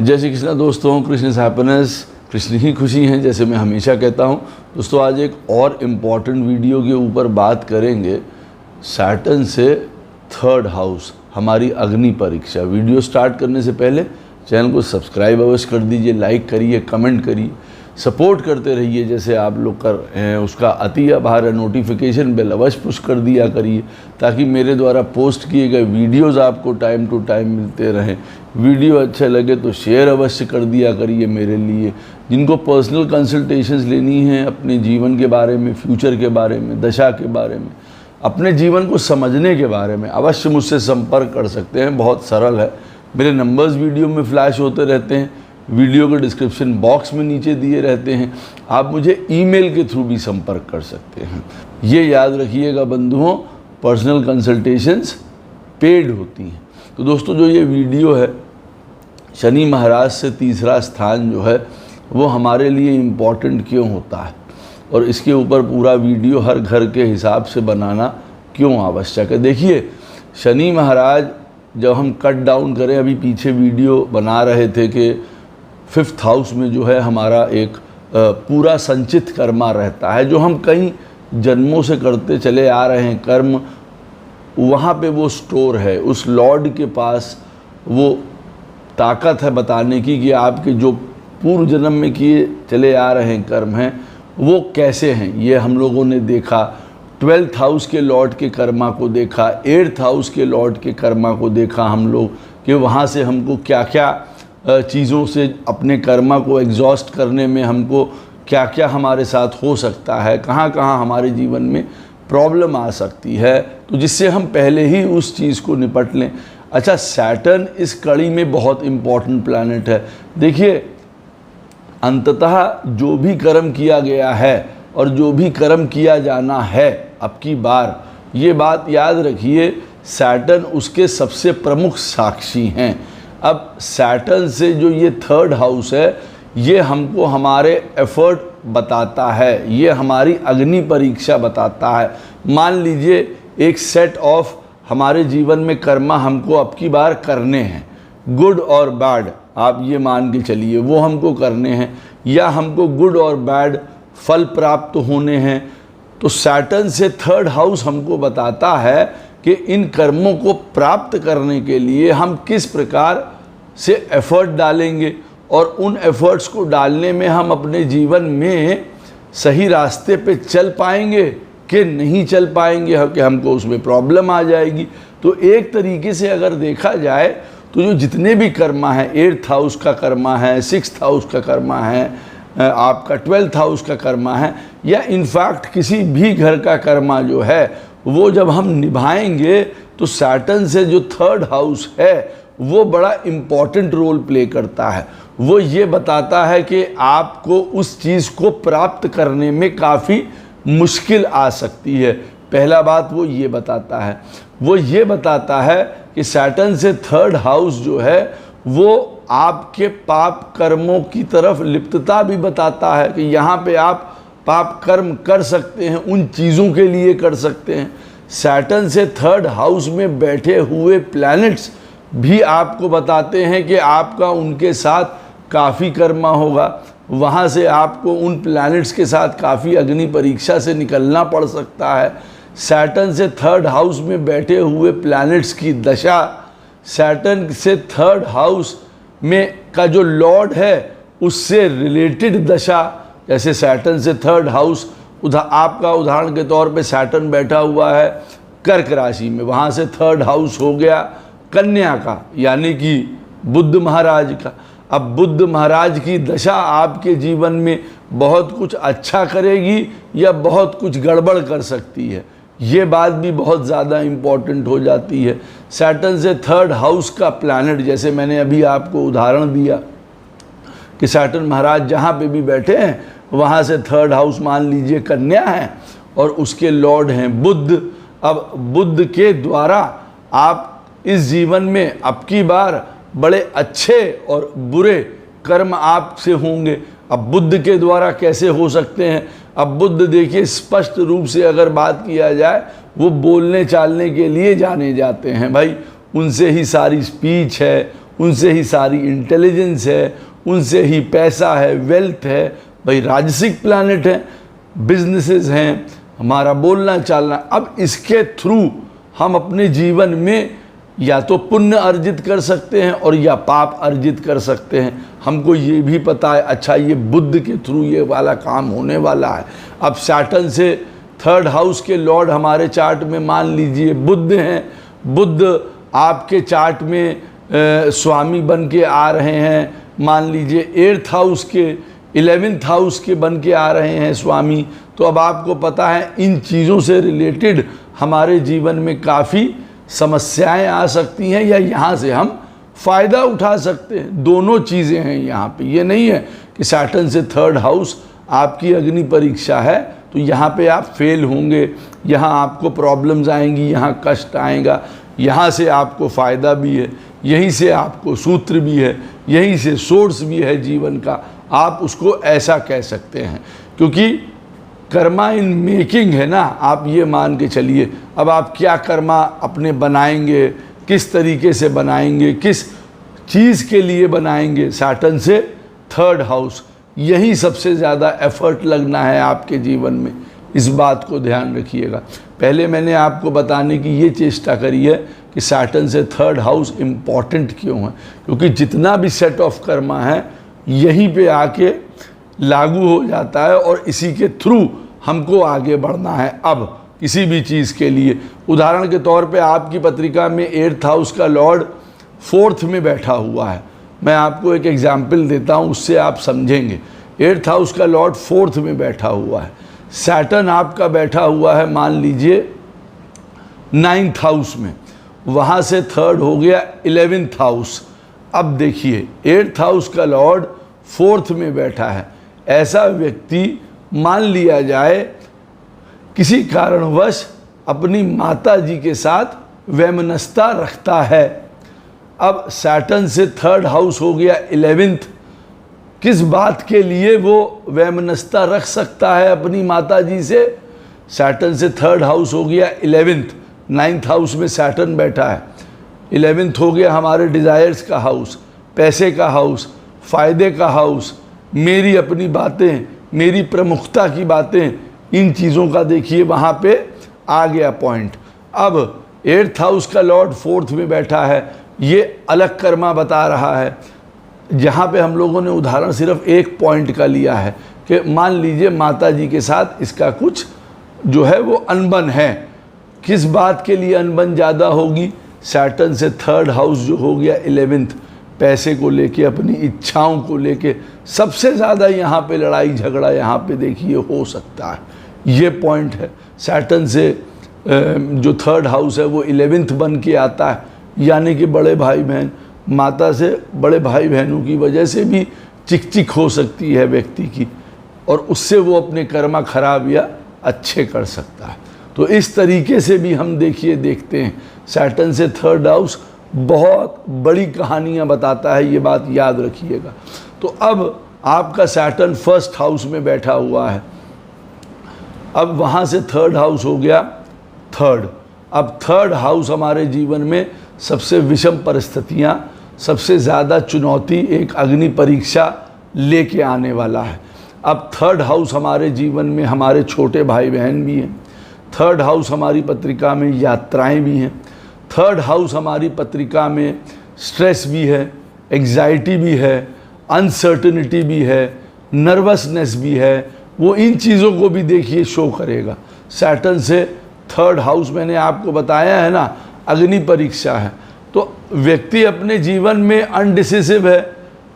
जय श्री कृष्णा दोस्तों, Krishna is happiness, Krishna ही खुशी हैं, जैसे मैं हमेशा कहता हूं। दोस्तों आज एक और इम्पॉर्टेंट वीडियो के ऊपर बात करेंगे, सैटर्न से थर्ड हाउस, हमारी अग्नि परीक्षा। वीडियो स्टार्ट करने से पहले चैनल को सब्सक्राइब अवश्य कर दीजिए, लाइक करिए, कमेंट करिए, सपोर्ट करते रहिए जैसे आप लोग कर रहे हैं। उसका अति आभार है। नोटिफिकेशन बेल अवश्य पुश कर दिया करिए ताकि मेरे द्वारा पोस्ट किए गए वीडियोस आपको टाइम टू टाइम मिलते रहें। वीडियो अच्छे लगे तो शेयर अवश्य कर दिया करिए मेरे लिए। जिनको पर्सनल कंसल्टेशंस लेनी है अपने जीवन के बारे में, फ्यूचर के बारे में, दशा के बारे में, अपने जीवन को समझने के बारे में, अवश्य मुझसे संपर्क कर सकते हैं। बहुत सरल है, मेरे नंबर्स वीडियो में फ्लैश होते रहते हैं, वीडियो के डिस्क्रिप्शन बॉक्स में नीचे दिए रहते हैं। आप मुझे ईमेल के थ्रू भी संपर्क कर सकते हैं। ये याद रखिएगा बंधुओं, पर्सनल कंसल्टेशंस पेड होती हैं। तो दोस्तों जो ये वीडियो है, शनि महाराज से तीसरा स्थान जो है वो हमारे लिए इम्पॉर्टेंट क्यों होता है और इसके ऊपर पूरा वीडियो हर घर के हिसाब से बनाना क्यों आवश्यक है। देखिए, शनि महाराज जब हम कट डाउन करें, अभी पीछे वीडियो बना रहे थे कि 5th हाउस में जो है हमारा एक पूरा संचित कर्मा रहता है, जो हम कई जन्मों से करते चले आ रहे हैं कर्म, वहाँ पे वो स्टोर है। उस लॉर्ड के पास वो ताकत है बताने की कि आपके जो पूर्व जन्म में किए चले आ रहे हैं कर्म हैं वो कैसे हैं। ये हम लोगों ने देखा, 12th हाउस के लॉर्ड के कर्मा को देखा, 8th हाउस के लॉर्ड के कर्मा को देखा हम लोग कि वहाँ से हमको क्या क्या चीज़ों से अपने कर्मा को एग्जॉस्ट करने में हमको क्या क्या हमारे साथ हो सकता है, कहाँ कहाँ हमारे जीवन में प्रॉब्लम आ सकती है, तो जिससे हम पहले ही उस चीज़ को निपट लें। अच्छा, सैटर्न इस कड़ी में बहुत इम्पॉर्टेंट प्लैनेट है। देखिए, अंततः जो भी कर्म किया गया है और जो भी कर्म किया जाना है अब की बार, ये बात याद रखिए, सैटर्न उसके सबसे प्रमुख साक्षी हैं। अब सैटर्न से जो ये थर्ड हाउस है, ये हमको हमारे एफर्ट बताता है, ये हमारी अग्नि परीक्षा बताता है। मान लीजिए एक सेट ऑफ हमारे जीवन में कर्मा हमको अब की बार करने हैं, गुड और बैड, आप ये मान के चलिए वो हमको करने हैं, या हमको गुड और बैड फल प्राप्त होने हैं। तो सैटर्न से थर्ड हाउस हमको बताता है कि इन कर्मों को प्राप्त करने के लिए हम किस प्रकार से एफर्ट डालेंगे और उन एफर्ट्स को डालने में हम अपने जीवन में सही रास्ते पे चल पाएंगे कि नहीं चल पाएंगे, कि हमको उसमें प्रॉब्लम आ जाएगी। तो एक तरीके से अगर देखा जाए तो जो जितने भी कर्मा हैं, 8th हाउस का कर्मा है, 6th हाउस का कर्मा है, आपका 12th हाउस का कर्मा है, या इनफैक्ट किसी भी घर का कर्मा जो है वो जब हम निभाएंगे तो सैटर्न से जो थर्ड हाउस है वो बड़ा इम्पॉर्टेंट रोल प्ले करता है। वो ये बताता है कि आपको उस चीज़ को प्राप्त करने में काफ़ी मुश्किल आ सकती है। पहला बात वो ये बताता है। वो ये बताता है कि सैटर्न से थर्ड हाउस जो है वो आपके पाप कर्मों की तरफ लिप्तता भी बताता है कि यहाँ पे आप पाप कर्म कर सकते हैं, उन चीज़ों के लिए कर सकते हैं। सैटर्न से थर्ड हाउस में बैठे हुए प्लैनेट्स भी आपको बताते हैं कि आपका उनके साथ काफ़ी कर्मा होगा। वहाँ से आपको उन प्लैनेट्स के साथ काफ़ी अग्नि परीक्षा से निकलना पड़ सकता है। सैटर्न से थर्ड हाउस में बैठे हुए प्लैनेट्स की दशा, सैटर्न से थर्ड हाउस में का जो लॉर्ड है उससे रिलेटेड दशा, जैसे सैटर्न से थर्ड हाउस, आपका उदाहरण के तौर पे सैटर्न बैठा हुआ है कर्क राशि में, वहाँ से थर्ड हाउस हो गया कन्या का, यानी कि बुध महाराज का। अब बुध महाराज की दशा आपके जीवन में बहुत कुछ अच्छा करेगी या बहुत कुछ गड़बड़ कर सकती है, ये बात भी बहुत ज़्यादा इम्पॉर्टेंट हो जाती है। सैटर्न से थर्ड हाउस का प्लैनेट, जैसे मैंने अभी आपको उदाहरण दिया कि सैटर्न महाराज जहाँ पे भी बैठे हैं वहाँ से थर्ड हाउस मान लीजिए कन्या है और उसके लॉर्ड हैं बुध। अब बुध के द्वारा आप इस जीवन में अब की बार बड़े अच्छे और बुरे कर्म आपसे होंगे। अब बुध के द्वारा कैसे हो सकते हैं? अब बुध देखिए, स्पष्ट रूप से अगर बात किया जाए, वो बोलने चालने के लिए जाने जाते हैं भाई, उनसे ही सारी स्पीच है, उनसे ही सारी इंटेलिजेंस है, उनसे ही पैसा है, वेल्थ है। भाई राजसिक प्लैनेट है, बिजनेसेस हैं, हमारा बोलना चालना। अब इसके थ्रू हम अपने जीवन में या तो पुण्य अर्जित कर सकते हैं और या पाप अर्जित कर सकते हैं। हमको ये भी पता है, अच्छा ये बुध के थ्रू ये वाला काम होने वाला है। अब सैटर्न से थर्ड हाउस के लॉर्ड हमारे चार्ट में मान लीजिए बुध हैं, बुध आपके चार्ट में स्वामी बन के आ रहे हैं, मान लीजिए 8th हाउस के 11th हाउस के बन के आ रहे हैं स्वामी। तो अब आपको पता है इन चीज़ों से रिलेटेड हमारे जीवन में काफ़ी समस्याएं आ सकती हैं या यहाँ से हम फ़ायदा उठा सकते हैं। दोनों चीज़ें हैं यहाँ पे। ये नहीं है कि सैटर्न से थर्ड हाउस आपकी अग्नि परीक्षा है तो यहाँ पे आप फेल होंगे, यहाँ आपको प्रॉब्लम्स आएंगी, यहाँ कष्ट आएगा। यहाँ से आपको फ़ायदा भी है, यहीं से आपको सूत्र भी है, यहीं से सोर्स भी है जीवन का। आप उसको ऐसा कह सकते हैं क्योंकि कर्मा इन मेकिंग है ना। आप ये मान के चलिए, अब आप क्या कर्मा अपने बनाएंगे, किस तरीके से बनाएंगे, किस चीज़ के लिए बनाएंगे। सैटर्न से थर्ड हाउस, यही सबसे ज़्यादा एफर्ट लगना है आपके जीवन में। इस बात को ध्यान रखिएगा। पहले मैंने आपको बताने की ये चेष्टा करी है कि सैटर्न से थर्ड हाउस इम्पॉर्टेंट क्यों है, क्योंकि जितना भी सेट ऑफ कर्मा है यहीं पे आके लागू हो जाता है और इसी के थ्रू हमको आगे बढ़ना है। अब किसी भी चीज़ के लिए, उदाहरण के तौर पे आपकी पत्रिका में 8th हाउस का लॉर्ड 4th में बैठा हुआ है। मैं आपको एक एग्जाम्पल देता हूँ, उससे आप समझेंगे। 8th हाउस का लॉर्ड 4th में बैठा हुआ है। सैटर्न आपका बैठा हुआ है मान लीजिए 9th हाउस में, वहाँ से थर्ड हो गया 11th हाउस। अब देखिए 8th हाउस का लॉर्ड 4th में बैठा है। ऐसा व्यक्ति मान लिया जाए किसी कारणवश अपनी माता जी के साथ वैमनस्यता रखता है। अब सैटर्न से थर्ड हाउस हो गया 11th। किस बात के लिए वो वैमनस्यता रख सकता है अपनी माता जी से? सैटर्न से थर्ड हाउस हो गया 11th, 9th हाउस में सैटर्न बैठा है। 11th हो गया हमारे डिज़ायर्स का हाउस, पैसे का हाउस, फ़ायदे का हाउस, मेरी अपनी बातें, मेरी प्रमुखता की बातें, इन चीज़ों का देखिए वहाँ पे आ गया पॉइंट। अब 8th हाउस का लॉर्ड 4th में बैठा है, ये अलग कर्मा बता रहा है। जहाँ पे हम लोगों ने उदाहरण सिर्फ एक पॉइंट का लिया है कि मान लीजिए माता जी के साथ इसका कुछ जो है वो अनबन है। किस बात के लिए अनबन ज़्यादा होगी? सैटर्न से थर्ड हाउस जो हो गया 11th, पैसे को लेके, अपनी इच्छाओं को लेके सबसे ज़्यादा यहाँ पे लड़ाई झगड़ा यहाँ पे देखिए हो सकता है। ये पॉइंट है। सैटर्न से जो थर्ड हाउस है वो 11th बन के आता है, यानी कि बड़े भाई बहन, माता से बड़े भाई बहनों की वजह से भी चिक हो सकती है व्यक्ति की, और उससे वो अपने कर्मा खराब या अच्छे कर सकता है। तो इस तरीके से भी हम देखते हैं सैटर्न से थर्ड हाउस बहुत बड़ी कहानियाँ बताता है, ये बात याद रखिएगा। तो अब आपका सैटर्न फर्स्ट हाउस में बैठा हुआ है। अब वहाँ से थर्ड हाउस हो गया थर्ड। अब थर्ड हाउस हमारे जीवन में सबसे विषम परिस्थितियाँ, सबसे ज़्यादा चुनौती, एक अग्नि परीक्षा लेके आने वाला है। अब थर्ड हाउस हमारे जीवन में हमारे छोटे भाई बहन भी हैं। थर्ड हाउस हमारी पत्रिका में यात्राएं भी हैं। थर्ड हाउस हमारी पत्रिका में स्ट्रेस भी है, एग्जाइटी भी है, अनसर्टनिटी भी है, नर्वसनेस भी है। वो इन चीज़ों को भी देखिए शो करेगा। सैटर्न से थर्ड हाउस मैंने आपको बताया है ना, अग्नि परीक्षा है। तो व्यक्ति अपने जीवन में अनडिसिसिव है,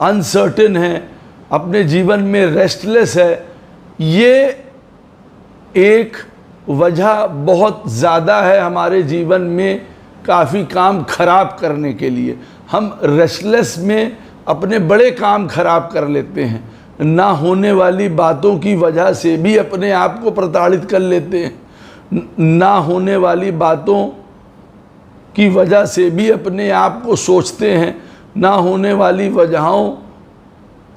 अनसर्टेन है, अपने जीवन में रेस्टलेस है। ये एक वजह बहुत ज़्यादा है हमारे जीवन में काफ़ी काम खराब करने के लिए। हम रेस्टलेस में अपने बड़े काम खराब कर लेते हैं, ना होने वाली बातों की वजह से भी अपने आप को प्रताड़ित कर लेते हैं, ना होने वाली बातों की वजह से भी अपने आप को सोचते हैं, ना होने वाली वजहों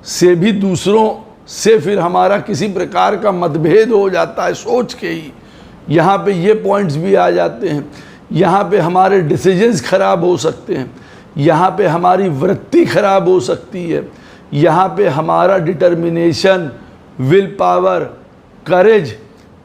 से भी दूसरों से फिर हमारा किसी प्रकार का मतभेद हो जाता है सोच के ही। यहाँ पे ये पॉइंट्स भी आ जाते हैं। यहाँ पे हमारे डिसीजंस खराब हो सकते हैं। यहाँ पे हमारी वृत्ति खराब हो सकती है, यहाँ पे हमारा डिटर्मिनेशन, विल पावर, करेज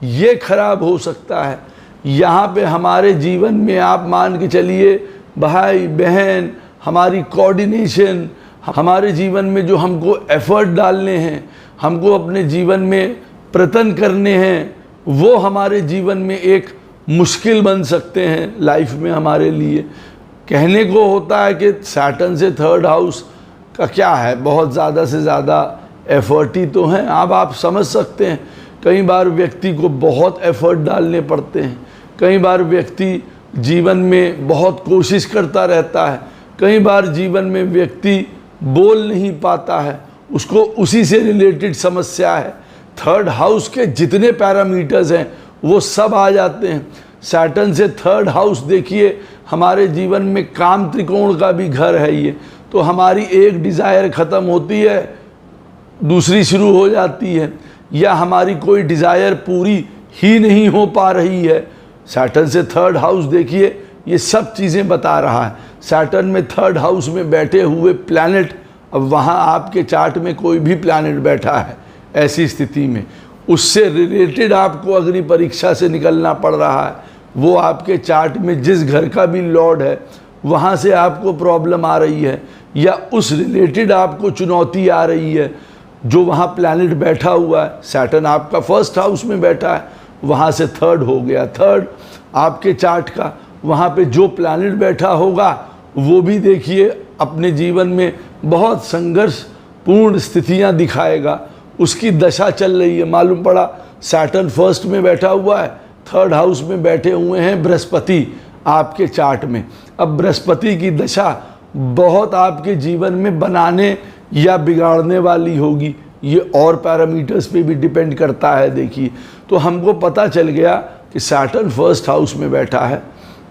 ये खराब हो सकता है। यहाँ पे हमारे जीवन में आप मान के चलिए भाई बहन, हमारी कोऑर्डिनेशन, हमारे जीवन में जो हमको एफर्ट डालने हैं, हमको अपने जीवन में प्रयत्न करने हैं, वो हमारे जीवन में एक मुश्किल बन सकते हैं लाइफ में हमारे लिए। कहने को होता है कि सैटर्न से थर्ड हाउस का क्या है, बहुत ज़्यादा से ज़्यादा एफर्ट ही तो हैं। अब आप समझ सकते हैं कई बार व्यक्ति को बहुत एफर्ट डालने पड़ते हैं, कई बार व्यक्ति जीवन में बहुत कोशिश करता रहता है, कई बार जीवन में व्यक्ति बोल नहीं पाता है, उसको उसी से रिलेटेड समस्या है। थर्ड हाउस के जितने पैरामीटर्स हैं वो सब आ जाते हैं। सैटर्न से थर्ड हाउस देखिए हमारे जीवन में काम त्रिकोण का भी घर है ये, तो हमारी एक डिज़ायर ख़त्म होती है दूसरी शुरू हो जाती है, या हमारी कोई डिज़ायर पूरी ही नहीं हो पा रही है। सैटर्न से थर्ड हाउस देखिए ये सब चीज़ें बता रहा है। सैटर्न में थर्ड हाउस में बैठे हुए प्लैनेट, अब वहाँ आपके चार्ट में कोई भी प्लैनेट बैठा है, ऐसी स्थिति में उससे रिलेटेड आपको अग्नि परीक्षा से निकलना पड़ रहा है। वो आपके चार्ट में जिस घर का भी लॉर्ड है वहाँ से आपको प्रॉब्लम आ रही है, या उस रिलेटेड आपको चुनौती आ रही है जो वहाँ प्लैनेट बैठा हुआ है। सैटर्न आपका फर्स्ट हाउस में बैठा है, वहाँ से थर्ड हो गया। थर्ड आपके चार्ट का, वहाँ पे जो प्लैनेट बैठा होगा वो भी देखिए अपने जीवन में बहुत संघर्षपूर्ण स्थितियाँ दिखाएगा, उसकी दशा चल रही है। मालूम पड़ा सैटर्न फर्स्ट में बैठा हुआ है, थर्ड हाउस में बैठे हुए हैं बृहस्पति आपके चार्ट में। अब बृहस्पति की दशा बहुत आपके जीवन में बनाने या बिगाड़ने वाली होगी, ये और पैरामीटर्स पे भी डिपेंड करता है। देखिए तो हमको पता चल गया कि सैटर्न फर्स्ट हाउस में बैठा है,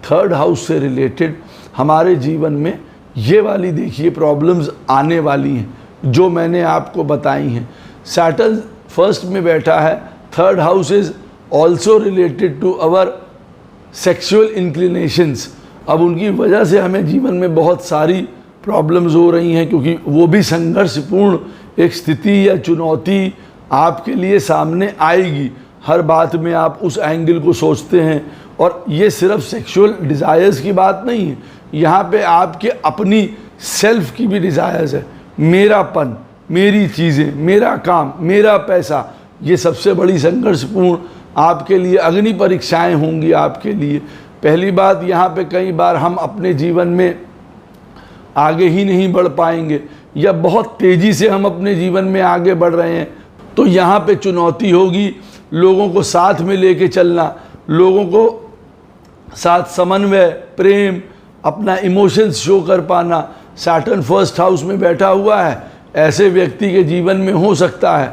थर्ड हाउस से रिलेटेड हमारे जीवन में ये वाली देखिए प्रॉब्लम्स आने वाली हैं जो मैंने आपको बताई हैं। सैटर्न फर्स्ट में बैठा है, third house is also related to our sexual inclinations. अब उनकी वजह से हमें जीवन में बहुत सारी प्रॉब्लम्स हो रही हैं, क्योंकि वो भी संघर्षपूर्ण एक स्थिति या चुनौती आपके लिए सामने आएगी। हर बात में आप उस एंगल को सोचते हैं, और ये सिर्फ सेक्सुअल डिज़ायर्स की बात नहीं है, यहाँ पे आपके अपनी सेल्फ की भी डिज़ायर्स है। मेरापन, मेरी चीज़ें, मेरा काम, मेरा पैसा, ये सबसे बड़ी संघर्षपूर्ण आपके लिए अग्नि परीक्षाएं होंगी आपके लिए। पहली बात, यहाँ पे कई बार हम अपने जीवन में आगे ही नहीं बढ़ पाएंगे, या बहुत तेज़ी से हम अपने जीवन में आगे बढ़ रहे हैं, तो यहाँ पे चुनौती होगी लोगों को साथ में लेके चलना, लोगों को साथ समन्वय, प्रेम, अपना इमोशंस शो कर पाना। सैटर्न फर्स्ट हाउस में बैठा हुआ है, ऐसे व्यक्ति के जीवन में हो सकता है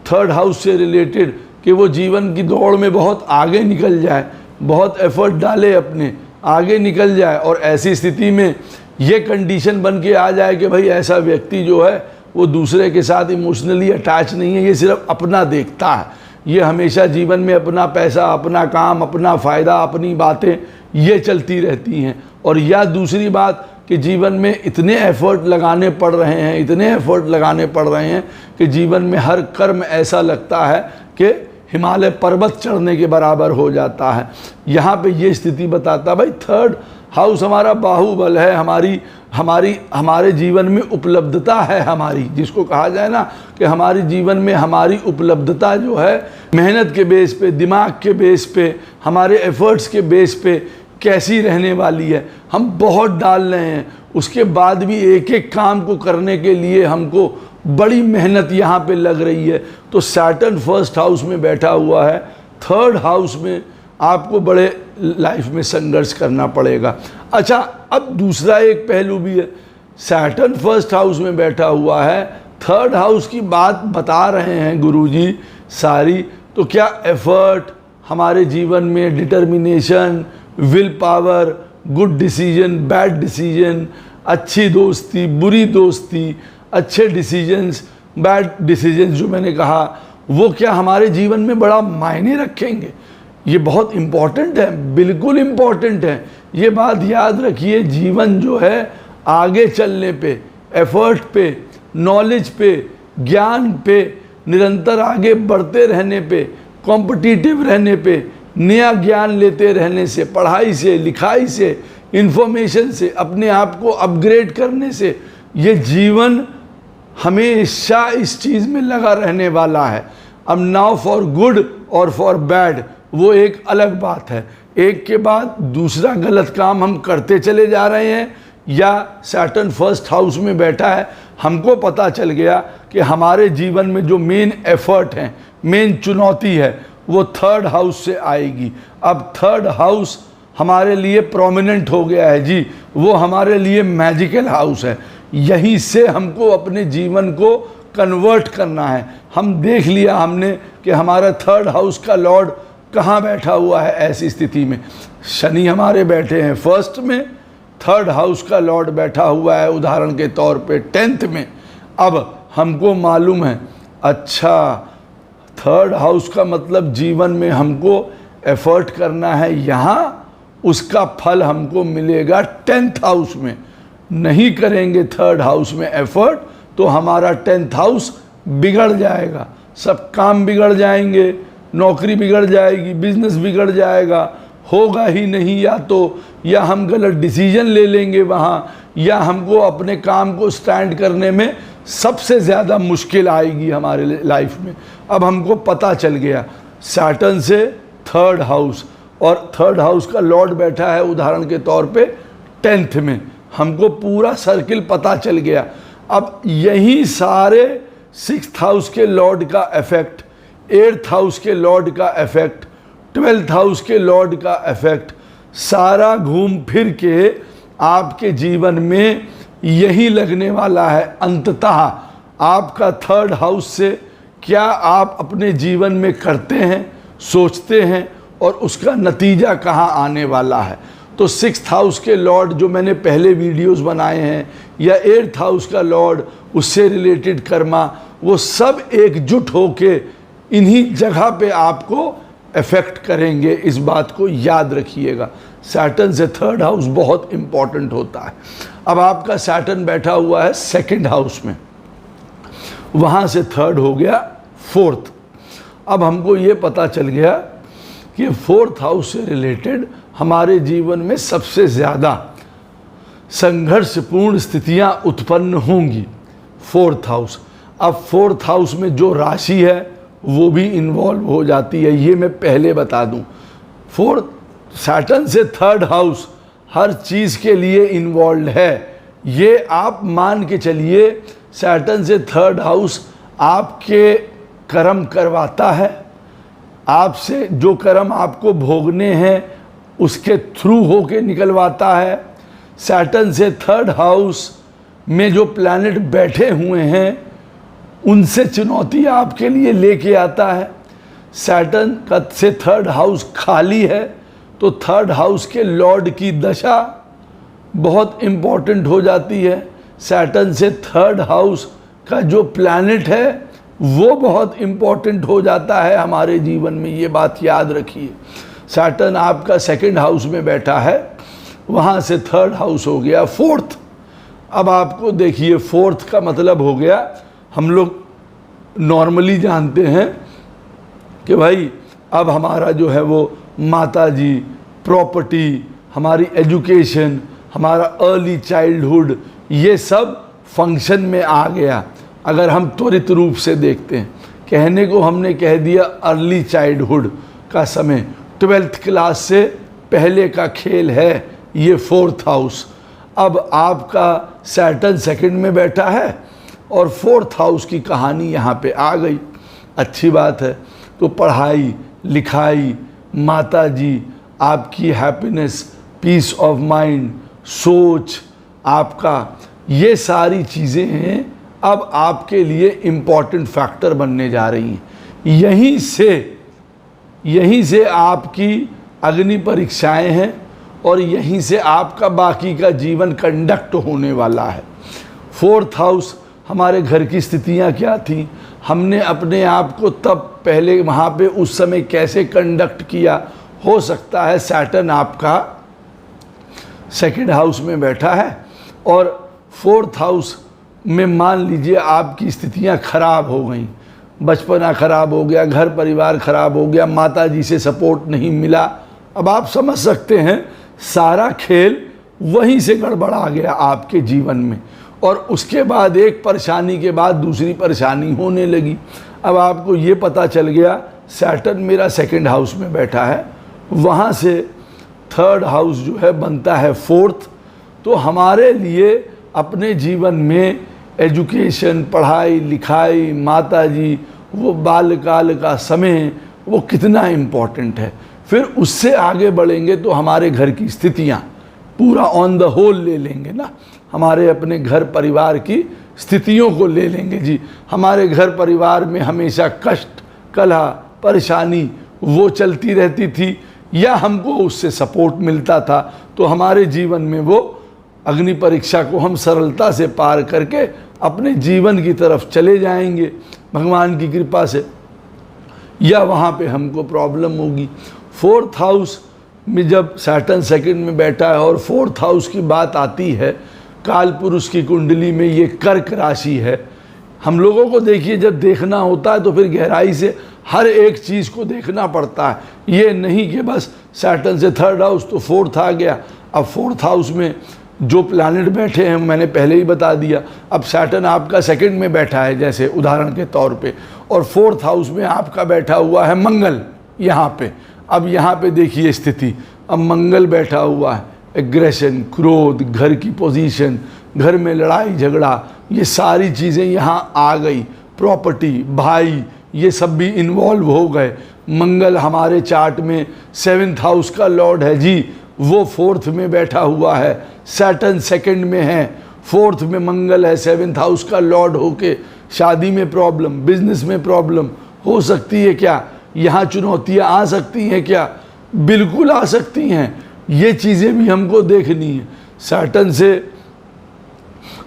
थर्ड हाउस से रिलेटेड कि वो जीवन की दौड़ में बहुत आगे निकल जाए, बहुत एफर्ट डाले, अपने आगे निकल जाए, और ऐसी स्थिति में ये कंडीशन बन के आ जाए कि भाई ऐसा व्यक्ति जो है वो दूसरे के साथ इमोशनली अटैच नहीं है, ये सिर्फ अपना देखता है, ये हमेशा जीवन में अपना पैसा, अपना काम, अपना फ़ायदा, अपनी बातें ये चलती रहती हैं। और या दूसरी बात कि जीवन में इतने एफर्ट लगाने पड़ रहे हैं, इतने एफर्ट लगाने पड़ रहे हैं कि जीवन में हर कर्म ऐसा लगता है कि हिमालय पर्वत चढ़ने के बराबर हो जाता है। यहाँ पे ये स्थिति बताता भाई थर्ड हाउस हमारा बाहुबल है, हमारे जीवन में उपलब्धता है हमारी, जिसको कहा जाए ना कि हमारे जीवन में हमारी उपलब्धता जो है मेहनत के बेस पे, दिमाग के बेस पे, हमारे एफर्ट्स के बेस पे कैसी रहने वाली है। हम बहुत डाल रहे हैं, उसके बाद भी एक एक काम को करने के लिए हमको बड़ी मेहनत यहाँ पे लग रही है। तो सैटर्न फर्स्ट हाउस में बैठा हुआ है, थर्ड हाउस में आपको बड़े लाइफ में संघर्ष करना पड़ेगा। अच्छा, अब दूसरा एक पहलू भी है, सैटर्न फर्स्ट हाउस में बैठा हुआ है, थर्ड हाउस की बात बता रहे हैं गुरुजी सारी, तो क्या एफर्ट हमारे जीवन में, determination, will power, good decision, bad decision, अच्छी दोस्ती, बुरी दोस्ती, अच्छे डिसीजंस, बैड डिसीजंस जो मैंने कहा, वो क्या हमारे जीवन में बड़ा मायने रखेंगे? ये बहुत इम्पॉर्टेंट है, बिल्कुल इम्पॉर्टेंट है। ये बात याद रखिए, जीवन जो है आगे चलने पे, एफर्ट पे, नॉलेज पे, ज्ञान पे, निरंतर आगे बढ़ते रहने पे, कॉम्पिटिटिव रहने पे, नया ज्ञान लेते रहने से, पढ़ाई से, लिखाई से, इन्फॉर्मेशन से, अपने आप को अपग्रेड करने से, ये जीवन हमेशा इस चीज़ में लगा रहने वाला है। अब नाउ फॉर गुड और फॉर बैड वो एक अलग बात है। एक के बाद दूसरा गलत काम हम करते चले जा रहे हैं, या सैटर्न फर्स्ट हाउस में बैठा है, हमको पता चल गया कि हमारे जीवन में जो मेन एफर्ट है, मेन चुनौती है, वो थर्ड हाउस से आएगी। अब थर्ड हाउस हमारे लिए प्रोमिनेंट हो गया है जी, वो हमारे लिए मैजिकल हाउस है। यहीं से हमको अपने जीवन को कन्वर्ट करना है। हम देख लिया हमने कि हमारा थर्ड हाउस का लॉर्ड कहाँ बैठा हुआ है। ऐसी स्थिति में शनि हमारे बैठे हैं फर्स्ट में, थर्ड हाउस का लॉर्ड बैठा हुआ है उदाहरण के तौर पे 10th में। अब हमको मालूम है, अच्छा थर्ड हाउस का मतलब जीवन में हमको एफर्ट करना है, यहाँ उसका फल हमको मिलेगा 10th हाउस में। नहीं करेंगे थर्ड हाउस में एफर्ट तो हमारा 10th हाउस बिगड़ जाएगा, सब काम बिगड़ जाएंगे, नौकरी बिगड़ जाएगी, बिजनेस बिगड़ जाएगा, होगा ही नहीं, या हम गलत डिसीजन ले लेंगे वहाँ, या हमको अपने काम को स्टैंड करने में सबसे ज़्यादा मुश्किल आएगी हमारे लाइफ में। अब हमको पता चल गया सैटर्न से थर्ड हाउस, और थर्ड हाउस का लॉर्ड बैठा है उदाहरण के तौर पे 10th में, हमको पूरा सर्किल पता चल गया। अब यही सारे 6th हाउस के लॉर्ड का इफेक्ट, 8th हाउस के लॉर्ड का इफेक्ट, 12th हाउस के लॉर्ड का इफेक्ट, सारा घूम फिर के आपके जीवन में यही लगने वाला है। अंततः आपका थर्ड हाउस से क्या आप अपने जीवन में करते हैं, सोचते हैं, और उसका नतीजा कहाँ आने वाला है। तो 6th हाउस के लॉर्ड जो मैंने पहले वीडियोस बनाए हैं, या 8th हाउस का लॉर्ड, उससे रिलेटेड कर्मा, वो सब एकजुट होके इन्हीं जगह पे आपको इफेक्ट करेंगे। इस बात को याद रखिएगा। सैटर्न से थर्ड हाउस बहुत इम्पॉर्टेंट होता है। अब आपका सैटर्न बैठा हुआ है 2nd हाउस में, वहाँ से थर्ड हो गया 4th। अब हमको ये पता चल गया कि 4th हाउस से रिलेटेड हमारे जीवन में सबसे ज़्यादा संघर्षपूर्ण स्थितियां उत्पन्न होंगी 4th हाउस। अब 4th हाउस में जो राशि है वो भी इन्वॉल्व हो जाती है, ये मैं पहले बता दूं। 4th सैटर्न से 3rd हाउस हर चीज़ के लिए इन्वॉल्व है, ये आप मान के चलिए। सैटर्न से 3rd हाउस आपके कर्म करवाता है, आपसे जो कर्म आपको भोगने हैं उसके थ्रू होके निकलवाता है। सैटर्न से 3rd हाउस में जो प्लैनेट बैठे हुए हैं उनसे चुनौती आपके लिए लेके आता है। सैटर्न का से 3rd हाउस खाली है तो 3rd हाउस के लॉर्ड की दशा बहुत इम्पॉर्टेंट हो जाती है। सैटर्न से 3rd हाउस का जो प्लैनेट है वो बहुत इम्पॉर्टेंट हो जाता है हमारे जीवन में, ये बात याद रखिए। सैटर्न आपका 2nd हाउस में बैठा है, वहाँ से 3rd हाउस हो गया 4th। अब आपको देखिए 4th का मतलब हो गया, हम लोग नॉर्मली जानते हैं कि भाई अब हमारा जो है वो माता जी, प्रॉपर्टी, हमारी एजुकेशन, हमारा अर्ली चाइल्डहुड, ये सब फंक्शन में आ गया। अगर हम त्वरित रूप से देखते हैं, कहने को हमने कह दिया अर्ली चाइल्डहुड का समय, 12th क्लास से पहले का खेल है ये 4th हाउस। अब आपका सैटर्न 2nd में बैठा है और 4th हाउस की कहानी यहाँ पे आ गई, अच्छी बात है। तो पढ़ाई लिखाई, माता जी, आपकी हैप्पीनेस, पीस ऑफ माइंड, सोच आपका, ये सारी चीज़ें हैं अब आपके लिए इम्पॉर्टेंट फैक्टर बनने जा रही हैं। यहीं से आपकी अग्नि परीक्षाएं हैं और यहीं से आपका बाकी का जीवन कंडक्ट होने वाला है। 4th हाउस हमारे घर की स्थितियां क्या थी, हमने अपने आप को तब पहले वहाँ पे उस समय कैसे कंडक्ट किया। हो सकता है सैटर्न आपका 2nd हाउस में बैठा है और फोर्थ हाउस में मान लीजिए आपकी स्थितियां खराब हो गई, बचपना खराब हो गया, घर परिवार खराब हो गया, माता जी से सपोर्ट नहीं मिला, अब आप समझ सकते हैं सारा खेल वहीं से गड़बड़ा गया आपके जीवन में। और उसके बाद एक परेशानी के बाद दूसरी परेशानी होने लगी। अब आपको ये पता चल गया सैटर्न मेरा सेकंड हाउस में बैठा है, वहाँ से थर्ड हाउस जो है बनता है फोर्थ। तो हमारे लिए अपने जीवन में एजुकेशन, पढ़ाई लिखाई, माता जी, वो बाल्यकाल का समय वो कितना इम्पोर्टेंट है। फिर उससे आगे बढ़ेंगे तो हमारे घर की स्थितियाँ पूरा ऑन द होल ले लेंगे ना, हमारे अपने घर परिवार की स्थितियों को ले लेंगे जी। हमारे घर परिवार में हमेशा कष्ट, कलह, परेशानी वो चलती रहती थी या हमको उससे सपोर्ट मिलता था, तो हमारे जीवन में वो अग्नि परीक्षा को हम सरलता से पार करके अपने जीवन की तरफ चले जाएंगे भगवान की कृपा से, या वहाँ पे हमको प्रॉब्लम होगी। फोर्थ हाउस में जब सैटर्न सेकंड में बैठा है और फोर्थ हाउस की बात आती है, काल पुरुष की कुंडली में ये कर्क राशि है। हम लोगों को देखिए जब देखना होता है तो फिर गहराई से हर एक चीज़ को देखना पड़ता है, ये नहीं कि बस सैटर्न से थर्ड हाउस तो फोर्थ आ गया। अब फोर्थ हाउस में जो प्लैनेट बैठे हैं मैंने पहले ही बता दिया। अब सैटर्न आपका सेकंड में बैठा है जैसे उदाहरण के तौर पे, और फोर्थ हाउस में आपका बैठा हुआ है मंगल यहाँ पे। अब यहाँ पे देखिए स्थिति, अब मंगल बैठा हुआ है, एग्रेशन, क्रोध, घर की पोजीशन, घर में लड़ाई झगड़ा, ये सारी चीज़ें यहाँ आ गई, प्रॉपर्टी, भाई, ये सब भी इन्वॉल्व हो गए। मंगल हमारे चार्ट में सेवेंथ हाउस का लॉर्ड है जी, वो फोर्थ में बैठा हुआ है। सैटर्न सेकंड में है, फोर्थ में मंगल है, सेवेंथ हाउस का लॉर्ड होके शादी में प्रॉब्लम, बिजनेस में प्रॉब्लम हो सकती है क्या? यहाँ चुनौतियाँ आ सकती हैं क्या? बिल्कुल आ सकती हैं। ये चीज़ें भी हमको देखनी है। सैटर्न से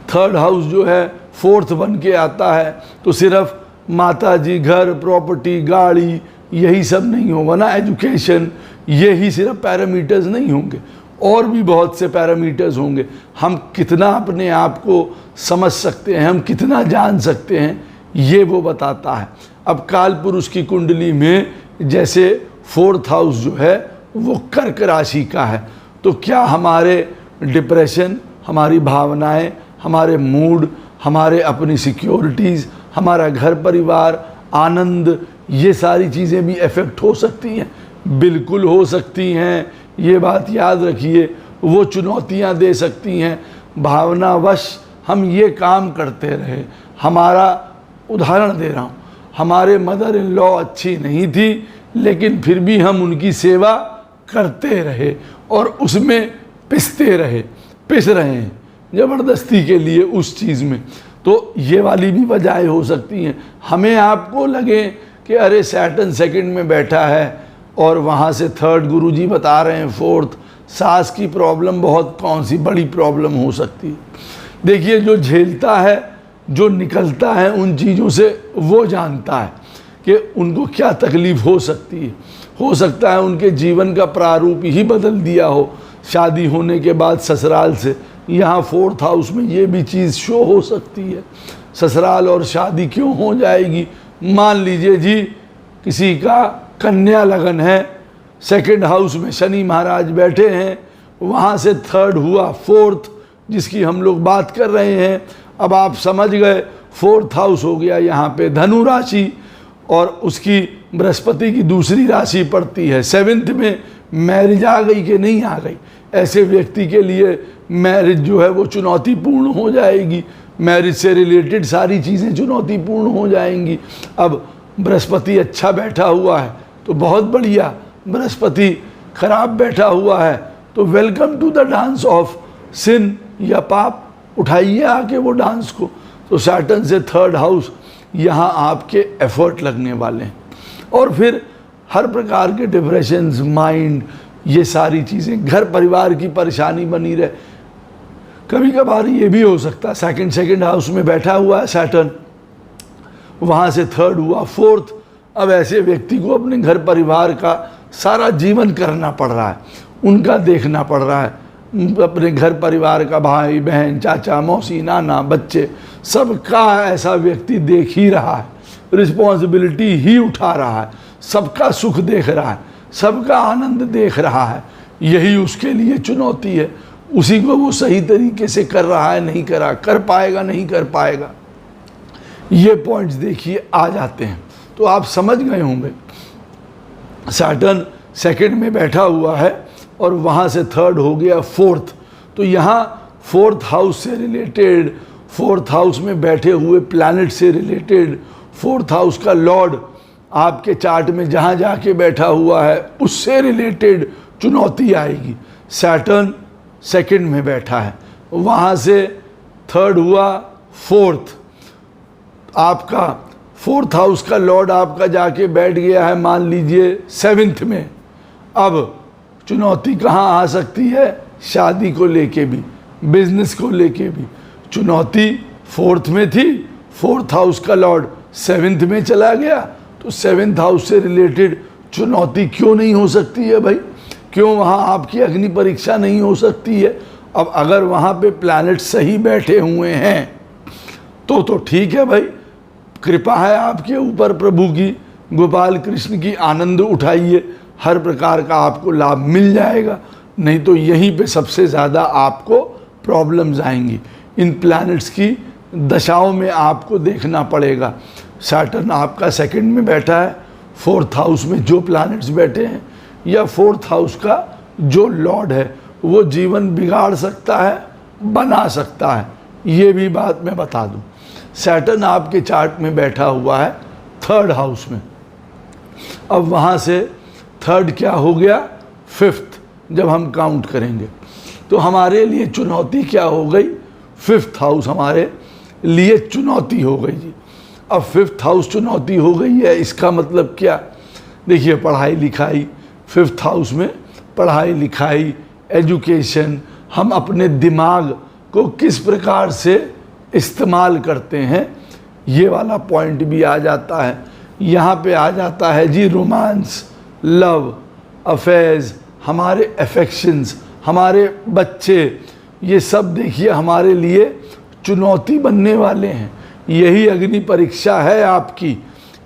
थर्ड हाउस जो है फोर्थ बन के आता है तो सिर्फ माता जी, घर, प्रॉपर्टी, गाड़ी, यही सब नहीं होगा ना, एजुकेशन, यही सिर्फ पैरामीटर्स नहीं होंगे, और भी बहुत से पैरामीटर्स होंगे। हम कितना अपने आप को समझ सकते हैं, हम कितना जान सकते हैं, ये वो बताता है। अब काल पुरुष की कुंडली में जैसे फोर्थ हाउस जो है वो कर्क राशि का है, तो क्या हमारे डिप्रेशन, हमारी भावनाएं, हमारे मूड, हमारे अपनी सिक्योरिटीज़, हमारा घर परिवार, आनंद, ये सारी चीज़ें भी इफ़ेक्ट हो सकती हैं? बिल्कुल हो सकती हैं। ये बात याद रखिए, वो चुनौतियां दे सकती हैं। भावनावश हम ये काम करते रहे, हमारा उदाहरण दे रहा हूँ, हमारे मदर इन लॉ अच्छी नहीं थी लेकिन फिर भी हम उनकी सेवा करते रहे और उसमें पिस रहे हैं ज़बरदस्ती के लिए उस चीज़ में। तो ये वाली भी वजह हो सकती हैं। हमें आपको लगे कि अरे सैटर्न सेकंड में बैठा है और वहाँ से थर्ड, गुरुजी बता रहे हैं फोर्थ, सास की प्रॉब्लम बहुत कौन सी बड़ी प्रॉब्लम हो सकती है। देखिए जो झेलता है, जो निकलता है उन चीज़ों से, वो जानता है कि उनको क्या तकलीफ़ हो सकती है। हो सकता है उनके जीवन का प्रारूप ही बदल दिया हो शादी होने के बाद ससुराल से। यहाँ फोर्थ हाउस में ये भी चीज़ शो हो सकती है। ससुराल और शादी क्यों हो जाएगी? मान लीजिए जी किसी का कन्या लगन है, सेकंड हाउस में शनि महाराज बैठे हैं, वहाँ से थर्ड हुआ फोर्थ जिसकी हम लोग बात कर रहे हैं। अब आप समझ गए, फोर्थ हाउस हो गया यहाँ पे धनु राशि, और उसकी बृहस्पति की दूसरी राशि पड़ती है सेवेंथ में। मैरिज आ गई कि नहीं आ गई? ऐसे व्यक्ति के लिए मैरिज जो है वो चुनौतीपूर्ण हो जाएगी, मैरिज से रिलेटेड सारी चीज़ें चुनौतीपूर्ण हो जाएंगी। अब बृहस्पति अच्छा बैठा हुआ है तो बहुत बढ़िया, बृहस्पति खराब बैठा हुआ है तो welcome to the dance of sin या पाप, उठाइए आके वो डांस को। तो सैटर्न से थर्ड हाउस, यहाँ आपके एफर्ट लगने वाले हैं। और फिर हर प्रकार के डिप्रेशंस, माइंड, ये सारी चीज़ें, घर परिवार की परेशानी बनी रहे। कभी कभार ये भी हो सकता है सेकंड हाउस में बैठा हुआ है सैटर्न, वहाँ से थर्ड हुआ फोर्थ। अब ऐसे व्यक्ति को अपने घर परिवार का सारा जीवन करना पड़ रहा है, उनका देखना पड़ रहा है, अपने घर परिवार का, भाई बहन, चाचा मौसी, नाना, बच्चे, सबका ऐसा व्यक्ति देख ही रहा है, रिस्पॉन्सिबिलिटी ही उठा रहा है, सबका सुख देख रहा है, सबका आनंद देख रहा है, यही उसके लिए चुनौती है। उसी को वो सही तरीके से कर रहा है, नहीं करा, कर पाएगा नहीं कर पाएगा, ये पॉइंट्स देखिए आ जाते हैं। तो आप समझ गए होंगे सैटर्न सेकंड में बैठा हुआ है और वहाँ से थर्ड हो गया फोर्थ। तो यहाँ फोर्थ हाउस से रिलेटेड, फोर्थ हाउस में बैठे हुए प्लैनेट से रिलेटेड, फोर्थ हाउस का लॉर्ड आपके चार्ट में जहाँ जाके बैठा हुआ है उससे रिलेटेड चुनौती आएगी। सैटर्न सेकंड में बैठा है, वहाँ से थर्ड हुआ फोर्थ, आपका फोर्थ हाउस का लॉर्ड आपका जाके बैठ गया है मान लीजिए सेवेंथ में। अब चुनौती कहाँ आ सकती है? शादी को लेके भी, बिजनेस को लेके भी। चुनौती फोर्थ में थी, फोर्थ हाउस का लॉर्ड सेवेंथ में चला गया, तो सेवेंथ हाउस से रिलेटेड चुनौती क्यों नहीं हो सकती है भाई? क्यों वहाँ आपकी अग्नि परीक्षा नहीं हो सकती है? अब अगर वहाँ पे प्लैनेट सही बैठे हुए हैं तो ठीक है भाई, कृपा है आपके ऊपर प्रभु की, गोपाल कृष्ण की, आनंद उठाइए, हर प्रकार का आपको लाभ मिल जाएगा। नहीं तो यहीं पे सबसे ज़्यादा आपको प्रॉब्लम्स आएंगी। इन प्लैनेट्स की दशाओं में आपको देखना पड़ेगा। सैटर्न आपका सेकंड में बैठा है, फोर्थ हाउस में जो प्लैनेट्स बैठे हैं या फोर्थ हाउस का जो लॉर्ड है वो जीवन बिगाड़ सकता है, बना सकता है, ये भी बात मैं बता दूं। सैटर्न आपके चार्ट में बैठा हुआ है थर्ड हाउस में। अब वहाँ से थर्ड क्या हो गया? फिफ्थ, जब हम काउंट करेंगे तो हमारे लिए चुनौती क्या हो गई? फिफ्थ हाउस हमारे लिए चुनौती हो गई जी। अब फिफ्थ हाउस चुनौती हो गई है, इसका मतलब क्या? देखिए, पढ़ाई लिखाई, फिफ्थ हाउस में पढ़ाई लिखाई, एजुकेशन, हम अपने दिमाग को किस प्रकार से इस्तेमाल करते हैं, ये वाला पॉइंट भी आ जाता है। यहाँ पे आ जाता है जी रोमांस, लव अफेयर्स, हमारे अफेक्शंस, हमारे बच्चे, ये सब देखिए हमारे लिए चुनौती बनने वाले हैं। यही अग्नि परीक्षा है आपकी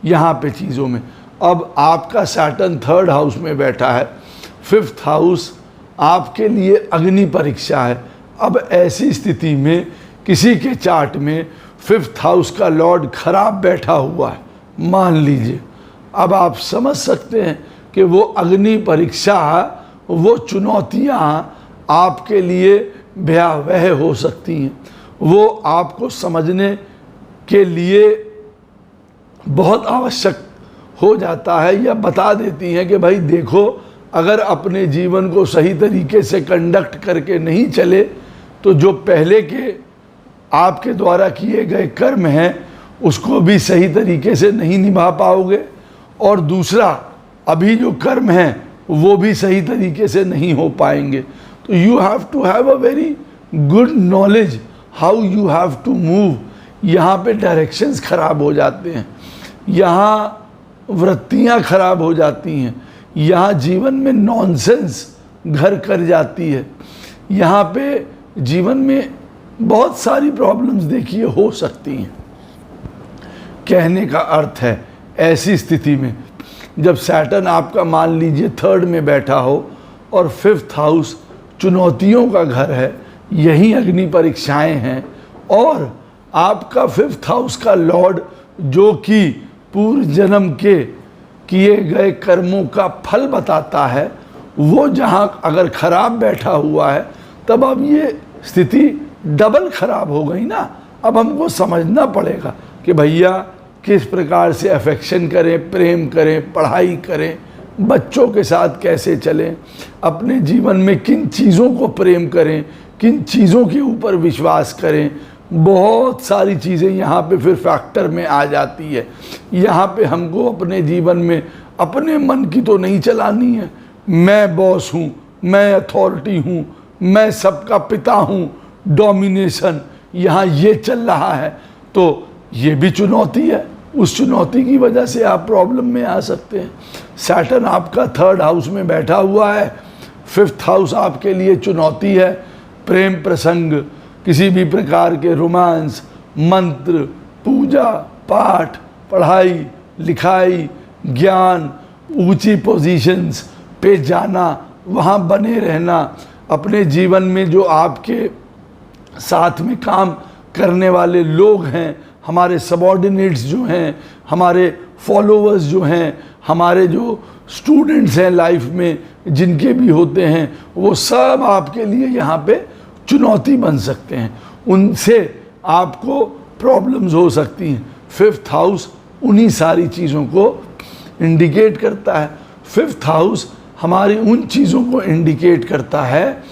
यहाँ पे चीज़ों में। अब आपका सैटर्न थर्ड हाउस में बैठा है, फिफ्थ हाउस आपके लिए अग्नि परीक्षा है। अब ऐसी स्थिति में किसी के चार्ट में फिफ्थ हाउस का लॉर्ड खराब बैठा हुआ है, मान लीजिए, अब आप समझ सकते हैं कि वो अग्नि परीक्षा, वो चुनौतियाँ आपके लिए भयावह हो सकती हैं। वो आपको समझने के लिए बहुत आवश्यक हो जाता है, या बता देती हैं कि भाई देखो, अगर अपने जीवन को सही तरीके से कंडक्ट करके नहीं चले तो जो पहले के आपके द्वारा किए गए कर्म हैं उसको भी सही तरीके से नहीं निभा पाओगे, और दूसरा अभी जो कर्म हैं वो भी सही तरीके से नहीं हो पाएंगे। तो you have to have a very good knowledge how you have to move. यहाँ पे डायरेक्शंस खराब हो जाते हैं, यहाँ वृत्तियाँ खराब हो जाती हैं, यहाँ जीवन में नॉनसेंस घर कर जाती है, यहाँ पे जीवन में बहुत सारी प्रॉब्लम्स देखिए हो सकती हैं। कहने का अर्थ है ऐसी स्थिति में जब सैटर्न आपका मान लीजिए थर्ड में बैठा हो और फिफ्थ हाउस चुनौतियों का घर है, यही अग्नि परीक्षाएं हैं, और आपका फिफ्थ हाउस का लॉर्ड जो कि पूर्व जन्म के किए गए कर्मों का फल बताता है, वो जहाँ अगर खराब बैठा हुआ है तब अब ये स्थिति डबल खराब हो गई ना। अब हमको समझना पड़ेगा कि भैया किस प्रकार से अफेक्शन करें, प्रेम करें, पढ़ाई करें, बच्चों के साथ कैसे चलें, अपने जीवन में किन चीज़ों को प्रेम करें, किन चीज़ों के ऊपर विश्वास करें। बहुत सारी चीज़ें यहाँ पे फिर फैक्टर में आ जाती है। यहाँ पे हमको अपने जीवन में अपने मन की तो नहीं चलानी है, मैं बॉस हूँ, मैं अथॉरिटी हूँ, मैं सबका पिता हूँ, डोमिनेशन यहाँ ये चल रहा है, तो ये भी चुनौती है। उस चुनौती की वजह से आप प्रॉब्लम में आ सकते हैं। सैटर्न आपका थर्ड हाउस में बैठा हुआ है, 5th हाउस आपके लिए चुनौती है। प्रेम प्रसंग, किसी भी प्रकार के रोमांस, मंत्र, पूजा पाठ, पढ़ाई लिखाई, ज्ञान, ऊंची पोजीशंस पे जाना, वहाँ बने रहना, अपने जीवन में जो आपके साथ में काम करने वाले लोग हैं, हमारे सबॉर्डिनेट्स जो हैं, हमारे फॉलोअर्स जो हैं, हमारे जो स्टूडेंट्स हैं लाइफ में जिनके भी होते हैं, वो सब आपके लिए यहाँ पे चुनौती बन सकते हैं। उनसे आपको प्रॉब्लम्स हो सकती हैं। 5th हाउस उन्हीं सारी चीज़ों को इंडिकेट करता है। 5th हाउस हमारी उन चीज़ों को इंडिकेट करता है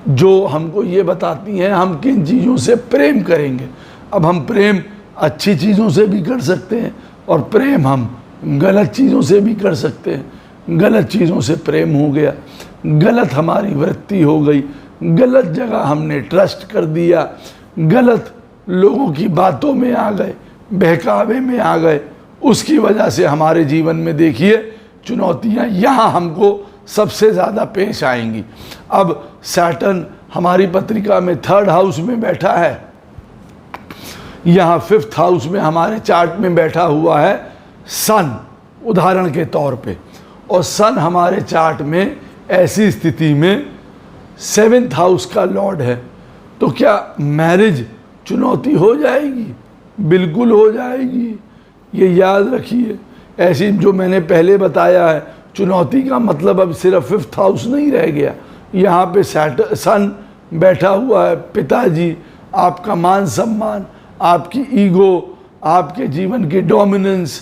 जो हमको ये बताती हैं हम किन चीज़ों से प्रेम करेंगे। अब हम प्रेम अच्छी चीज़ों से भी कर सकते हैं और प्रेम हम गलत चीज़ों से भी कर सकते हैं। गलत चीज़ों से प्रेम हो गया, गलत हमारी वृत्ति हो गई, गलत जगह हमने ट्रस्ट कर दिया, गलत लोगों की बातों में आ गए, बहकावे में आ गए, उसकी वजह से हमारे जीवन में देखिए चुनौतियाँ यहाँ हमको सबसे ज़्यादा पेश आएंगी। अब सैटर्न हमारी पत्रिका में 3rd हाउस में बैठा है, यहाँ 5th हाउस में हमारे चार्ट में बैठा हुआ है सन, उदाहरण के तौर पे। और सन हमारे चार्ट में ऐसी स्थिति में 7th हाउस का लॉर्ड है, तो क्या मैरिज चुनौती हो जाएगी? बिल्कुल हो जाएगी, ये याद रखिए। ऐसी जो मैंने पहले बताया है, चुनौती का मतलब अब सिर्फ 5th हाउस नहीं रह गया। यहाँ पे सन बैठा हुआ है, पिताजी, आपका मान सम्मान, आपकी ईगो, आपके जीवन की डोमिनेंस,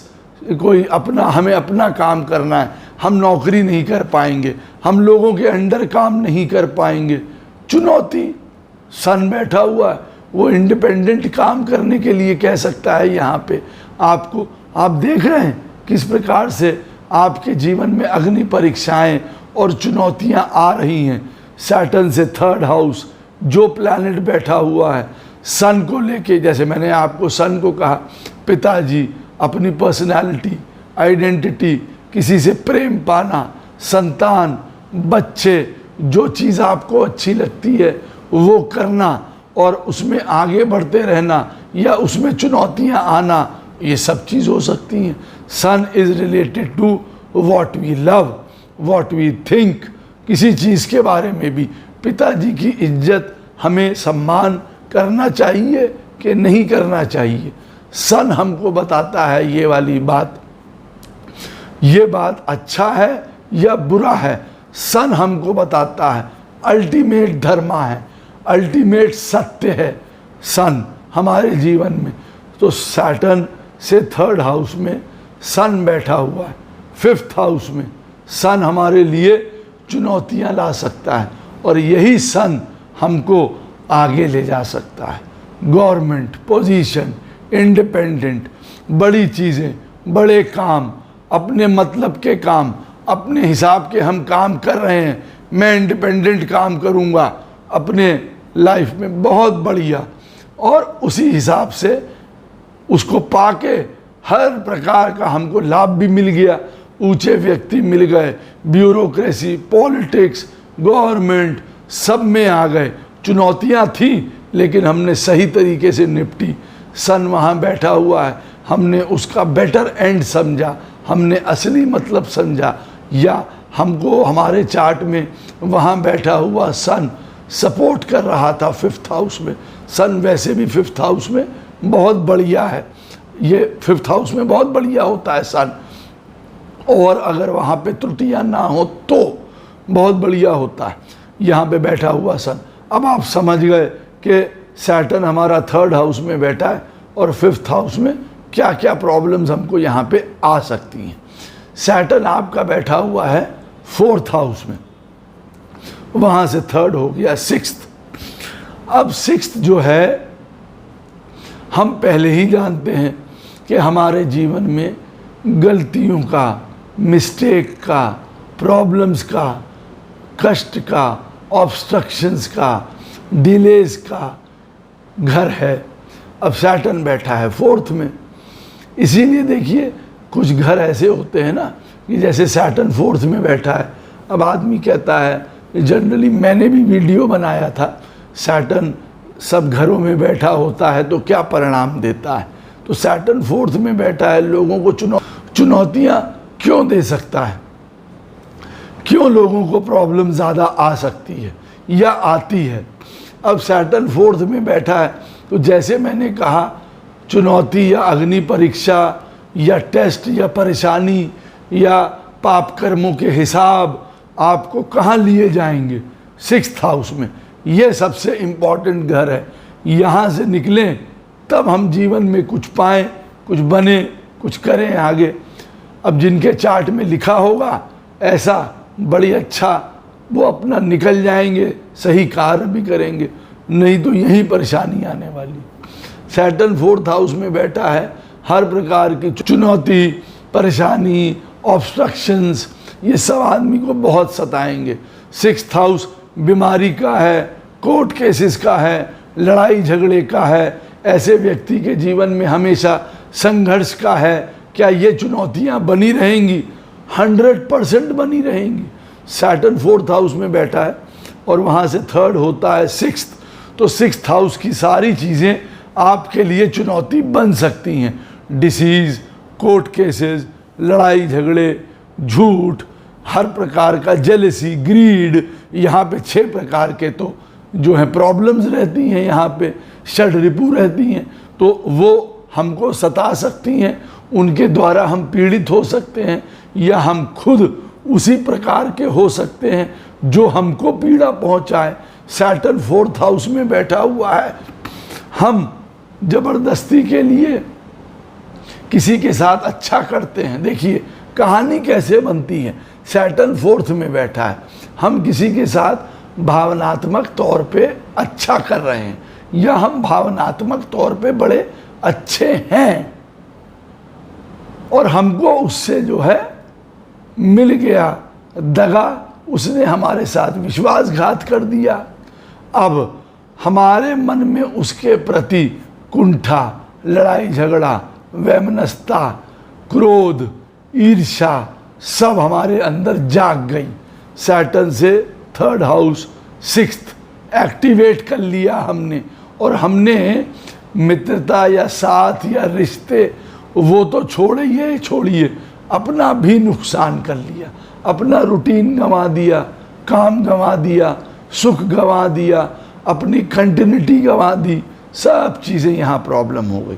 कोई अपना, हमें अपना काम करना है, हम नौकरी नहीं कर पाएंगे, हम लोगों के अंडर काम नहीं कर पाएंगे, चुनौती। सन बैठा हुआ है, वो इंडिपेंडेंट काम करने के लिए कह सकता है यहाँ पे आपको। आप देख रहे हैं किस प्रकार से आपके जीवन में अग्नि परीक्षाएं और चुनौतियाँ आ रही हैं। सैटर्न से 3rd हाउस जो प्लैनेट बैठा हुआ है सन को लेके, जैसे मैंने आपको सन को कहा, पिताजी, अपनी पर्सनालिटी, आइडेंटिटी, किसी से प्रेम पाना, संतान, बच्चे, जो चीज़ आपको अच्छी लगती है वो करना और उसमें आगे बढ़ते रहना या उसमें चुनौतियां आना, ये सब चीज़ हो सकती हैं। Sun is related to what we love, what we think, किसी चीज़ के बारे में भी। पिताजी की इज्जत, हमें सम्मान करना चाहिए कि नहीं करना चाहिए, सन हमको बताता है ये वाली बात। ये बात अच्छा है या बुरा है, सन हमको बताता है। अल्टीमेट धर्मा है, अल्टीमेट सत्य है सन हमारे जीवन में। तो सैटर्न से 3rd हाउस में सन बैठा हुआ है, 5th हाउस में सन हमारे लिए चुनौतियां ला सकता है और यही सन हमको आगे ले जा सकता है। गवर्नमेंट पोजीशन, इंडिपेंडेंट, बड़ी चीज़ें, बड़े काम, अपने मतलब के काम, अपने हिसाब के हम काम कर रहे हैं, मैं इंडिपेंडेंट काम करूंगा अपने लाइफ में, बहुत बढ़िया, और उसी हिसाब से उसको पाके हर प्रकार का हमको लाभ भी मिल गया, ऊंचे व्यक्ति मिल गए, ब्यूरोक्रेसी, पॉलिटिक्स, गवर्नमेंट, सब में आ गए। चुनौतियां थी लेकिन हमने सही तरीके से निपटी। सन वहाँ बैठा हुआ है, हमने उसका बेटर एंड समझा, हमने असली मतलब समझा, या हमको हमारे चार्ट में वहाँ बैठा हुआ सन सपोर्ट कर रहा था 5th हाउस में। सन वैसे भी 5th हाउस में बहुत बढ़िया है, ये 5th हाउस में बहुत बढ़िया होता है सन, और अगर वहाँ पे त्रुटियाँ ना हो तो बहुत बढ़िया होता है। यहाँ पे बैठा हुआ सन, अब आप समझ गए कि सैटर्न हमारा 3rd हाउस में बैठा है और 5th हाउस में क्या क्या प्रॉब्लम्स हमको यहाँ पे आ सकती हैं। सैटर्न आपका बैठा हुआ है 4th हाउस में, वहाँ से 3rd हो गया 6th। अब 6th जो है, हम पहले ही जानते हैं कि हमारे जीवन में गलतियों का, मिस्टेक का, प्रॉब्लम्स का, कष्ट का, ऑब्स्ट्रक्शंस का, डिलेज का घर है। अब सैटर्न बैठा है 4th में, इसीलिए देखिए कुछ घर ऐसे होते हैं ना कि जैसे सैटर्न 4th में बैठा है, अब आदमी कहता है जनरली मैंने भी वीडियो बनाया था, सैटर्न सब घरों में बैठा होता है तो क्या परिणाम देता है। तो सैटर्न 4th में बैठा है, लोगों को चुनौतियाँ क्यों दे सकता है, क्यों लोगों को प्रॉब्लम ज़्यादा आ सकती है या आती है। अब सैटर्न 4th में बैठा है तो जैसे मैंने कहा, चुनौती या अग्नि परीक्षा या टेस्ट या परेशानी या पाप कर्मों के हिसाब आपको कहाँ लिए जाएंगे, 6th हाउस में। ये सबसे इम्पॉर्टेंट घर है, यहाँ से निकलें तब हम जीवन में कुछ पाएँ, कुछ बने, कुछ करें आगे। अब जिनके चार्ट में लिखा होगा ऐसा, बड़ी अच्छा, वो अपना निकल जाएंगे, सही कार्य भी करेंगे, नहीं तो यही परेशानी आने वाली। सैटर्न 4th हाउस में बैठा है, हर प्रकार की चुनौती, परेशानी, ऑब्स्ट्रक्शंस, ये सब आदमी को बहुत सताएंगे। 6th हाउस बीमारी का है, कोर्ट केसेस का है, लड़ाई झगड़े का है, ऐसे व्यक्ति के जीवन में हमेशा संघर्ष का है। क्या ये चुनौतियां बनी रहेंगी? 100% बनी रहेंगी। सैटर्न 4th हाउस में बैठा है और वहाँ से 3rd होता है 6th, तो 6th हाउस की सारी चीज़ें आपके लिए चुनौती बन सकती हैं। डिसीज़, कोर्ट केसेस, लड़ाई झगड़े, झूठ, हर प्रकार का जेलसी, ग्रीड, यहाँ पे 6 प्रकार के तो जो है प्रॉब्लम्स रहती हैं, यहाँ पे षड रिपु रहती हैं, तो वो हमको सता सकती हैं, उनके द्वारा हम पीड़ित हो सकते हैं या हम खुद उसी प्रकार के हो सकते हैं जो हमको पीड़ा पहुंचाए। सैटर्न 4th हाउस में बैठा हुआ है, हम जबरदस्ती के लिए किसी के साथ अच्छा करते हैं। देखिए कहानी कैसे बनती है, सैटर्न 4th में बैठा है, हम किसी के साथ भावनात्मक तौर पे अच्छा कर रहे हैं या हम भावनात्मक तौर पे बड़े अच्छे हैं और हमको उससे जो है मिल गया दगा, उसने हमारे साथ विश्वासघात कर दिया। अब हमारे मन में उसके प्रति कुंठा, लड़ाई झगड़ा, वैमनस्यता, क्रोध, ईर्ष्या सब हमारे अंदर जाग गई। सैटर्न से 3rd हाउस 6th एक्टिवेट कर लिया हमने, और हमने मित्रता या साथ या रिश्ते वो तो छोड़िए, अपना भी नुकसान कर लिया, अपना रूटीन गंवा दिया, काम गंवा दिया, सुख गंवा दिया, अपनी कंटिन्यूटी गंवा दी, सब चीज़ें यहाँ प्रॉब्लम हो गई।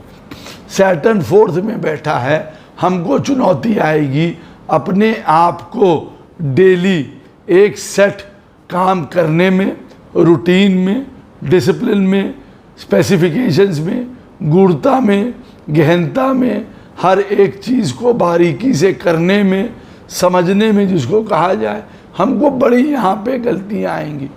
सैटर्न 4th में बैठा है, हमको चुनौती आएगी अपने आप को डेली एक सेट काम करने में, रूटीन में, डिसिप्लिन में, स्पेसिफिकेशंस में, गूढ़ता में, गहनता में, हर एक चीज़ को बारीकी से करने में, समझने में जिसको कहा जाए, हमको बड़ी यहाँ पे गलतियाँ आएंगी।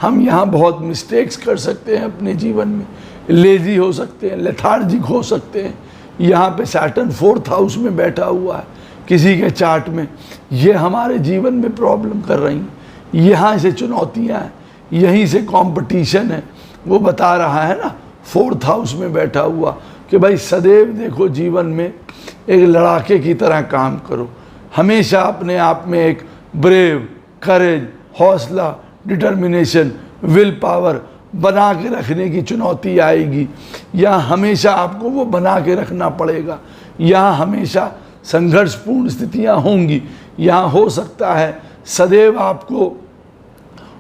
हम यहाँ बहुत मिस्टेक्स कर सकते हैं अपने जीवन में, लेजी हो सकते हैं, लेथार्जिक हो सकते हैं। यहाँ पे सैटर्न 4th हाउस में बैठा हुआ है किसी के चार्ट में, ये हमारे जीवन में प्रॉब्लम कर रही हैं, यहाँ से चुनौतियाँ हैं, यहीं से कंपटीशन है। वो बता रहा है ना 4th हाउस में बैठा हुआ कि भाई सदैव देखो जीवन में एक लड़ाके की तरह काम करो, हमेशा अपने आप में एक ब्रेव, करेज, हौसला, डिटर्मिनेशन, विल पावर बना के रखने की चुनौती आएगी। यहाँ हमेशा आपको वो बना के रखना पड़ेगा, यहाँ हमेशा संघर्षपूर्ण स्थितियाँ होंगी, यहाँ हो सकता है सदैव आपको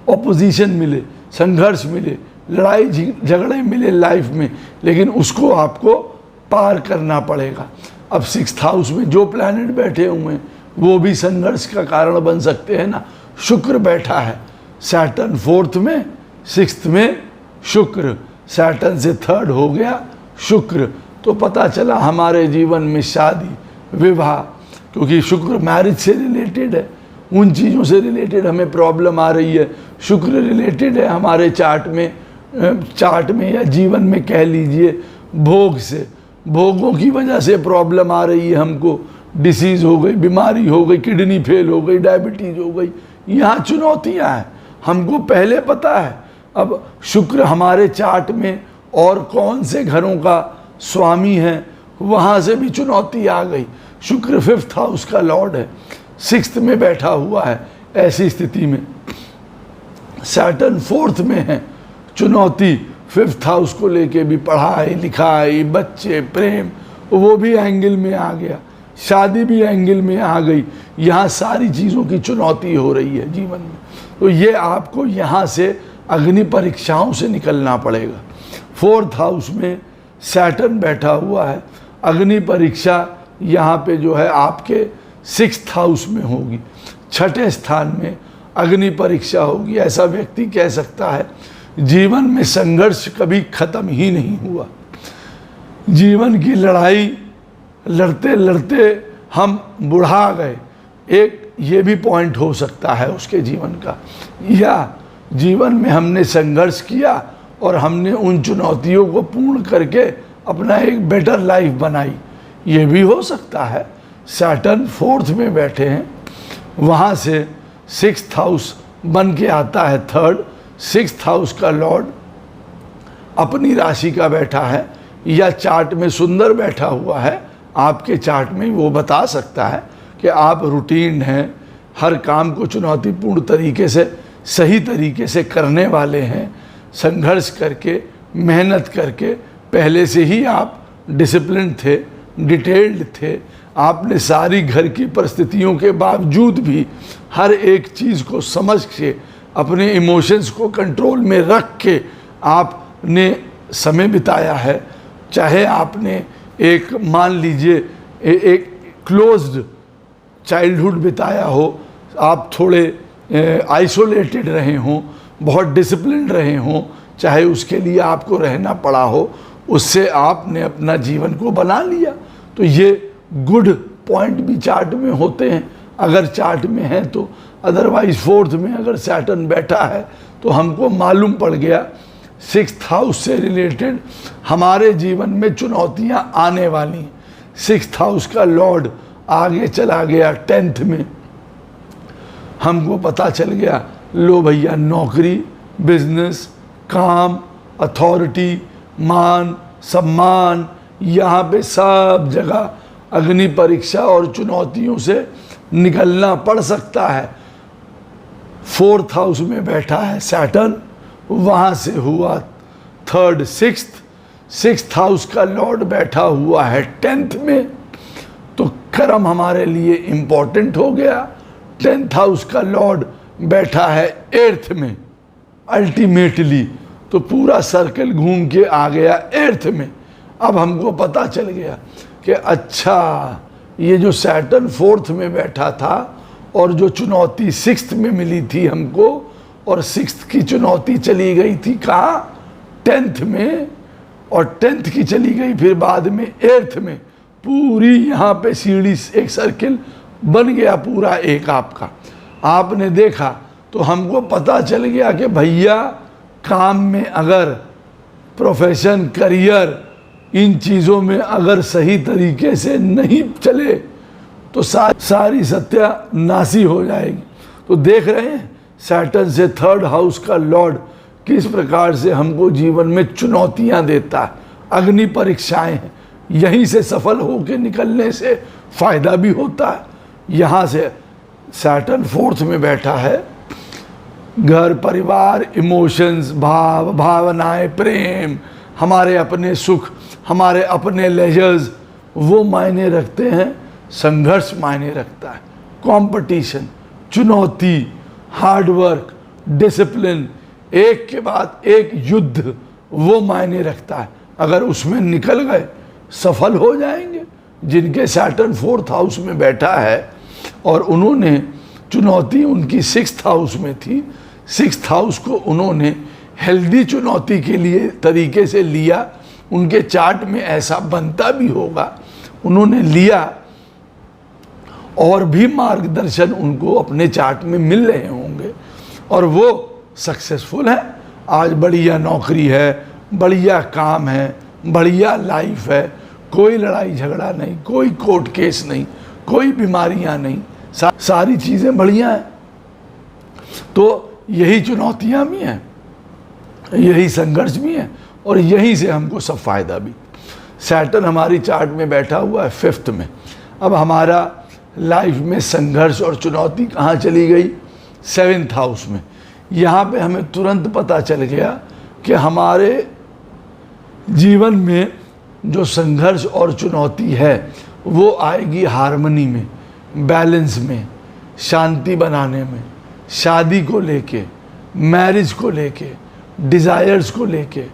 ऑपोजिशन मिले, संघर्ष मिले, लड़ाई झगड़े मिले लाइफ में, लेकिन उसको आपको पार करना पड़ेगा। अब 6th हाउस में जो प्लैनेट बैठे हुए हैं वो भी संघर्ष का कारण बन सकते हैं ना। शुक्र बैठा है सैटर्न 4th में, 6th में शुक्र, सैटर्न से 3rd हो गया शुक्र, तो पता चला हमारे जीवन में शादी, विवाह, क्योंकि शुक्र मैरिज से रिलेटेड है, उन चीज़ों से रिलेटेड हमें प्रॉब्लम आ रही है। शुक्र रिलेटेड है हमारे चार्ट में या जीवन में कह लीजिए भोग से, भोगों की वजह से प्रॉब्लम आ रही है हमको, डिसीज़ हो गई, बीमारी हो गई, किडनी फेल हो गई, डायबिटीज़ हो गई, यहाँ चुनौतियाँ हैं, हमको पहले पता है। अब शुक्र हमारे चार्ट में और कौन से घरों का स्वामी है, वहाँ से भी चुनौती आ गई। शुक्र 5th हाउस का लॉर्ड है, 6th में बैठा हुआ है। ऐसी स्थिति में सैटर्न फोर्थ में है, चुनौती फिफ्थ हाउस को लेके भी, पढ़ाई लिखाई, बच्चे, प्रेम, वो भी एंगल में आ गया, शादी भी एंगल में आ गई, यहाँ सारी चीज़ों की चुनौती हो रही है जीवन में। तो ये आपको यहाँ से अग्नि परीक्षाओं से निकलना पड़ेगा। फोर्थ हाउस में सैटर्न बैठा हुआ है, अग्नि परीक्षा यहाँ पे जो है आपके सिक्स्थ हाउस में होगी, छठे स्थान में अग्नि परीक्षा होगी। ऐसा व्यक्ति कह सकता है जीवन में संघर्ष कभी खत्म ही नहीं हुआ, जीवन की लड़ाई लड़ते लड़ते हम बुढ़ा गए, एक ये भी पॉइंट हो सकता है उसके जीवन का, या जीवन में हमने संघर्ष किया और हमने उन चुनौतियों को पूर्ण करके अपना एक बेटर लाइफ बनाई, ये भी हो सकता है। सैटर्न फोर्थ में बैठे हैं, वहाँ से सिक्स्थ हाउस बन के आता है थर्ड, सिक्स्थ हाउस का लॉर्ड अपनी राशि का बैठा है, या चार्ट में सुंदर बैठा हुआ है, आपके चार्ट में वो बता सकता है कि आप रूटीन हैं, हर काम को चुनौतीपूर्ण तरीके से सही तरीके से करने वाले हैं, संघर्ष करके मेहनत करके पहले से ही आप डिसिप्लिन थे, डिटेल्ड थे, आपने सारी घर की परिस्थितियों के बावजूद भी हर एक चीज़ को समझ के अपने इमोशंस को कंट्रोल में रख के आपने समय बिताया है। चाहे आपने एक मान लीजिए एक क्लोज्ड चाइल्डहुड बिताया हो, आप थोड़े आइसोलेटेड रहे हों, बहुत डिसिप्लिन रहे हों, चाहे उसके लिए आपको रहना पड़ा हो, उससे आपने अपना जीवन को बना लिया। तो ये गुड पॉइंट भी चार्ट में होते हैं अगर चार्ट में है तो। अदरवाइज फोर्थ में अगर सैटर्न बैठा है तो हमको मालूम पड़ गया सिक्स्थ हाउस से रिलेटेड हमारे जीवन में चुनौतियां आने वाली हैं। सिक्स्थ हाउस का लॉर्ड आगे चला गया टेंथ में, हमको पता चल गया लो भैया नौकरी, बिजनेस, काम, अथॉरिटी, मान सम्मान, यहाँ पे सब जगह अग्नि परीक्षा और चुनौतियों से निकलना पड़ सकता है। फोर्थ हाउस में बैठा है सैटर्न, वहाँ से हुआ थर्ड सिक्स्थ, सिक्स्थ हाउस का लॉर्ड बैठा हुआ है टेंथ में, तो कर्म हमारे लिए इम्पोर्टेंट हो गया। टेंथ हाउस का लॉर्ड बैठा है एर्थ में, अल्टीमेटली तो पूरा सर्कल घूम के आ गया एर्थ में। अब हमको पता चल गया कि अच्छा ये जो सैटर्न फोर्थ में बैठा था और जो चुनौती सिक्स्थ में मिली थी हमको, और सिक्स्थ की चुनौती चली गई थी कहाँ, टेंथ में, और टेंथ की चली गई फिर बाद में एर्थ में, पूरी यहाँ पे सीढ़ी एक सर्किल बन गया पूरा एक आपका। आपने देखा तो हमको पता चल गया कि भैया काम में अगर प्रोफेशन, करियर, इन चीज़ों में अगर सही तरीके से नहीं चले तो सारी सत्यानाशी हो जाएगी। तो देख रहे हैं सैटर्न से थर्ड हाउस का लॉर्ड किस प्रकार से हमको जीवन में चुनौतियां देता है, अग्नि परीक्षाएं हैं, यहीं से सफल होकर निकलने से फायदा भी होता है। यहाँ से सैटर्न फोर्थ में बैठा है, घर परिवार, इमोशंस, भाव भावनाएं, प्रेम, हमारे अपने सुख, हमारे अपने लेजर्स वो मायने रखते हैं, संघर्ष मायने रखता है, कंपटीशन, चुनौती, हार्डवर्क, डिसिप्लिन, एक के बाद एक युद्ध वो मायने रखता है। अगर उसमें निकल गए सफल हो जाएंगे। जिनके सैटर्न फोर्थ हाउस में बैठा है और उन्होंने चुनौती उनकी सिक्स्थ हाउस में थी, सिक्स्थ हाउस को उन्होंने हेल्दी चुनौती के लिए तरीके से लिया, उनके चार्ट में ऐसा बनता भी होगा, उन्होंने लिया और भी मार्गदर्शन उनको अपने चार्ट में मिल रहे होंगे और वो सक्सेसफुल है। आज बढ़िया नौकरी है, बढ़िया काम है, बढ़िया लाइफ है, कोई लड़ाई झगड़ा नहीं, कोई कोर्ट केस नहीं, कोई बीमारियां नहीं, सारी चीज़ें बढ़िया हैं। तो यही चुनौतियां भी हैं, यही संघर्ष भी है और यहीं से हमको सब फायदा भी। सैटर्न हमारी चार्ट में बैठा हुआ है फिफ्थ में। अब हमारा लाइफ में संघर्ष और चुनौती कहाँ चली गई, सेवेंथ हाउस में। यहाँ पे हमें तुरंत पता चल गया कि हमारे जीवन में जो संघर्ष और चुनौती है वो आएगी हार्मनी में, बैलेंस में, शांति बनाने में, शादी को लेके, मैरिज को लेके, डिज़ायर्स को लेके,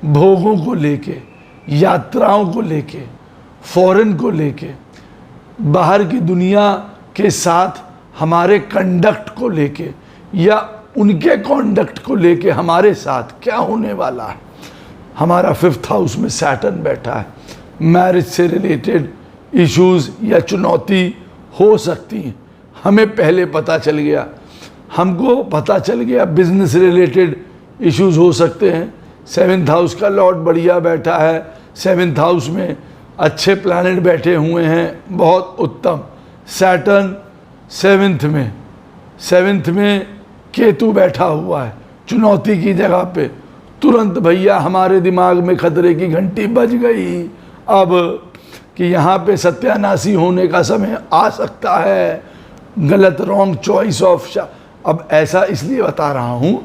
भोगों को लेके, यात्राओं को लेके, फॉरेन को लेके, बाहर की दुनिया के साथ हमारे कंडक्ट को लेके या उनके कॉन्डक्ट को लेके हमारे साथ क्या होने वाला है। हमारा 5th हाउस में सैटर्न बैठा है, मैरिज से रिलेटेड इश्यूज या चुनौती हो सकती हैं, हमें पहले पता चल गया। हमको पता चल गया बिजनेस रिलेटेड इश्यूज हो सकते हैं। 7th हाउस का लॉर्ड बढ़िया बैठा है, 7th हाउस में अच्छे प्लैनेट बैठे हुए हैं, बहुत उत्तम। सैटर्न 7th में केतु बैठा हुआ है चुनौती की जगह पे। तुरंत भैया हमारे दिमाग में खतरे की घंटी बज गई अब कि यहाँ पे सत्यानाशी होने का समय आ सकता है, गलत रॉन्ग चॉइस ऑफ। अब ऐसा इसलिए बता रहा हूँ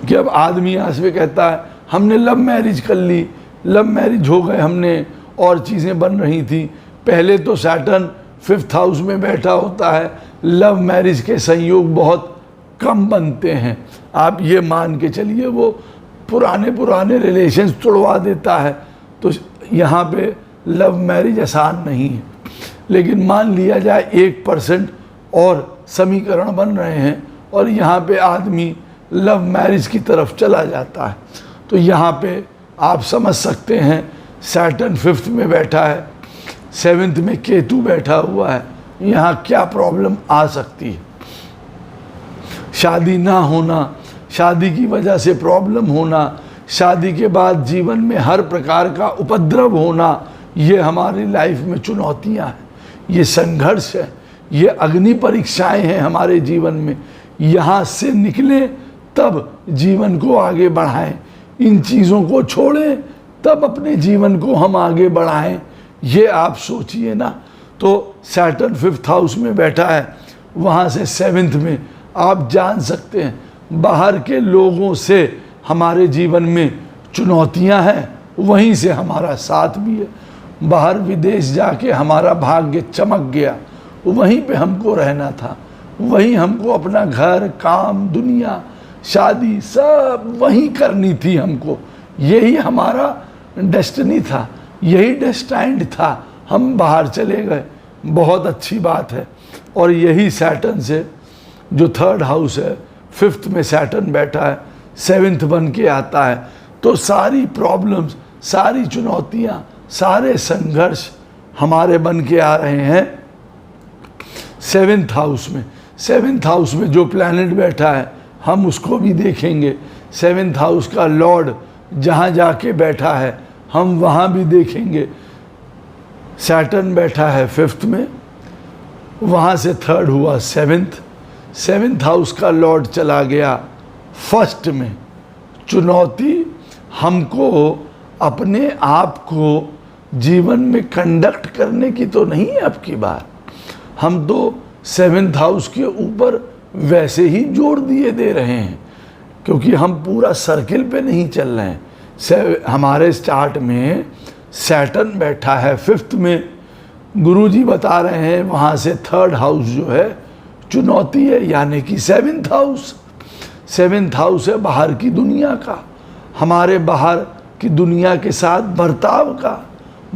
कि अब आदमी यहाँ से कहता है हमने लव मैरिज कर ली, लव मैरिज हो गए हमने और चीज़ें बन रही थी। पहले तो सैटर्न 5th हाउस में बैठा होता है, लव मैरिज के संयोग बहुत कम बनते हैं। आप ये मान के चलिए वो पुराने रिलेशंस तोड़वा देता है। तो यहाँ पे लव मैरिज आसान नहीं है, लेकिन मान लिया जाए 1% और समीकरण बन रहे हैं और यहाँ पे आदमी लव मैरिज की तरफ चला जाता है। तो यहाँ पे आप समझ सकते हैं सैटर्न 5th में बैठा है, 7th में केतु बैठा हुआ है, यहाँ क्या प्रॉब्लम आ सकती है। शादी ना होना, शादी की वजह से प्रॉब्लम होना, शादी के बाद जीवन में हर प्रकार का उपद्रव होना, ये हमारी लाइफ में चुनौतियाँ हैं, ये संघर्ष है, ये अग्नि परीक्षाएं हैं हमारे जीवन में। यहाँ से निकलें तब जीवन को आगे बढ़ाएं, इन चीज़ों को छोड़ें तब अपने जीवन को हम आगे बढ़ाएं। ये आप सोचिए ना। तो सैटर्न 5th हाउस में बैठा है, वहाँ से 7th में आप जान सकते हैं बाहर के लोगों से हमारे जीवन में चुनौतियाँ हैं, वहीं से हमारा साथ भी है। बाहर विदेश जाके हमारा भाग्य चमक गया, वहीं पे हमको रहना था, वहीं हमको अपना घर, काम, दुनिया, शादी सब वहीं करनी थी हमको। यही हमारा डेस्टिनी था, यही डेस्टाइंड था। हम बाहर चले गए, बहुत अच्छी बात है। और यही सैटर्न से जो 3rd हाउस है, 5th में सैटर्न बैठा है, 7th बन के आता है। तो सारी प्रॉब्लम्स, सारी चुनौतियाँ, सारे संघर्ष हमारे बन के आ रहे हैं 7th हाउस में। 7th हाउस में जो प्लैनेट बैठा है हम उसको भी देखेंगे। 7th हाउस का लॉर्ड जहाँ जाके बैठा है हम वहाँ भी देखेंगे। सैटर्न बैठा है 5th में, वहाँ से 3rd हुआ 7th हाउस का लॉर्ड चला गया 1st में। चुनौती हमको अपने आप को जीवन में कंडक्ट करने की तो नहीं है अब की बार। हम तो 7th हाउस के ऊपर वैसे ही जोर दिए दे रहे हैं क्योंकि हम पूरा सर्किल पे नहीं चल रहे हैं। हमारे स्टार्ट में सैटर्न बैठा है 5th में, गुरुजी बता रहे हैं वहाँ से 3rd हाउस जो है चुनौती है, यानी कि 7th हाउस। 7th हाउस है बाहर की दुनिया का, हमारे बाहर की दुनिया के साथ बर्ताव का,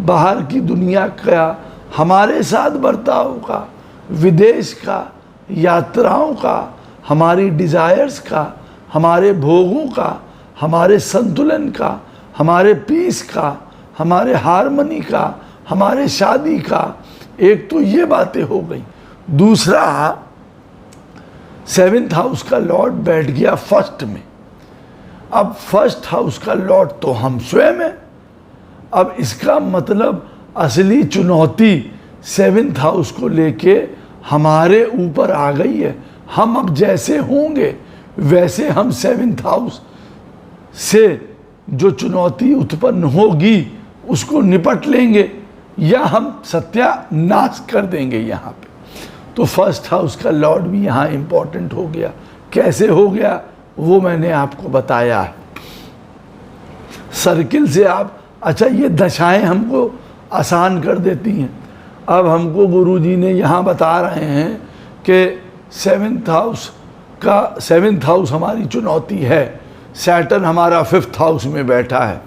बाहर की दुनिया का हमारे साथ बर्ताव का, विदेश का, यात्राओं का, हमारी डिज़ायर्स का, हमारे भोगों का, हमारे संतुलन का, हमारे पीस का, हमारे हार्मनी का, हमारे शादी का। एक तो ये बातें हो गई। दूसरा 7th हाउस का लॉर्ड बैठ गया 1st में। अब 1st हाउस का लॉर्ड तो हम स्वयं हैं। अब इसका मतलब असली चुनौती 7th हाउस को लेके हमारे ऊपर आ गई है। हम अब जैसे होंगे वैसे हम 7th हाउस से जो चुनौती उत्पन्न होगी उसको निपट लेंगे या हम सत्यानाश कर देंगे यहाँ पे। तो 1st हाउस का लॉर्ड भी यहाँ इम्पोर्टेंट हो गया। कैसे हो गया वो मैंने आपको बताया है। सर्किल से आप, अच्छा ये दशाएं हमको आसान कर देती हैं। अब हमको गुरुजी ने यहाँ बता रहे हैं कि 7th हाउस हमारी चुनौती है। सैटर्न हमारा 5th हाउस में बैठा है।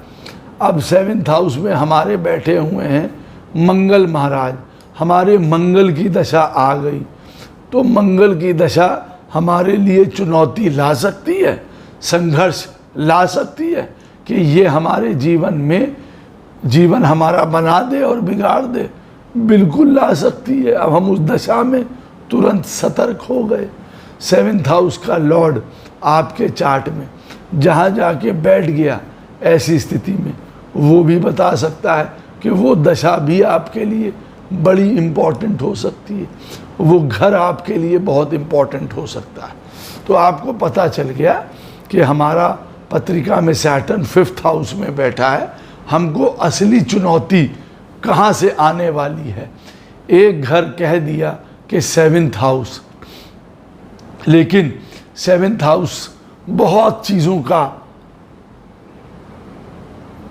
अब 7th हाउस में हमारे बैठे हुए हैं मंगल महाराज। हमारे मंगल की दशा आ गई तो मंगल की दशा हमारे लिए चुनौती ला सकती है, संघर्ष ला सकती है कि ये हमारे जीवन में जीवन हमारा बना दे और बिगाड़ दे। बिल्कुल ला सकती है। अब हम उस दशा में तुरंत सतर्क हो गए। 7th हाउस का लॉर्ड आपके चार्ट में जहाँ जाके बैठ गया, ऐसी स्थिति में वो भी बता सकता है कि वो दशा भी आपके लिए बड़ी इम्पॉर्टेंट हो सकती है, वो घर आपके लिए बहुत इम्पॉर्टेंट हो सकता है। तो आपको पता चल गया कि हमारा पत्रिका में सैटर्न 5th हाउस में बैठा है। हमको असली चुनौती कहाँ से आने वाली है। एक घर कह दिया कि 7th हाउस, लेकिन 7th हाउस बहुत चीज़ों का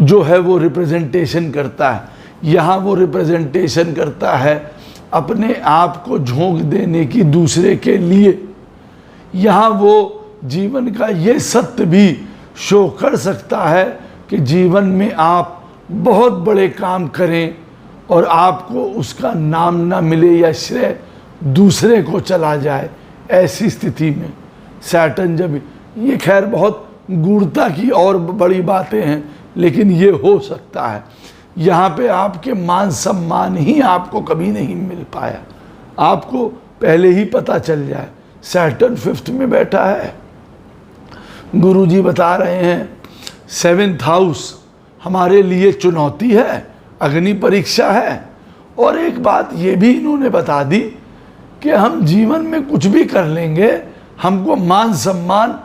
जो है वो रिप्रेजेंटेशन करता है। यहाँ वो रिप्रेजेंटेशन करता है अपने आप को झोंक देने की दूसरे के लिए। यहाँ वो जीवन का ये सत्य भी शो कर सकता है कि जीवन में आप बहुत बड़े काम करें और आपको उसका नाम ना मिले या श्रेय दूसरे को चला जाए। ऐसी स्थिति में सैटर्न जब, ये खैर बहुत गूढ़ता की और बड़ी बातें हैं, लेकिन ये हो सकता है। यहाँ पे आपके मान सम्मान ही आपको कभी नहीं मिल पाया, आपको पहले ही पता चल जाए। सैटर्न 5th में बैठा है। गुरुजी बता रहे हैं 7th हाउस हमारे लिए चुनौती है, अग्नि परीक्षा है। और एक बात ये भी इन्होंने बता दी कि हम जीवन में कुछ भी कर लेंगे, हमको मान सम्मान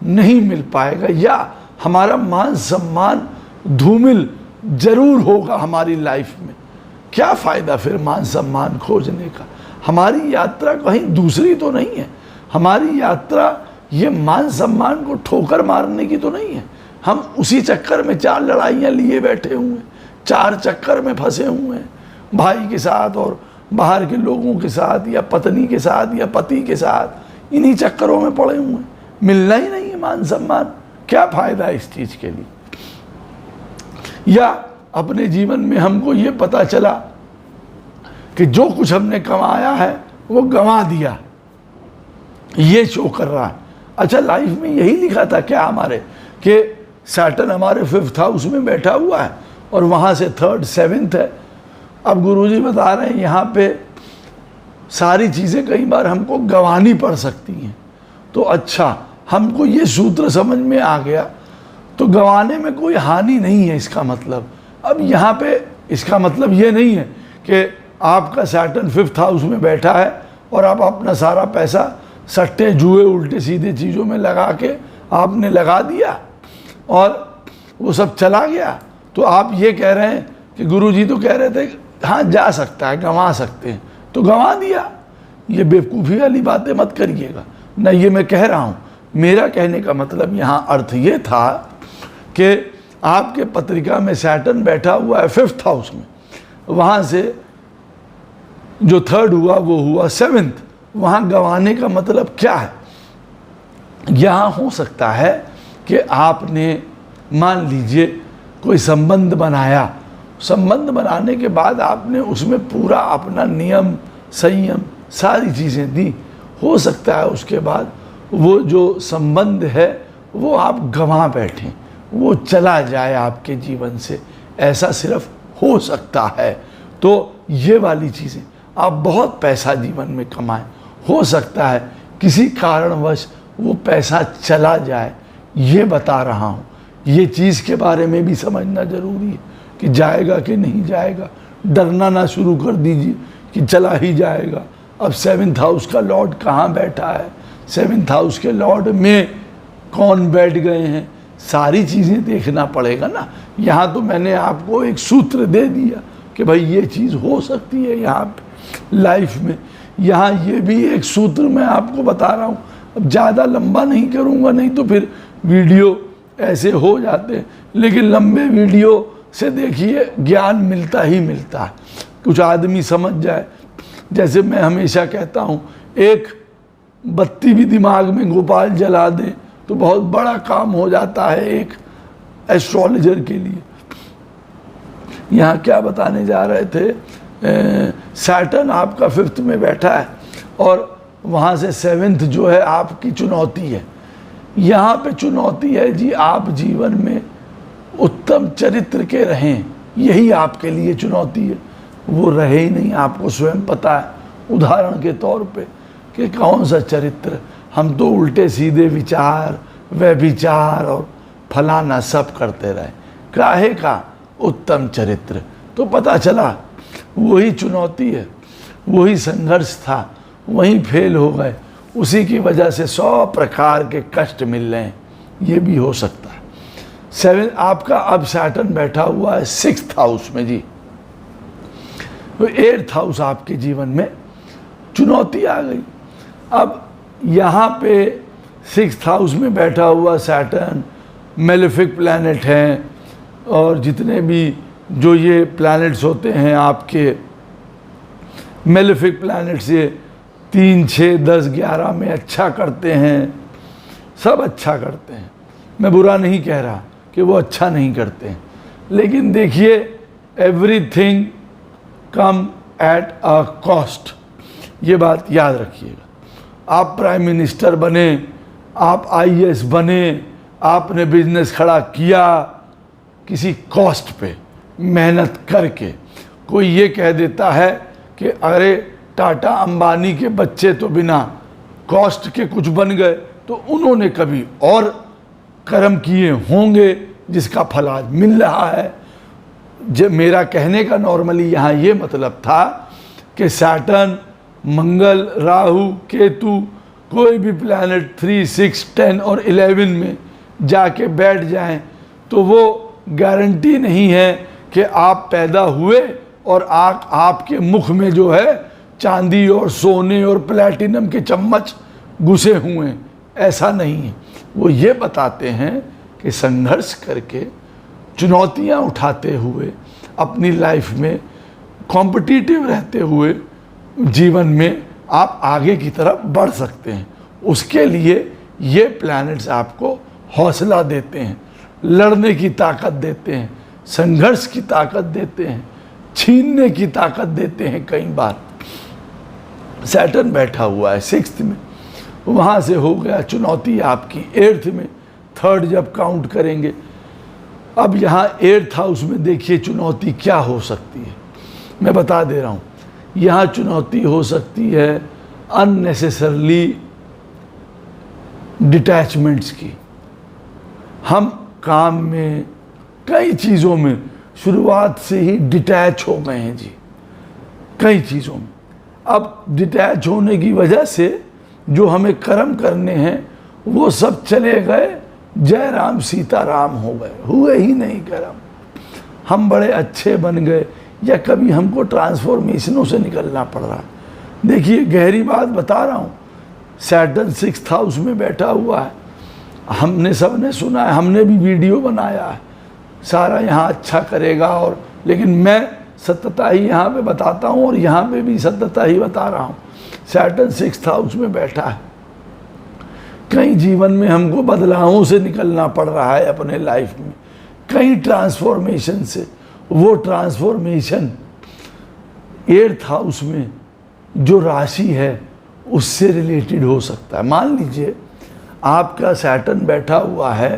नहीं मिल पाएगा, या हमारा मान सम्मान धूमिल जरूर होगा हमारी लाइफ में। क्या फ़ायदा फिर मान सम्मान खोजने का। हमारी यात्रा कहीं दूसरी तो नहीं है। हमारी यात्रा ये मान सम्मान को ठोकर मारने की तो नहीं है। हम उसी चक्कर में 4 लड़ाइयाँ लिए बैठे हुए हैं, 4 चक्कर में फंसे हुए हैं, भाई के साथ और बाहर के लोगों के साथ, या पत्नी के साथ, या पति के साथ। इन्हीं चक्करों में पड़े हुए हैं। मिलना ही नहीं है मान सम्मान। क्या फ़ायदा है इस चीज़ के लिए। या अपने जीवन में हमको ये पता चला कि जो कुछ हमने कमाया है वो गंवा दिया, ये शो कर रहा है। अच्छा, लाइफ में यही लिखा था क्या हमारे कि सैटर्न हमारे 5th हाउस में बैठा हुआ है और वहाँ से 3rd 7th है। अब गुरुजी बता रहे हैं यहाँ पे सारी चीज़ें कई बार हमको गंवानी पड़ सकती हैं। तो अच्छा, हमको ये सूत्र समझ में आ गया, तो गंवाने में कोई हानि नहीं है इसका मतलब। अब यहाँ पे इसका मतलब ये नहीं है कि आपका सैटर्न 5th हाउस में बैठा है और आप अपना सारा पैसा सट्टे जुए उल्टे सीधे चीज़ों में लगा के आपने लगा दिया और वो सब चला गया। तो आप ये कह रहे हैं कि गुरुजी तो कह रहे थे हाँ जा सकता है, गंवा सकते हैं, तो गंवा दिया। ये बेवकूफ़ी वाली बातें मत करिएगा ना, ये मैं कह रहा हूँ। मेरा कहने का मतलब यहाँ अर्थ ये था कि आपके पत्रिका में सैटर्न बैठा हुआ है 5th हाउस में, वहाँ से जो 3rd हुआ वो हुआ 7th। वहाँ गंवाने का मतलब क्या है। यहाँ हो सकता है कि आपने मान लीजिए कोई संबंध बनाया, संबंध बनाने के बाद आपने उसमें पूरा अपना नियम संयम सारी चीज़ें दी। हो सकता है उसके बाद वो जो संबंध है वो आप गंवा बैठें, वो चला जाए आपके जीवन से। ऐसा सिर्फ हो सकता है। तो ये वाली चीज़ें, आप बहुत पैसा जीवन में कमाएं, हो सकता है किसी कारणवश वो पैसा चला जाए, ये बता रहा हूँ। ये चीज़ के बारे में भी समझना ज़रूरी है कि जाएगा कि नहीं जाएगा। डरना ना शुरू कर दीजिए कि चला ही जाएगा। अब 7th हाउस का लॉर्ड कहाँ बैठा है, 7th हाउस के लॉर्ड में कौन बैठ गए हैं, सारी चीज़ें देखना पड़ेगा ना। यहाँ तो मैंने आपको एक सूत्र दे दिया कि भाई ये चीज़ हो सकती है यहाँ पे लाइफ में। यहाँ ये भी एक सूत्र मैं आपको बता रहा हूँ, अब ज़्यादा लंबा नहीं करूँगा, नहीं तो फिर वीडियो ऐसे हो जाते हैं, लेकिन लंबे वीडियो से देखिए ज्ञान मिलता ही मिलता है। कुछ आदमी समझ जाए, जैसे मैं हमेशा कहता हूँ, एक बत्ती भी दिमाग में गोपाल जला दें तो बहुत बड़ा काम हो जाता है एक एस्ट्रोलॉजर के लिए। यहाँ क्या बताने जा रहे थे, सैटर्न आपका 5th में बैठा है और वहाँ से 7th जो है आपकी चुनौती है। यहाँ पे चुनौती है जी, आप जीवन में उत्तम चरित्र के रहें, यही आपके लिए चुनौती है। वो रहे ही नहीं, आपको स्वयं पता है। उदाहरण के तौर पे कि कौन सा चरित्र, हम तो उल्टे सीधे विचार, व्यभिचार और फलाना सब करते रहे, काहे का उत्तम चरित्र। तो पता चला वही चुनौती है, वही संघर्ष था, वहीं फेल हो गए, उसी की वजह से 100 प्रकार के कष्ट मिल रहे हैं। ये भी हो सकता है। 7 आपका अब सैटर्न बैठा हुआ है 6th हाउस में जी, तो 8th हाउस आपके जीवन में चुनौती आ गई। अब यहाँ पे 6th हाउस में बैठा हुआ सैटर्न मेलेफिक प्लैनेट हैं, और जितने भी जो ये प्लैनेट्स होते हैं आपके मेलेफिक प्लैनेट्स, ये 3, 6, 10, 11 में अच्छा करते हैं, सब अच्छा करते हैं। मैं बुरा नहीं कह रहा कि वो अच्छा नहीं करते हैं, लेकिन देखिए everything come at a cost, ये बात याद रखिएगा। आप प्राइम मिनिस्टर बने, आप IAS बने, आपने बिजनेस खड़ा किया किसी कॉस्ट पे, मेहनत करके। कोई ये कह देता है कि अरे टाटा अंबानी के बच्चे तो बिना कॉस्ट के कुछ बन गए, तो उन्होंने कभी और कर्म किए होंगे जिसका फल आज मिल रहा है। जब मेरा कहने का नॉर्मली यहाँ ये मतलब था कि सैटर्न, मंगल, राहु, केतु, कोई भी प्लैनेट 3, 6, 10 और 11 में जाके बैठ जाएं तो वो गारंटी नहीं है कि आप पैदा हुए और आपके मुख में जो है चांदी और सोने और प्लैटिनम के चम्मच घुसे हुए हैं, ऐसा नहीं है। वो ये बताते हैं कि संघर्ष करके, चुनौतियां उठाते हुए, अपनी लाइफ में कॉम्पिटिटिव रहते हुए जीवन में आप आगे की तरफ बढ़ सकते हैं। उसके लिए ये प्लैनेट्स आपको हौसला देते हैं, लड़ने की ताकत देते हैं, संघर्ष की ताकत देते हैं, छीनने की ताकत देते हैं। कई बार सैटर्न बैठा हुआ है 6th में, वहाँ से हो गया चुनौती आपकी 8th में, 3rd जब काउंट करेंगे। अब यहाँ 8th हाउस में देखिए चुनौती क्या हो सकती है, मैं बता दे रहा हूँ। यहाँ चुनौती हो सकती है अननेसेसरली डिटैचमेंट्स की। हम काम में, कई चीज़ों में शुरुआत से ही डिटैच हो गए हैं जी, कई चीज़ों में। अब डिटैच होने की वजह से जो हमें कर्म करने हैं वो सब चले गए, जय राम सीता राम हो गए, हुए ही नहीं कर्म। हम बड़े अच्छे बन गए, या कभी हमको ट्रांसफॉर्मेशनों से निकलना पड़ रहा है। देखिए गहरी बात बता रहा हूँ, सैटर्न 6th हाउस में बैठा हुआ है, हमने सबने सुना है, हमने भी वीडियो बनाया है, सारा यहाँ अच्छा करेगा, और लेकिन मैं सत्यता ही यहाँ पे बताता हूँ, और यहाँ पे भी सत्यता ही बता रहा हूँ। सैटर्न 6th हाउस में बैठा है, कई जीवन में हमको बदलावों से निकलना पड़ रहा है अपने लाइफ में, कई ट्रांसफॉर्मेशन से। वो ट्रांसफॉर्मेशन 8th हाउस में जो राशि है उससे रिलेटेड हो सकता है। मान लीजिए आपका सैटर्न बैठा हुआ है,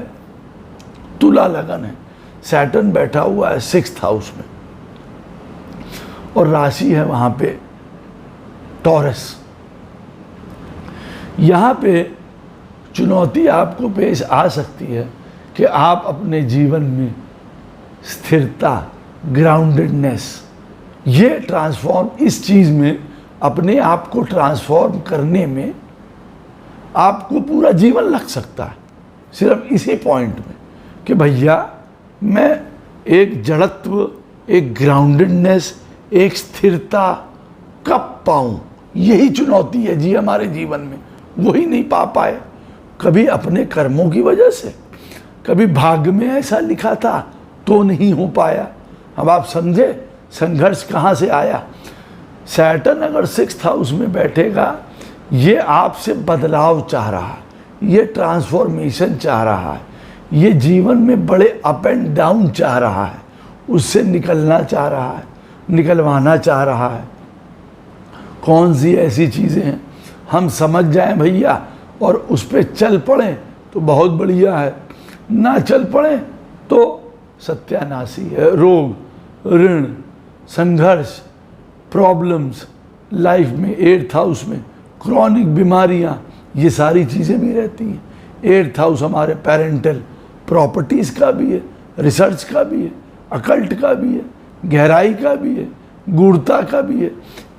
तुला लगन है, सैटर्न बैठा हुआ है 6th हाउस में, और राशि है वहाँ पे टॉरस। यहाँ पे चुनौती आपको पेश आ सकती है कि आप अपने जीवन में स्थिरता, ग्राउंडेडनेस, ये ट्रांसफॉर्म, इस चीज़ में अपने आप को ट्रांसफॉर्म करने में आपको पूरा जीवन लग सकता है, सिर्फ इसी पॉइंट में कि भैया मैं एक जड़त्व, एक ग्राउंडेडनेस, एक स्थिरता कब पाऊँ। यही चुनौती है जी हमारे जीवन में, वो ही नहीं पा पाए। कभी अपने कर्मों की वजह से, कभी भाग्य में ऐसा लिखा था तो नहीं हो पाया। अब आप समझे संघर्ष कहाँ से आया। सैटर्न अगर 6th हाउस में बैठेगा, ये आपसे बदलाव चाह रहा है, ये ट्रांसफॉर्मेशन चाह रहा है, ये जीवन में बड़े अप एंड डाउन चाह रहा है, उससे निकलना चाह रहा है, निकलवाना चाह रहा है। कौन सी ऐसी चीज़ें हैं हम समझ जाएं भैया और उस पर चल पड़ें तो बहुत बढ़िया है, ना चल पड़ें तो सत्यानाशी है। रोग, ऋण, संघर्ष, प्रॉब्लम्स लाइफ में 8th हाउस में, क्रॉनिक बीमारियां, ये सारी चीज़ें भी रहती हैं। 8th हाउस हमारे पेरेंटल प्रॉपर्टीज़ का भी है, रिसर्च का भी है, अकल्ट का भी है, गहराई का भी है, गूढ़ता का भी है।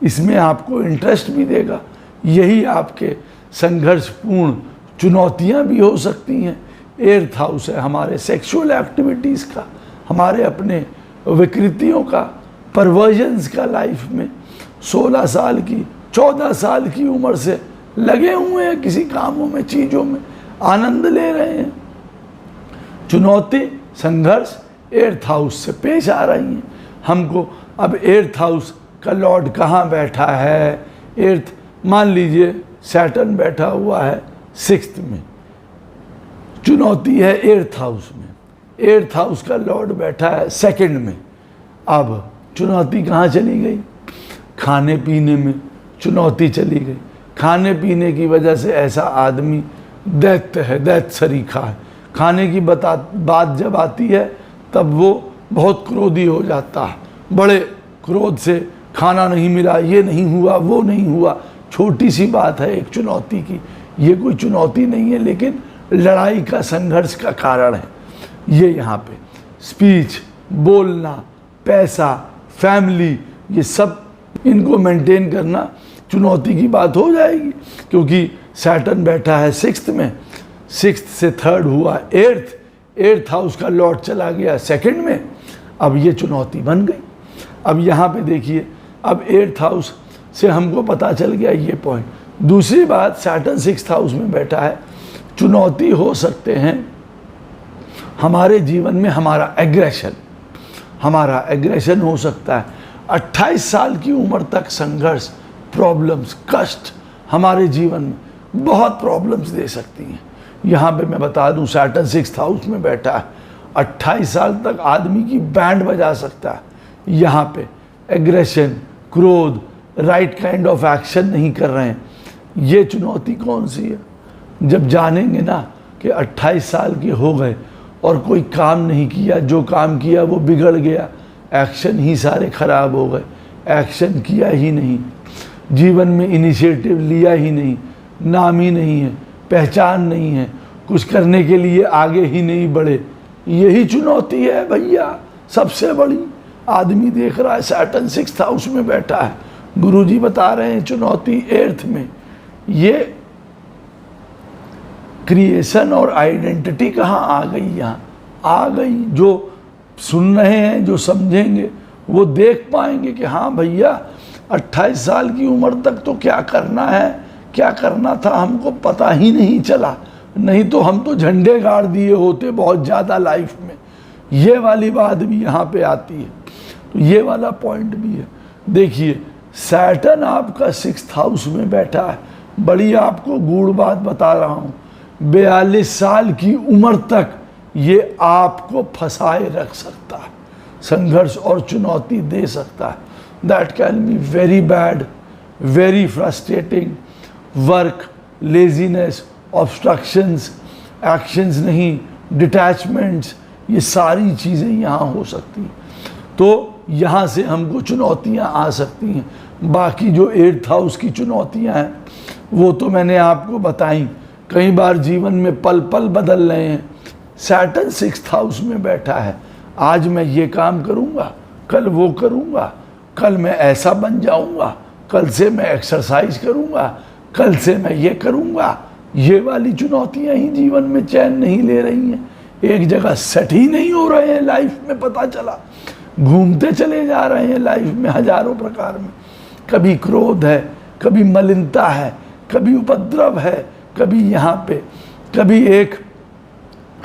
इसमें आपको इंटरेस्ट भी देगा। यही आपके संघर्षपूर्ण चुनौतियां भी हो सकती हैं। 8th हाउस है हमारे सेक्सुअल एक्टिविटीज़ का, हमारे अपने विकृतियों का, परवर्जन्स का। लाइफ में 16 साल की, 14 साल की उम्र से लगे हुए हैं किसी कामों में, चीज़ों में आनंद ले रहे हैं। चुनौती, संघर्ष 8th हाउस से पेश आ रही हैं हमको। अब 8th हाउस का लॉर्ड कहाँ बैठा है? 8th, मान लीजिए सैटर्न बैठा हुआ है 6th में, चुनौती है 8th हाउस में। 8th हाउस का लॉर्ड बैठा है 2nd में। अब चुनौती कहाँ चली गई? खाने पीने में चुनौती चली गई। खाने पीने की वजह से ऐसा आदमी दैत्य है, दैत्य सरीखा है। खाने की बात जब आती है तब वो बहुत क्रोधी हो जाता है, बड़े क्रोध से खाना नहीं मिला, ये नहीं हुआ, वो नहीं हुआ। छोटी सी बात है एक चुनौती की, ये कोई चुनौती नहीं है लेकिन लड़ाई का, संघर्ष का कारण है। ये यहाँ पे स्पीच, बोलना, पैसा, फैमिली, ये सब इनको मेंटेन करना चुनौती की बात हो जाएगी, क्योंकि सैटर्न बैठा है 6th में, 6th से 3rd हुआ 8th हाउस का लॉर्ड चला गया 2nd में। अब ये चुनौती बन गई। अब यहाँ पे देखिए, अब 8th हाउस से हमको पता चल गया ये पॉइंट। दूसरी बात, सैटर्न 6th हाउस में बैठा है, चुनौती हो सकते हैं हमारे जीवन में हमारा एग्रेशन हो सकता है। 28 साल की उम्र तक संघर्ष, प्रॉब्लम्स, कष्ट हमारे जीवन में बहुत प्रॉब्लम्स दे सकती हैं। यहाँ पे मैं बता दूं, सैटर्न 6th हाउस में बैठा है, 28 साल तक आदमी की बैंड बजा सकता है। यहाँ पे एग्रेशन, क्रोध, राइट काइंड ऑफ एक्शन नहीं कर रहे हैं। ये चुनौती कौन सी है? जब जानेंगे ना कि 28 साल के हो गए और कोई काम नहीं किया, जो काम किया वो बिगड़ गया, एक्शन ही सारे खराब हो गए, एक्शन किया ही नहीं, जीवन में इनिशिएटिव लिया ही नहीं, नाम ही नहीं है, पहचान नहीं है, कुछ करने के लिए आगे ही नहीं बढ़े, यही चुनौती है भैया सबसे बड़ी। आदमी देख रहा है सैटर्न 6th हाउस में बैठा है, गुरुजी बता रहे हैं चुनौती 8th में। ये क्रिएशन और आइडेंटिटी कहाँ आ गई? यहाँ आ गई। जो सुन रहे हैं, जो समझेंगे, वो देख पाएंगे कि हाँ भैया 28 साल की उम्र तक तो क्या करना है, क्या करना था हमको पता ही नहीं चला, नहीं तो हम तो झंडे गाड़ दिए होते बहुत ज़्यादा लाइफ में। ये वाली बात भी यहाँ पे आती है, तो ये वाला पॉइंट भी है। देखिए सैटर्न आपका 6th हाउस में बैठा है, बड़ी आपको गूढ़ बात बता रहा हूँ, 42 साल की उम्र तक ये आपको फंसाए रख सकता है, संघर्ष और चुनौती दे सकता है। That can be very bad, very frustrating. Work, laziness, obstructions, actions नहीं, डिटैचमेंट्स, ये सारी चीज़ें यहाँ हो सकती हैं। तो यहाँ से हमको चुनौतियाँ आ सकती हैं। बाकी जो 8th हाउस की चुनौतियाँ हैं वो तो मैंने आपको बताई। कई बार जीवन में पल पल बदल रहे हैं। सैटर्न 6th हाउस में बैठा है, आज मैं ये काम करूँगा, कल वो करूँगा, कल मैं ऐसा बन जाऊँगा, कल से मैं एक्सरसाइज करूँगा, कल से मैं ये करूँगा। ये वाली चुनौतियाँ ही जीवन में चैन नहीं ले रही हैं, एक जगह सेट ही नहीं हो रहे हैं लाइफ में। पता चला घूमते चले जा रहे हैं लाइफ में हजारों प्रकार में। कभी क्रोध है, कभी मलिनता है, कभी उपद्रव है, कभी यहाँ पे, कभी एक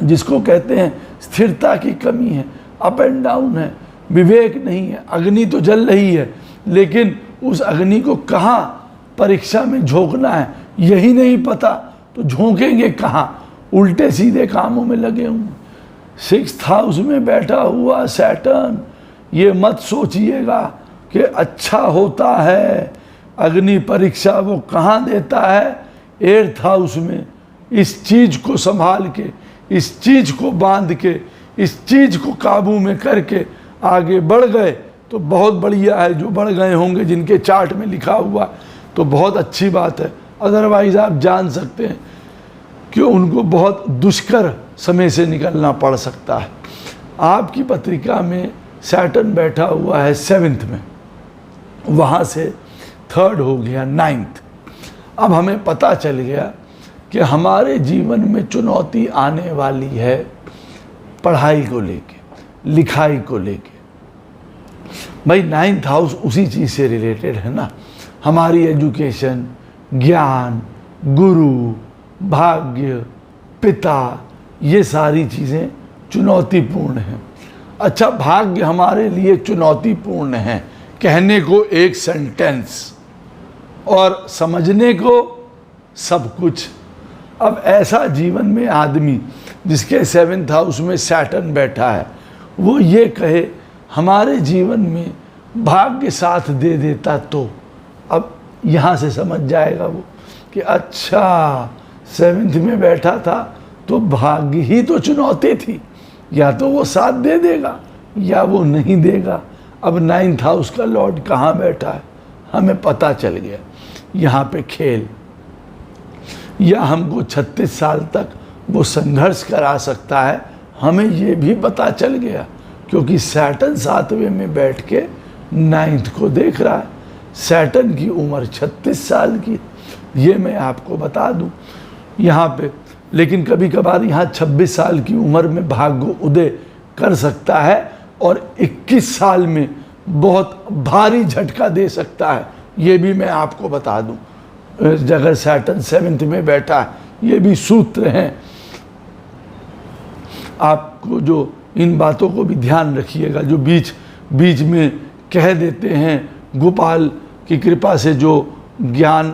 जिसको कहते हैं स्थिरता की कमी है, अप एंड डाउन है, विवेक नहीं है। अग्नि तो जल रही है, लेकिन उस अग्नि को कहाँ परीक्षा में झोंकना है यही नहीं पता, तो झोंकेंगे कहाँ? उल्टे सीधे कामों में लगे होंगे। 6th हाउस में बैठा हुआ सैटर्न, ये मत सोचिएगा कि अच्छा होता है। अग्नि परीक्षा वो कहाँ देता है? 8th हाउस में। इस चीज को संभाल के, इस चीज को बांध के, इस चीज को काबू में करके आगे बढ़ गए तो बहुत बढ़िया है। जो बढ़ गए होंगे जिनके चार्ट में लिखा हुआ तो बहुत अच्छी बात है, अदरवाइज आप जान सकते हैं कि उनको बहुत दुष्कर समय से निकलना पड़ सकता है। आपकी पत्रिका में सैटर्न बैठा हुआ है 7th में, वहाँ से 3rd हो गया 9th। अब हमें पता चल गया कि हमारे जीवन में चुनौती आने वाली है पढ़ाई को लेके, लिखाई को लेके। भाई 9th हाउस उसी चीज़ से रिलेटेड है ना, हमारी एजुकेशन, ज्ञान, गुरु, भाग्य, पिता, ये सारी चीज़ें चुनौतीपूर्ण हैं। अच्छा, भाग्य हमारे लिए चुनौतीपूर्ण है कहने को एक सेंटेंस और समझने को सब कुछ। अब ऐसा जीवन में आदमी जिसके 7th हाउस में सैटर्न बैठा है, वो ये कहे हमारे जीवन में भाग्य साथ दे देता, तो अब यहाँ से समझ जाएगा वो कि अच्छा 7th में बैठा था तो भाग्य ही तो चुनौती थी, या तो वो साथ दे देगा या वो नहीं देगा। अब 9th हाउस का लॉर्ड कहाँ बैठा है हमें पता चल गया। यहाँ पे खेल, या हमको 36 साल तक वो संघर्ष करा सकता है, हमें ये भी पता चल गया, क्योंकि सैटर्न 7वें में बैठ के 9th को देख रहा है। सैटर्न की उम्र 36 साल की, ये मैं आपको बता दूं यहाँ पे। लेकिन कभी कभार यहाँ 26 साल की उम्र में भाग्य उदय कर सकता है और 21 साल में बहुत भारी झटका दे सकता है, ये भी मैं आपको बता दूं। अगर सैटर्न 7th में बैठा है, ये भी सूत्र हैं आपको, जो इन बातों को भी ध्यान रखिएगा। जो बीच बीच में कह देते हैं, गोपाल की कृपा से जो ज्ञान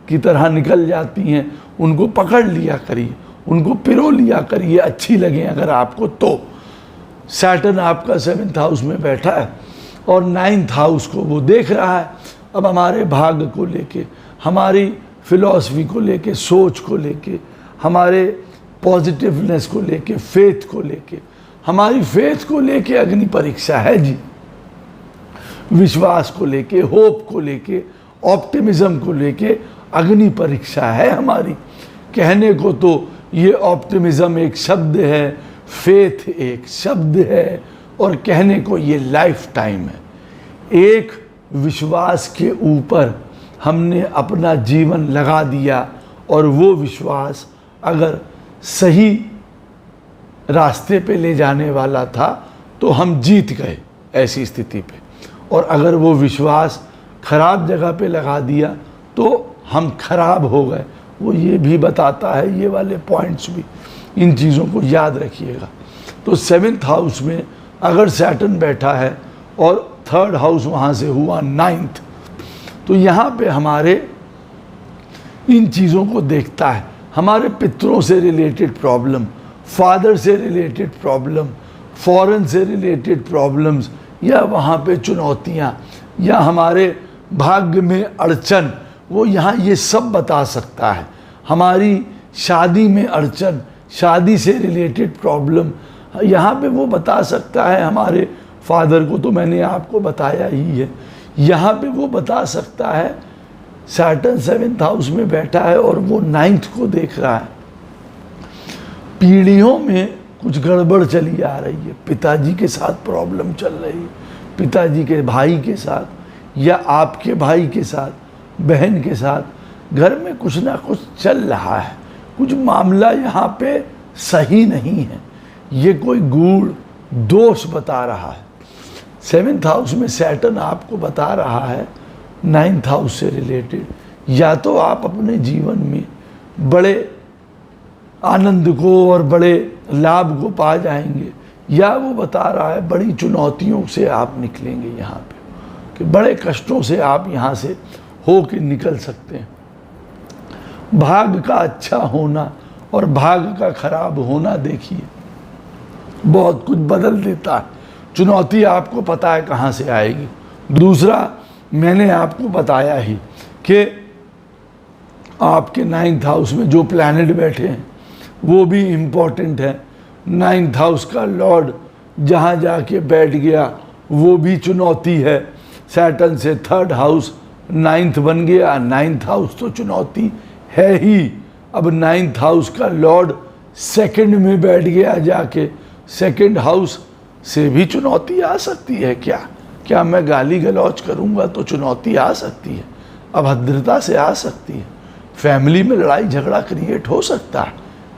की तरह निकल जाती हैं, उनको पकड़ लिया करिए, उनको पिरो लिया करिए, अच्छी लगे अगर आपको तो। सैटर्न आपका 7th हाउस में बैठा है और 9th हाउस को वो देख रहा है। अब हमारे भाग्य को लेके, हमारी फिलॉसफी को लेके, सोच को लेके, हमारे पॉजिटिवनेस को लेके, फेथ को लेके, हमारी फेथ को लेके अग्नि परीक्षा है जी। विश्वास को लेके, होप को लेके, ऑप्टिमिज्म को लेके अग्नि परीक्षा है हमारी। कहने को तो ये ऑप्टिमिज्म एक शब्द है, फेथ एक शब्द है, और कहने को ये लाइफ टाइम है। एक विश्वास के ऊपर हमने अपना जीवन लगा दिया और वो विश्वास अगर सही रास्ते पे ले जाने वाला था तो हम जीत गए ऐसी स्थिति पे, और अगर वो विश्वास खराब जगह पे लगा दिया तो हम खराब हो गए। वो ये भी बताता है, ये वाले पॉइंट्स भी, इन चीज़ों को याद रखिएगा। तो 7th हाउस में अगर सैटर्न बैठा है और 3rd हाउस वहाँ से हुआ 9th, तो यहाँ पे हमारे इन चीज़ों को देखता है। हमारे पितरों से रिलेटेड प्रॉब्लम, फादर से रिलेटेड प्रॉब्लम, फॉरेन से रिलेटेड प्रॉब्लम्स, या वहाँ पे चुनौतियाँ, या हमारे भाग्य में अड़चन, वो यहाँ ये सब बता सकता है। हमारी शादी में अड़चन, शादी से रिलेटेड प्रॉब्लम, यहाँ पे वो बता सकता है। हमारे फादर को तो मैंने आपको बताया ही है। यहाँ पे वो बता सकता है, सैटर्न 7th हाउस में बैठा है और वो 9th को देख रहा है। पीढ़ियों में कुछ गड़बड़ चली आ रही है, पिताजी के साथ प्रॉब्लम चल रही है, पिताजी के भाई के साथ, या आपके भाई के साथ, बहन के साथ घर में कुछ ना कुछ चल रहा है। कुछ मामला यहाँ पे सही नहीं है, ये कोई गूढ़ दोष बता रहा है। 7th हाउस में सैटर्न आपको बता रहा है 9th हाउस से रिलेटेड, या तो आप अपने जीवन में बड़े आनंद को और बड़े लाभ को पा जाएंगे, या वो बता रहा है बड़ी चुनौतियों से आप निकलेंगे यहाँ पे, कि बड़े कष्टों से आप यहाँ से हो के निकल सकते हैं। भाग का अच्छा होना और भाग का खराब होना देखिए बहुत कुछ बदल देता है। चुनौती आपको पता है कहाँ से आएगी। दूसरा, मैंने आपको बताया ही कि आपके 9th हाउस में जो प्लैनेट बैठे हैं वो भी इम्पोर्टेंट है। 9th हाउस का लॉर्ड जहाँ जाके बैठ गया वो भी चुनौती है। सैटर्न से 3rd हाउस 9th बन गया। 9th हाउस तो चुनौती है ही। अब 9th हाउस का लॉर्ड 2nd में बैठ गया जाके, 2nd हाउस से भी चुनौती आ सकती है। क्या मैं गाली गलौज करूँगा तो चुनौती आ सकती है, अभद्रता से आ सकती है, फैमिली में लड़ाई झगड़ा क्रिएट हो सकता है,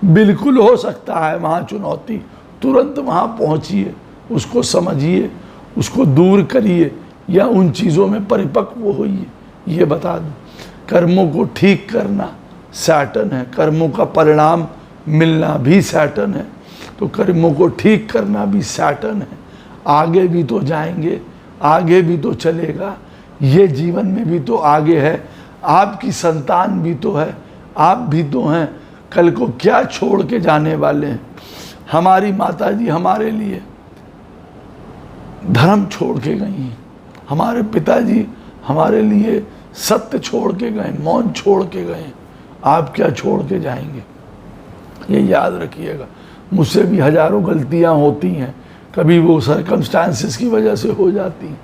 बिल्कुल हो सकता है वहाँ चुनौती। तुरंत वहाँ पहुँचिए, उसको समझिए, उसको दूर करिए या उन चीज़ों में परिपक्व होइए। ये बता दूँ, कर्मों को ठीक करना सैटर्न है, कर्मों का परिणाम मिलना भी सैटर्न है, तो कर्मों को ठीक करना भी सैटर्न है। आगे भी तो जाएंगे, आगे भी तो चलेगा, ये जीवन में भी तो आगे है, आपकी संतान भी तो है, आप भी तो हैं। कल को क्या छोड़ के जाने वाले हैं। हमारी माता जी हमारे लिए धर्म छोड़ के गई हैं, हमारे पिताजी हमारे लिए सत्य छोड़ के गए, मौन छोड़ के गए। आप क्या छोड़ के जाएंगे, ये याद रखिएगा। मुझसे भी हजारों गलतियां होती हैं, कभी वो सर्कमस्टांसेस की वजह से हो जाती हैं,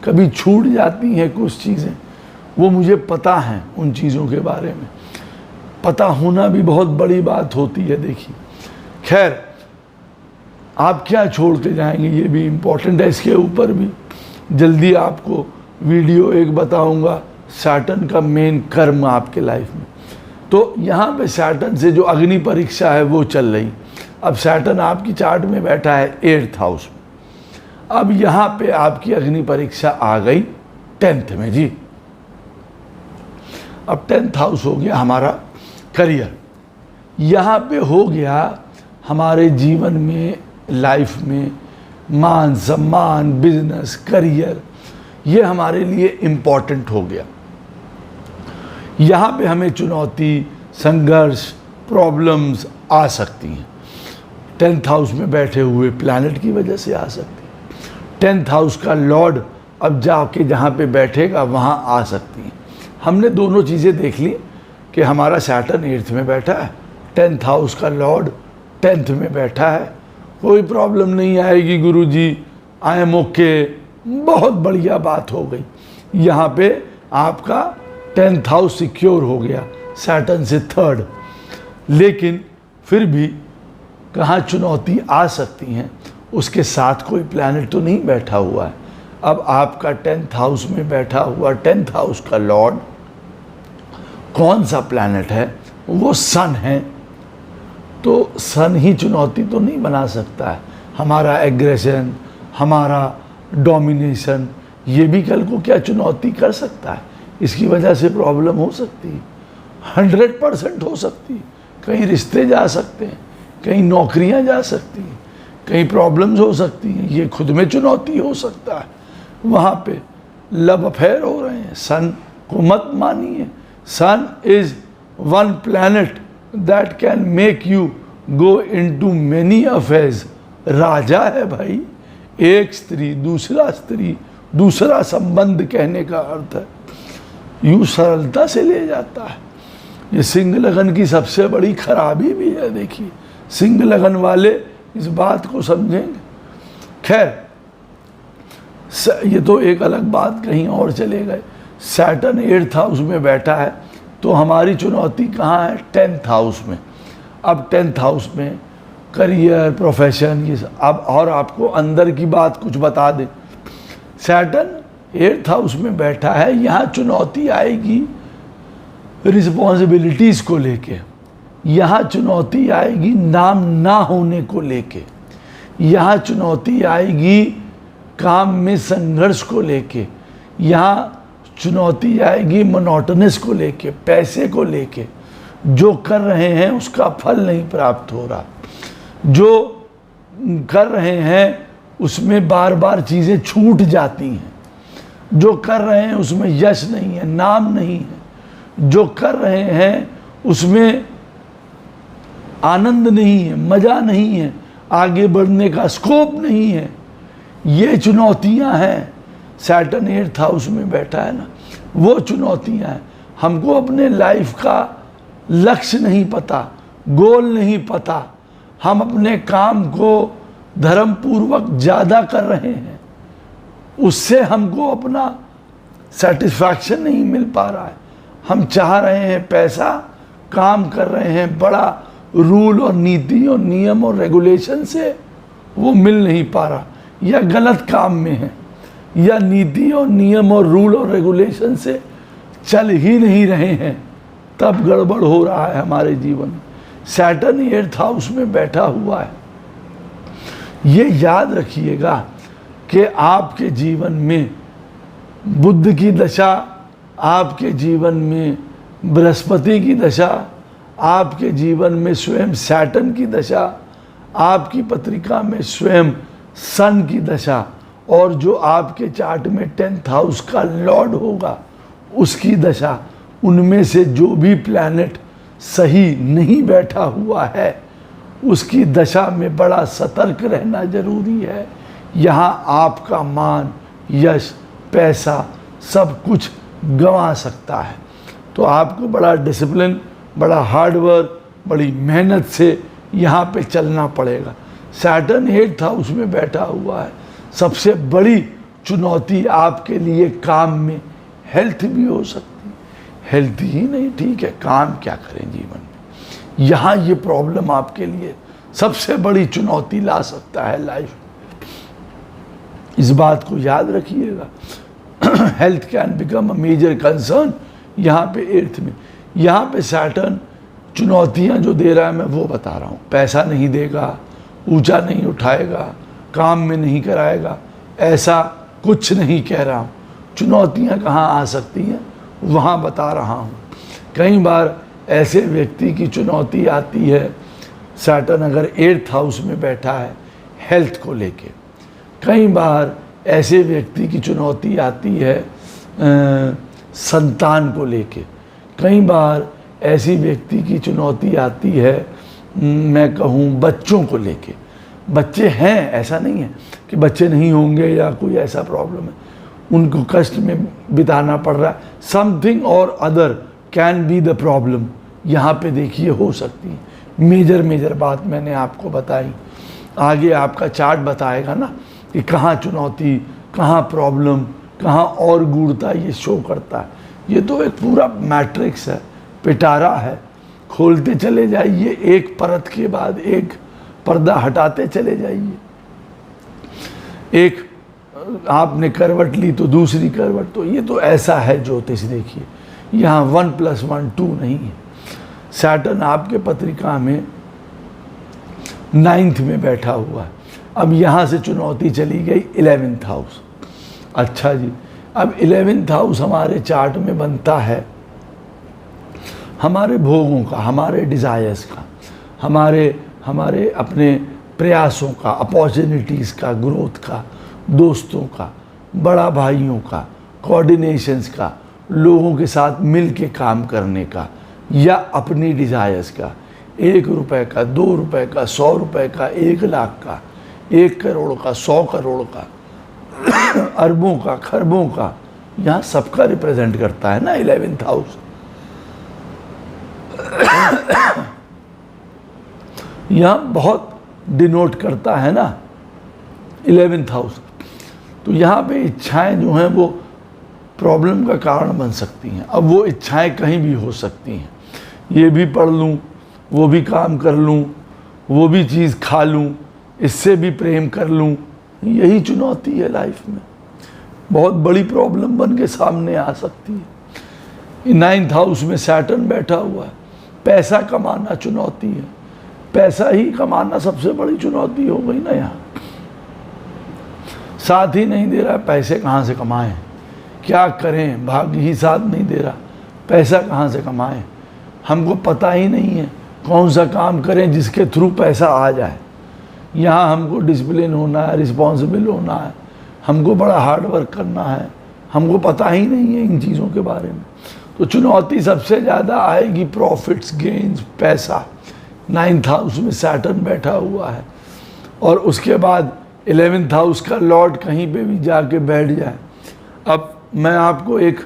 कभी छूट जाती हैं कुछ चीज़ें, वो मुझे पता है। उन चीज़ों के बारे में पता होना भी बहुत बड़ी बात होती है। देखिए, खैर आप क्या छोड़ के जाएंगे ये भी इम्पोर्टेंट है। इसके ऊपर भी जल्दी आपको वीडियो एक बताऊंगा, सैटर्न का मेन कर्म आपके लाइफ में। तो यहाँ पे सैटर्न से जो अग्नि परीक्षा है वो चल रही। अब सैटर्न आपकी चार्ट में बैठा है 8th हाउस में। अब यहाँ पे आपकी अग्नि परीक्षा आ गई 10th में जी। अब 10th हाउस हो गया हमारा करियर, यहाँ पे हो गया हमारे जीवन में, लाइफ में मान सम्मान, बिजनेस, करियर, ये हमारे लिए इम्पोर्टेंट हो गया। यहाँ पे हमें चुनौती, संघर्ष, प्रॉब्लम्स आ सकती हैं। 10th हाउस में बैठे हुए प्लैनेट की वजह से आ सकती है। 10th हाउस का लॉर्ड अब जाके जहाँ पे बैठेगा वहाँ आ सकती हैं। हमने दोनों चीज़ें देख ली कि हमारा सैटर्न 8th में बैठा है, 10th हाउस का लॉर्ड 10th में बैठा है। कोई प्रॉब्लम नहीं आएगी गुरुजी, आई एम ओके, बहुत बढ़िया बात हो गई। यहाँ पे आपका 10th हाउस सिक्योर हो गया सैटर्न से 3rd। लेकिन फिर भी कहाँ चुनौती आ सकती हैं, उसके साथ कोई प्लैनेट तो नहीं बैठा हुआ है। अब आपका 10th हाउस में बैठा हुआ 10th हाउस का लॉर्ड कौन सा प्लैनेट है, वो सन है। तो सन ही चुनौती तो नहीं बना सकता है। हमारा एग्रेशन, हमारा डोमिनेशन, ये भी कल को क्या चुनौती कर सकता है। इसकी वजह से प्रॉब्लम हो सकती है, 100% हो सकती है। कहीं रिश्ते जा सकते हैं, कहीं नौकरियां जा सकती हैं, कहीं प्रॉब्लम्स हो सकती हैं। ये खुद में चुनौती हो सकता है। वहाँ पे लव अफेयर हो रहे हैं। सन को मत मानिए। Sun is one planet that can make you go into many affairs. राजा है भाई, एक स्त्री दूसरा संबंध कहने का अर्थ है, यूँ सरलता से ले जाता है। ये सिंह लगन की सबसे बड़ी खराबी भी है। देखिए, सिंह लगन वाले इस बात को समझेंगे। खैर, ये तो एक अलग बात, कहीं और चले गए। सैटर्न 8th हाउस में बैठा है, तो हमारी चुनौती कहाँ है, 10th हाउस में। अब 10th हाउस में करियर, प्रोफेशन, ये अब और आपको अंदर की बात कुछ बता दें। सैटर्न 8th हाउस में बैठा है, यहाँ चुनौती आएगी रिस्पॉन्सिबिलिटीज़ को लेके, यहाँ चुनौती आएगी नाम ना होने को लेके, यहाँ चुनौती आएगी काम में संघर्ष को लेके, यहाँ चुनौती आएगी मोनोटोनस को लेके, पैसे को लेके। जो कर रहे हैं उसका फल नहीं प्राप्त हो रहा, जो कर रहे हैं उसमें बार बार चीज़ें छूट जाती हैं, जो कर रहे हैं उसमें यश नहीं है, नाम नहीं है, जो कर रहे हैं उसमें आनंद नहीं है, मज़ा नहीं है, आगे बढ़ने का स्कोप नहीं है। ये चुनौतियां हैं। सैटर्न 8th हाउस में बैठा है ना, वो चुनौतियां हैं। हमको अपने लाइफ का लक्ष्य नहीं पता, गोल नहीं पता, हम अपने काम को धर्म पूर्वक ज़्यादा कर रहे हैं, उससे हमको अपना सेटिस्फैक्शन नहीं मिल पा रहा है। हम चाह रहे हैं पैसा, काम कर रहे हैं बड़ा रूल और नीति और नियम और रेगुलेशन से, वो मिल नहीं पा रहा, या गलत काम में है, या नीति और नियम और रूल और रेगुलेशन से चल ही नहीं रहे हैं, तब गड़बड़ हो रहा है हमारे जीवन में। सैटर्न 8th हाउस में बैठा हुआ है। ये याद रखिएगा कि आपके जीवन में बुध की दशा, आपके जीवन में बृहस्पति की दशा, आपके जीवन में स्वयं सैटर्न की दशा, आपकी पत्रिका में स्वयं सन की दशा, और जो आपके चार्ट में 10th हाउस का लॉर्ड होगा उसकी दशा, उनमें से जो भी प्लैनेट सही नहीं बैठा हुआ है उसकी दशा में बड़ा सतर्क रहना जरूरी है। यहाँ आपका मान, यश, पैसा सब कुछ गंवा सकता है। तो आपको बड़ा डिसिप्लिन, बड़ा हार्डवर्क, बड़ी मेहनत से यहाँ पे चलना पड़ेगा। सैटर्न 8th हाउस में बैठा हुआ है। सबसे बड़ी चुनौती आपके लिए काम में हेल्थ भी हो सकती है। हेल्थ ही नहीं ठीक है, काम क्या करें जीवन में, यहाँ ये प्रॉब्लम आपके लिए सबसे बड़ी चुनौती ला सकता है लाइफ में। इस बात को याद रखिएगा। Health can become a major concern यहाँ पे 8th में। यहाँ पे सैटर्न चुनौतियाँ जो दे रहा है मैं वो बता रहा हूँ। पैसा नहीं देगा, ऊंचा नहीं उठाएगा, काम में नहीं कराएगा, ऐसा कुछ नहीं कह रहा हूँ। चुनौतियाँ कहाँ आ सकती हैं वहाँ बता रहा हूँ। कई बार ऐसे व्यक्ति की चुनौती आती है, सैटर्न अगर 8th हाउस में बैठा है हेल्थ को लेके। कई बार ऐसे व्यक्ति की चुनौती आती है संतान को लेके। कई बार ऐसी व्यक्ति की चुनौती आती है मैं कहूँ बच्चों को लेके। बच्चे हैं, ऐसा नहीं है कि बच्चे नहीं होंगे या कोई ऐसा प्रॉब्लम है, उनको कष्ट में बिताना पड़ रहा है। समथिंग और other can be the problem यहाँ पे देखिए हो सकती है। मेजर बात मैंने आपको बताई। आगे आपका चार्ट बताएगा ना कि कहाँ चुनौती, कहाँ प्रॉब्लम, कहाँ और गूढ़ता ये शो करता है। ये तो एक पूरा मैट्रिक्स है, पिटारा है। खोलते चले जाइए, एक परत के बाद एक पर्दा हटाते चले जाइए। एक आपने करवट ली तो दूसरी करवट, तो ये तो ऐसा है ज्योतिष। देखिए यहाँ 1 + 1 2 नहीं है। सैटर्न आपके पत्रिका में 9th में बैठा हुआ है। अब यहाँ से चुनौती चली गई 11th हाउस। अच्छा जी, अब 11th हाउस हमारे चार्ट में बनता है हमारे भोगों का, हमारे डिज़ायर्स का, हमारे अपने प्रयासों का, अपॉर्चुनिटीज़ का, ग्रोथ का, दोस्तों का, बड़ा भाइयों का, कोऑर्डिनेशंस का, लोगों के साथ मिल के काम करने का, या अपनी डिज़ायर्स का। 1 रुपये का, 2 रुपये का, 100 रुपये का, 1 लाख का, 1 करोड़ का, 100 करोड़ का, अरबों का, खरबों का, यहाँ सबका रिप्रेजेंट करता है ना 11th हाउस। यहाँ बहुत डिनोट करता है ना 11th हाउस। तो यहाँ पे इच्छाएं जो हैं वो प्रॉब्लम का कारण बन सकती हैं। अब वो इच्छाएं कहीं भी हो सकती हैं। ये भी पढ़ लूँ, वो भी काम कर लूँ, वो भी चीज़ खा लूँ, इससे भी प्रेम कर लूँ, यही चुनौती है लाइफ में। बहुत बड़ी प्रॉब्लम बन के सामने आ सकती है। 9th हाउस में सैटर्न बैठा हुआ है। पैसा कमाना चुनौती है। पैसा ही कमाना सबसे बड़ी चुनौती हो गई ना। यहाँ साथ ही नहीं दे रहा है, पैसे कहाँ से कमाएं, क्या करें, भाग्य ही साथ नहीं दे रहा, पैसा कहाँ से कमाएं, हमको पता ही नहीं है कौन सा काम करें जिसके थ्रू पैसा आ जाए। यहाँ हमको डिसिप्लिन होना है, रिस्पॉन्सिबल होना है, हमको बड़ा हार्ड वर्क करना है, हमको पता ही नहीं है इन चीज़ों के बारे में। तो चुनौती सबसे ज़्यादा आएगी प्रॉफिट्स, गेन्स, पैसा। 9th हाउस में सैटर्न बैठा हुआ है और उसके बाद 11th हाउस का लॉर्ड कहीं पे भी जाके बैठ जाए। अब मैं आपको एक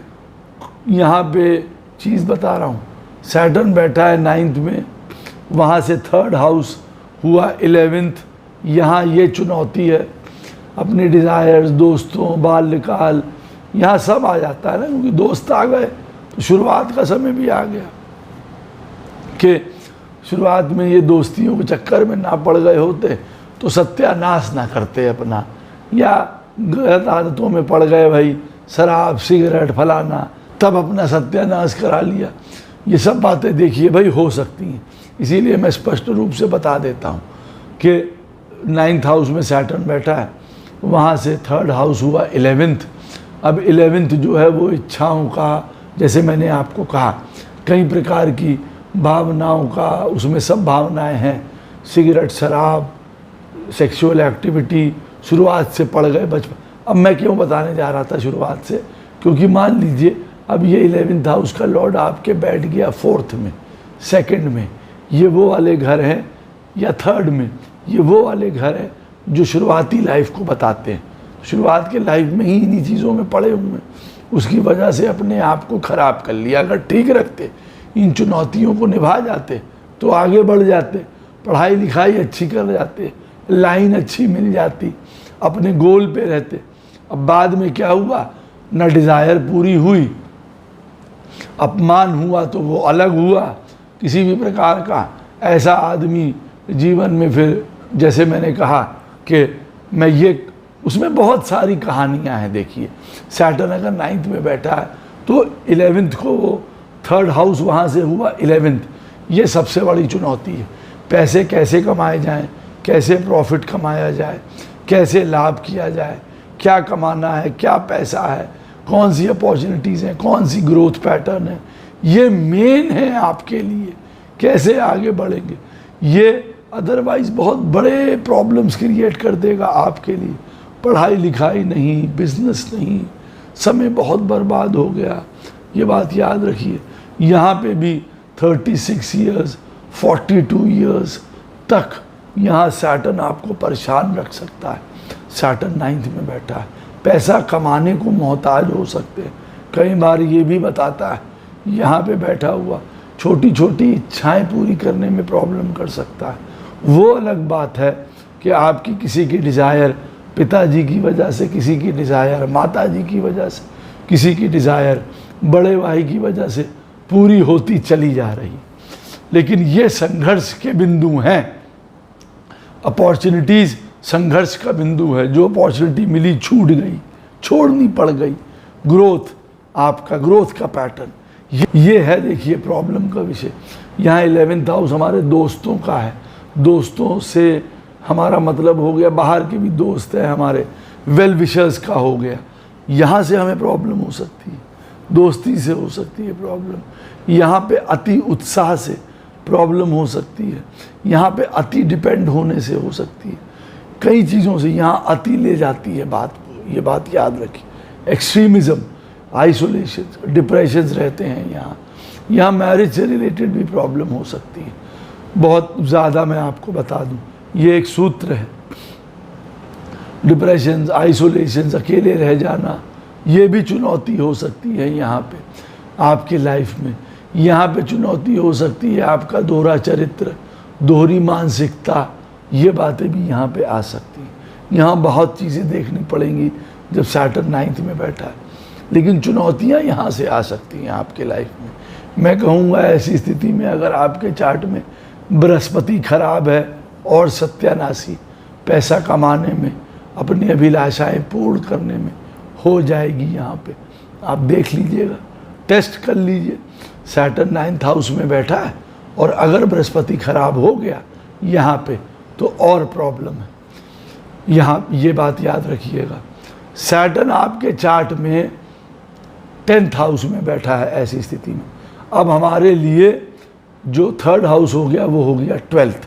यहाँ पे चीज़ बता रहा हूँ, सैटर्न बैठा है 9th में, वहाँ से 3rd हाउस हुआ 11th, यहाँ ये चुनौती है। अपने डिज़ायर्स, दोस्तों, बाल्यकाल, यहाँ सब आ जाता है ना, क्योंकि दोस्त आ गए तो शुरुआत का समय भी आ गया कि शुरुआत में ये दोस्तियों के चक्कर में ना पड़ गए होते तो सत्यानाश ना करते अपना, या गलत आदतों में पड़ गए भाई, शराब, सिगरेट, फलाना, तब अपना सत्यानाश करा लिया। ये सब बातें देखिए भाई हो सकती हैं, इसीलिए मैं स्पष्ट रूप से बता देता हूँ कि 9th हाउस में सैटर्न बैठा है, वहाँ से 3rd हाउस हुआ 11th। अब 11th जो है वो इच्छाओं का, जैसे मैंने आपको कहा, कई प्रकार की भावनाओं का, उसमें सब भावनाएं हैं, सिगरेट, शराब, सेक्सुअल एक्टिविटी, शुरुआत से पड़ गए बचपन। अब मैं क्यों बताने जा रहा था शुरुआत से, क्योंकि मान लीजिए अब ये 11th हाउस का लॉर्ड आपके बैठ गया 4th में, 2nd में, ये वो वाले घर हैं, या 3rd में, ये वो वाले घर हैं जो शुरुआती लाइफ को बताते हैं। शुरुआत के लाइफ में ही इन्हीं चीज़ों में पड़े हुए हैं, उसकी वजह से अपने आप को ख़राब कर लिया। अगर ठीक रखते, इन चुनौतियों को निभा जाते तो आगे बढ़ जाते, पढ़ाई लिखाई अच्छी कर जाते, लाइन अच्छी मिल जाती, अपने गोल पे रहते। अब बाद में क्या हुआ, न डिज़ायर पूरी हुई, अपमान हुआ तो वो अलग हुआ किसी भी प्रकार का। ऐसा आदमी जीवन में फिर, जैसे मैंने कहा कि मैं ये, उसमें बहुत सारी कहानियां हैं। देखिए सैटर्न अगर 9th में बैठा है तो 11th को वो 3rd हाउस वहाँ से हुआ 11th, ये सबसे बड़ी चुनौती है। पैसे कैसे कमाए जाएं, कैसे प्रॉफिट कमाया जाए, कैसे लाभ किया जाए, क्या कमाना है, क्या पैसा है, कौन सी अपॉर्चुनिटीज़ हैं, कौन सी ग्रोथ पैटर्न है, ये मेन है आपके लिए। कैसे आगे बढ़ेंगे, ये अदरवाइज़ बहुत बड़े प्रॉब्लम्स क्रिएट कर देगा आपके लिए। पढ़ाई लिखाई नहीं, बिजनेस नहीं, समय बहुत बर्बाद हो गया, ये बात याद रखिए। यहाँ पे भी 36 ईयर्स, 42 ईयर्स तक यहाँ सैटर्न आपको परेशान रख सकता है। सैटर्न 9th में बैठा है, पैसा कमाने को मोहताज हो सकते हैं। कई बार ये भी बताता है यहाँ पे बैठा हुआ छोटी छोटी इच्छाएं पूरी करने में प्रॉब्लम कर सकता है। वो अलग बात है कि आपकी किसी की डिज़ायर पिताजी की वजह से, किसी की डिज़ायर माताजी की वजह से, किसी की डिज़ायर बड़े भाई की वजह से पूरी होती चली जा रही, लेकिन ये संघर्ष के बिंदु हैं। अपॉर्चुनिटीज़ संघर्ष का बिंदु है। जो अपॉर्चुनिटी मिली छूट गई, छोड़नी पड़ गई। ग्रोथ, आपका ग्रोथ का पैटर्न ये है। देखिए प्रॉब्लम का विषय यहाँ 11th हाउस हमारे दोस्तों का है। दोस्तों से हमारा मतलब हो गया, बाहर के भी दोस्त हैं हमारे, वेल विशर्स का हो गया। यहाँ से हमें प्रॉब्लम हो सकती है, दोस्ती से हो सकती है प्रॉब्लम। यहाँ पे अति उत्साह से प्रॉब्लम हो सकती है। यहाँ पे अति डिपेंड होने से हो सकती है। कई चीज़ों से यहाँ अति ले जाती है बात को, ये बात याद रखिए। एक्सट्रीमिज़म, आइसोलेशन, डिप्रेशंस रहते हैं यहाँ। यहाँ मैरिज से रिलेटेड भी प्रॉब्लम हो सकती है बहुत ज़्यादा। मैं आपको बता दूँ, ये एक सूत्र है। डिप्रेशंस, आइसोलेशंस, अकेले रह जाना, ये भी चुनौती हो सकती है यहाँ पे आपके लाइफ में। यहाँ पे चुनौती हो सकती है आपका दोहरा चरित्र, दोहरी मानसिकता, ये बातें भी यहाँ पे आ सकती हैं। यहाँ बहुत चीज़ें देखनी पड़ेंगी जब सैटर्न 9th में बैठा है, लेकिन चुनौतियाँ यहाँ से आ सकती हैं आपके लाइफ में। मैं कहूँगा ऐसी स्थिति में अगर आपके चार्ट में बृहस्पति खराब है और सत्यानाशी, पैसा कमाने में, अपनी अभिलाषाएं पूर्ण करने में हो जाएगी। यहाँ पे आप देख लीजिएगा, टेस्ट कर लीजिए। सैटर्न 9th हाउस में बैठा है और अगर बृहस्पति खराब हो गया यहाँ पे तो और प्रॉब्लम है। यहाँ ये बात याद रखिएगा। सैटर्न आपके चार्ट में 10th हाउस में बैठा है ऐसी स्थिति में। अब हमारे लिए जो 3rd हाउस हो गया वो हो गया 12th।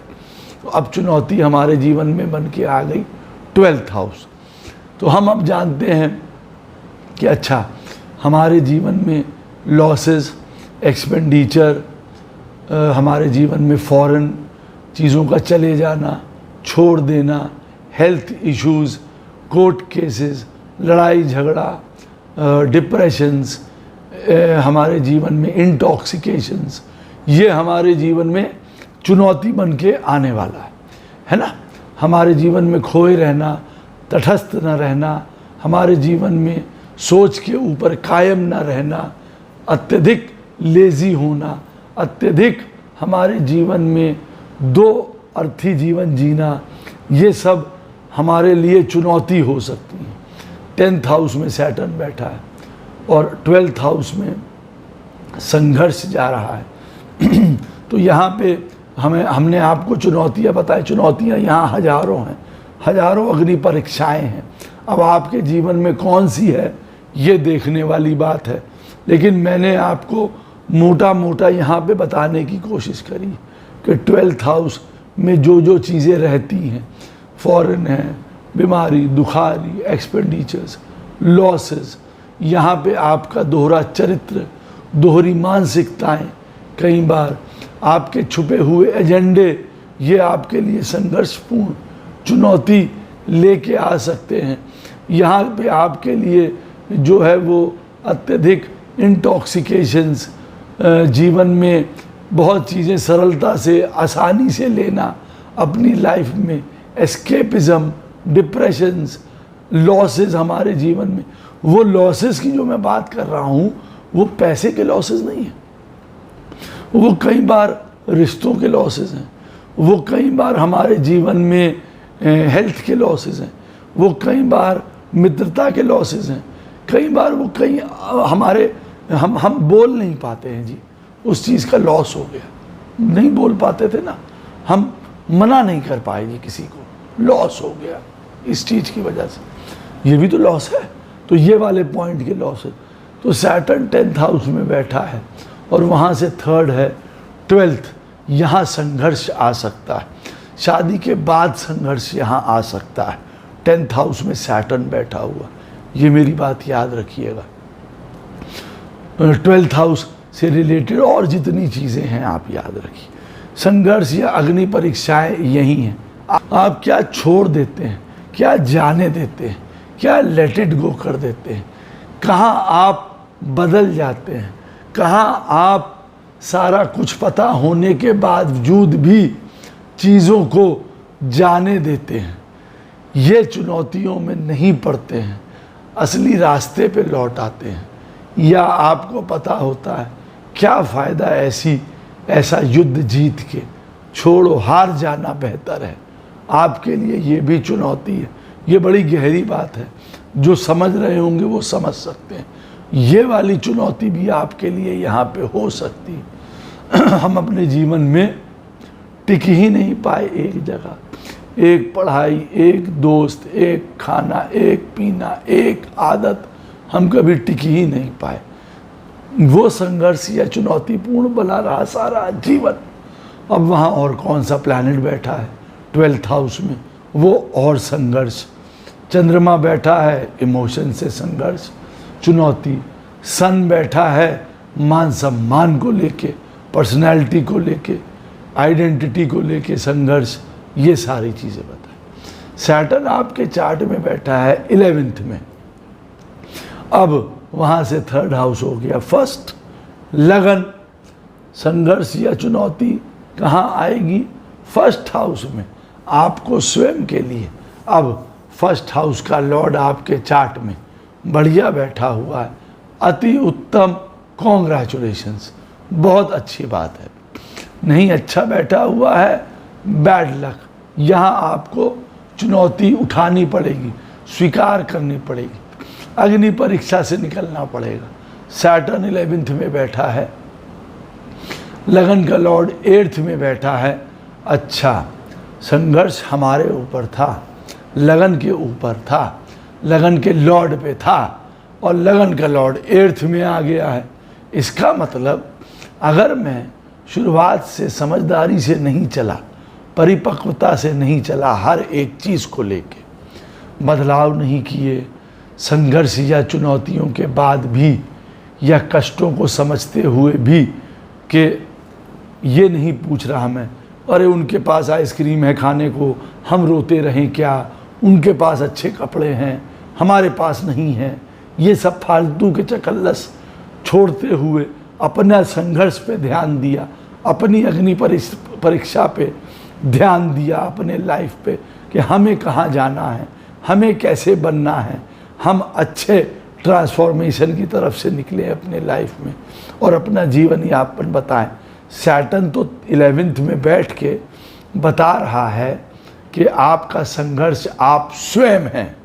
तो अब चुनौती हमारे जीवन में बन के आ गई 12th हाउस। तो हम अब जानते हैं कि अच्छा हमारे जीवन में लॉसेस, एक्सपेंडिचर, हमारे जीवन में फॉरेन चीज़ों का चले जाना, छोड़ देना, हेल्थ इश्यूज़, कोर्ट केसेस, लड़ाई झगड़ा, डिप्रेशंस, हमारे जीवन में इंटॉक्सिकेशंस, ये हमारे जीवन में चुनौती बन के आने वाला है ना। हमारे जीवन में खोए रहना, तटस्थ न रहना, हमारे जीवन में सोच के ऊपर कायम न रहना, अत्यधिक लेज़ी होना, अत्यधिक हमारे जीवन में दो अर्थी जीवन जीना, ये सब हमारे लिए चुनौती हो सकती है। 10th हाउस में सैटर्न बैठा है और 12th हाउस में संघर्ष जा रहा है। तो यहाँ पे हमने आपको चुनौतियाँ बताई। चुनौतियाँ यहाँ हजारों हैं, हजारों अग्नि परीक्षाएँ हैं। अब आपके जीवन में कौन सी है ये देखने वाली बात है, लेकिन मैंने आपको मोटा मोटा यहाँ पे बताने की कोशिश करी कि 12th हाउस में जो जो चीज़ें रहती हैं, फॉरेन है, बीमारी, दुखारी, एक्सपेंडिचर्स, लॉसेस, यहाँ पे आपका दोहरा चरित्र, दोहरी मानसिकताएं, कई बार आपके छुपे हुए एजेंडे, ये आपके लिए संघर्षपूर्ण चुनौती लेके आ सकते हैं। यहाँ पे आपके लिए जो है वो अत्यधिक इंटॉक्सिकेशंस, जीवन में बहुत चीज़ें सरलता से, आसानी से लेना अपनी लाइफ में, एस्केपिज़म, डिप्रेशंस, लॉसेस हमारे जीवन में। वो लॉसेस की जो मैं बात कर रहा हूँ वो पैसे के लॉसेस नहीं है, वो कई बार रिश्तों के लॉसेस हैं, वो कई बार हमारे जीवन में हेल्थ के लॉसेस हैं, वो कई बार मित्रता के लॉसेस हैं, कई बार वो कई हमारे हम बोल नहीं पाते हैं जी, उस चीज़ का लॉस हो गया, नहीं बोल पाते थे ना, हम मना नहीं कर पाए जी किसी को, लॉस हो गया इस चीज़ की वजह से, ये भी तो लॉस है। तो ये वाले पॉइंट के लॉस है। तो सैटर्न 10th हाउस में बैठा है और वहाँ से 3rd है 12th, यहाँ संघर्ष आ सकता है, शादी के बाद संघर्ष यहाँ आ सकता है। 10th हाउस में सैटर्न बैठा हुआ, ये मेरी बात याद रखिएगा। 12th हाउस से रिलेटेड और जितनी चीज़ें हैं आप याद रखिए। संघर्ष या अग्नि परीक्षाएं यही हैं। आप क्या छोड़ देते हैं, क्या जाने देते हैं, क्या लेट इट गो कर देते हैं, कहाँ आप बदल जाते हैं, कहाँ आप सारा कुछ पता होने के बावजूद भी चीज़ों को जाने देते हैं, ये चुनौतियों में नहीं पड़ते हैं, असली रास्ते पे लौट आते हैं। या आपको पता होता है क्या फ़ायदा ऐसा युद्ध जीत के, छोड़ो, हार जाना बेहतर है। आपके लिए ये भी चुनौती है, ये बड़ी गहरी बात है, जो समझ रहे होंगे वो समझ सकते हैं। ये वाली चुनौती भी आपके लिए यहाँ पे हो सकती है। हम अपने जीवन में टिक ही नहीं पाए एक जगह, एक पढ़ाई, एक दोस्त, एक खाना, एक पीना, एक आदत, हम कभी टिक ही नहीं पाए। वो संघर्ष या चुनौतीपूर्ण बना रहा सारा जीवन। अब वहाँ और कौन सा प्लैनेट बैठा है 12th हाउस में, वो और संघर्ष। चंद्रमा बैठा है, इमोशन से संघर्ष, चुनौती। सन बैठा है, मान सम्मान को लेके, पर्सनैलिटी को लेके, आइडेंटिटी को लेके संघर्ष, ये सारी चीज़ें बताएं। सैटर्न आपके चार्ट में बैठा है 11th में। अब वहाँ से 3rd हाउस हो गया 1st, लगन। संघर्ष या चुनौती कहाँ आएगी? 1st हाउस में, आपको स्वयं के लिए। अब 1st हाउस का लॉर्ड आपके चार्ट में बढ़िया बैठा हुआ है, अति उत्तम, कॉन्ग्रेचुलेशंस, बहुत अच्छी बात है। नहीं अच्छा बैठा हुआ है, बैड लक। यहाँ आपको चुनौती उठानी पड़ेगी, स्वीकार करनी पड़ेगी, अग्नि परीक्षा से निकलना पड़ेगा। सैटर्न 11th में बैठा है, लगन का लॉर्ड 8th में बैठा है। अच्छा, संघर्ष हमारे ऊपर था, लगन के ऊपर था, लगन के लॉर्ड पे था, और लगन का लॉर्ड 8th में आ गया है। इसका मतलब अगर मैं शुरुआत से समझदारी से नहीं चला, परिपक्वता से नहीं चला, हर एक चीज़ को लेके बदलाव नहीं किए, संघर्ष या चुनौतियों के बाद भी या कष्टों को समझते हुए भी कि ये नहीं पूछ रहा मैं, अरे उनके पास आइसक्रीम है खाने को, हम रोते रहें क्या, उनके पास अच्छे कपड़े हैं हमारे पास नहीं है, ये सब फालतू के चकल्लस छोड़ते हुए अपना संघर्ष पे ध्यान दिया, अपनी अग्नि परीक्षा पे ध्यान दिया, अपने लाइफ पे कि हमें कहाँ जाना है, हमें कैसे बनना है, हम अच्छे ट्रांसफॉर्मेशन की तरफ से निकले अपने लाइफ में और अपना जीवन यापन बताएं। सैटर्न तो 11th में बैठ के बता रहा है कि आपका संघर्ष आप स्वयं हैं,